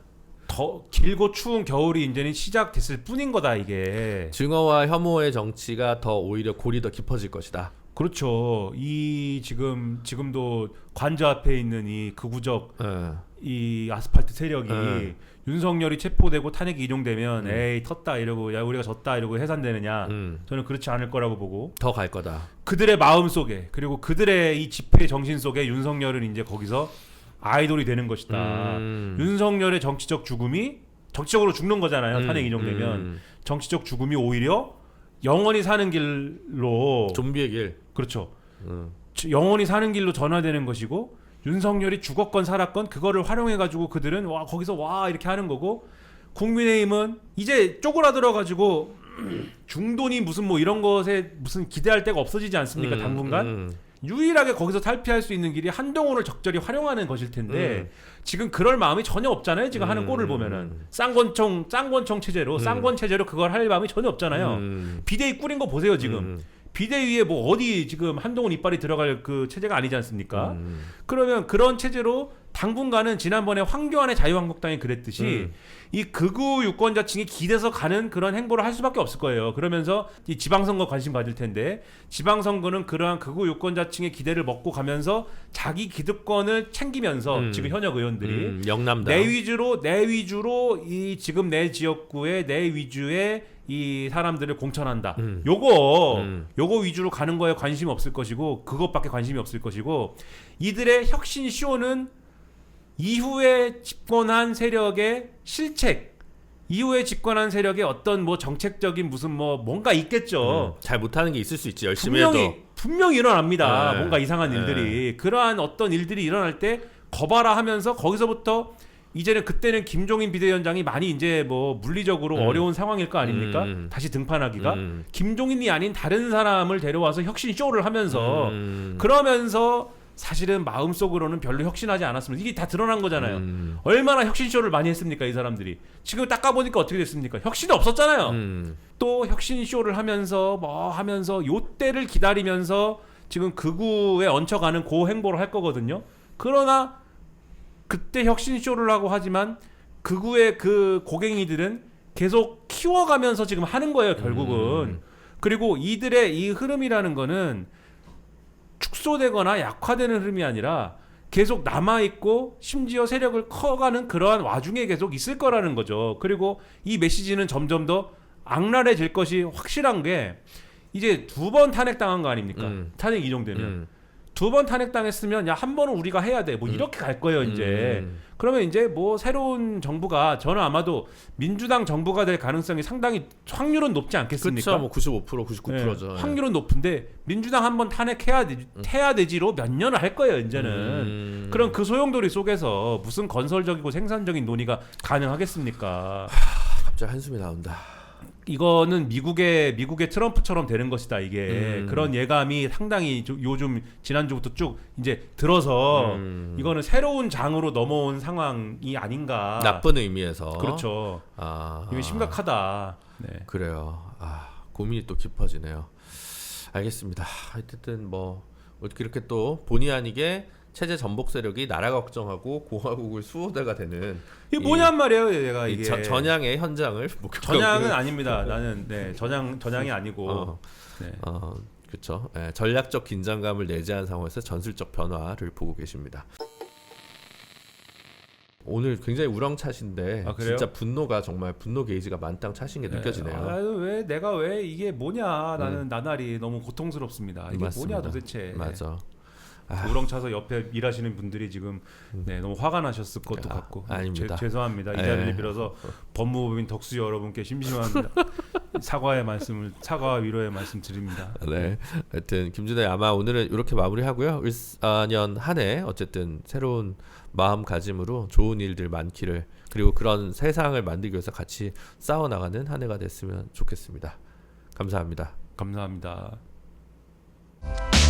더 길고 추운 겨울이 이제는 시작됐을 뿐인 거다 이게. 증오와 혐오의 정치가 더 오히려 골이 더 깊어질 것이다. 그렇죠. 이 지금도 관저 앞에 있는 이 극우적 이 아스팔트 세력이 윤석열이 체포되고 탄핵이 인용되면 에이 텄다 이러고 야 우리가 졌다 이러고 해산되느냐. 저는 그렇지 않을 거라고 보고 더 갈 거다. 그들의 마음 속에 그리고 그들의 이 집회 정신 속에 윤석열은 이제 거기서 아이돌이 되는 것이다. 윤석열의 정치적 죽음이 정치적으로 죽는 거잖아요. 탄핵 인용되면 정치적 죽음이 오히려 영원히 사는 길로 좀비의 길. 그렇죠. 영원히 사는 길로 전환되는 것이고 윤석열이 죽었건 살았건 그거를 활용해가지고 그들은 와 거기서 와 이렇게 하는 거고 국민의힘은 이제 쪼그라들어가지고 중도니 무슨 뭐 이런 것에 무슨 기대할 데가 없어지지 않습니까? 당분간 유일하게 거기서 탈피할 수 있는 길이 한동훈을 적절히 활용하는 것일 텐데 지금 그럴 마음이 전혀 없잖아요. 지금 하는 꼴을 보면은 쌍권총 체제로 쌍권 체제로 그걸 할 마음이 전혀 없잖아요. 비대위 꾸린 거 보세요 지금. 비대위에 뭐 어디 지금 한동훈 이빨이 들어갈 그 체제가 아니지 않습니까? 그러면 그런 체제로 당분간은 지난번에 황교안의 자유한국당이 그랬듯이 이 극우 유권자층이 기대서 가는 그런 행보를 할 수밖에 없을 거예요. 그러면서 이 지방선거 관심 가질 텐데 지방선거는 그러한 극우 유권자층의 기대를 먹고 가면서 자기 기득권을 챙기면서 지금 현역 의원들이 영남당 내 위주로 이 지금 내 지역구에 내 위주의 이 사람들을 공천한다. 요거 위주로 가는 거에 관심이 없을 것이고 그것밖에 관심이 없을 것이고 이들의 혁신 쇼는 이후에 집권한 세력의 실책, 이후에 집권한 세력의 어떤 뭐 정책적인 무슨 뭐 뭔가 있겠죠. 잘 못하는 게 있을 수 있지. 열심히 해도 분명히 일어납니다. 네. 뭔가 이상한 일들이. 그러한 어떤 일들이 일어날 때 거봐라 하면서 거기서부터 이제는 그때는 김종인 비대위원장이 많이 이제 뭐 물리적으로 어려운 상황일 거 아닙니까? 다시 등판하기가 김종인이 아닌 다른 사람을 데려와서 혁신 쇼를 하면서 그러면서 사실은 마음속으로는 별로 혁신하지 않았으면 이게 다 드러난 거잖아요. 얼마나 혁신 쇼를 많이 했습니까 이 사람들이. 지금 닦아보니까 어떻게 됐습니까? 혁신이 없었잖아요. 또 혁신 쇼를 하면서 뭐 하면서 요 때를 기다리면서 지금 극우에 얹혀가는 그 행보를 할 거거든요. 그러나 그때 혁신 쇼를 하고 하지만 극우의 그 고갱이들은 계속 키워가면서 지금 하는 거예요 결국은. 그리고 이들의 이 흐름이라는 거는 축소되거나 약화되는 흐름이 아니라 계속 남아있고 심지어 세력을 커가는 그러한 와중에 계속 있을 거라는 거죠. 그리고 이 메시지는 점점 더 악랄해질 것이 확실한 게 이제 2번 탄핵당한 거 아닙니까? 탄핵 인용되면 2번 탄핵당했으면 야 한 번은 우리가 해야 돼 뭐 이렇게 갈 거예요 이제. 그러면 이제 뭐 새로운 정부가 저는 아마도 민주당 정부가 될 가능성이 상당히 확률은 높지 않겠습니까? 그렇죠. 뭐 95% 99%죠. 네, 확률은 높은데 민주당 한번 탄핵해야 되지로 몇 년을 할 거예요 이제는. 그럼 그 소용돌이 속에서 무슨 건설적이고 생산적인 논의가 가능하겠습니까? 갑자기 한숨이 나온다. 이거는 미국의 트럼프처럼 되는 것이다 이게. 그런 예감이 상당히 요즘 지난주부터 쭉 이제 들어서 이거는 새로운 장으로 넘어온 상황이 아닌가. 나쁜 의미에서. 그렇죠. 이게 심각하다. 네. 그래요. 고민이 또 깊어지네요. 알겠습니다. 하여튼 뭐 어떻게 이렇게 또 본의 아니게 체제 전복 세력이 나라 걱정하고 공화국을 수호대가 되는 이게 뭐냔 말이에요, 얘가 이게. 전향의 현장을 전향은 아닙니다. 나는 전향이 아니고. 그렇죠. 전략적 긴장감을 내재한 상황에서 전술적 변화를 보고 계십니다. 오늘 굉장히 우렁차신데 진짜 분노가 정말 분노 게이지가 만땅 차신 게 느껴지네요. 내가 왜 이게 뭐냐. 나는 나날이 너무 고통스럽습니다. 이게 맞습니다. 뭐냐 도대체. 맞아. 우렁차서 옆에 일하시는 분들이 지금 너무 화가 나셨을 것도 같고. 아닙니다. 죄송합니다. 이 자리를 빌어서 법무법인 덕수 여러분께 심심한 사과와 위로의 말씀 드립니다. 네. 하여튼 김준호의 아마 오늘은 이렇게 마무리하고요. 14년 한 해 어쨌든 새로운 마음가짐으로 좋은 일들 많기를, 그리고 그런 세상을 만들기 위해서 같이 싸워나가는 한 해가 됐으면 좋겠습니다. 감사합니다. 감사합니다. 네.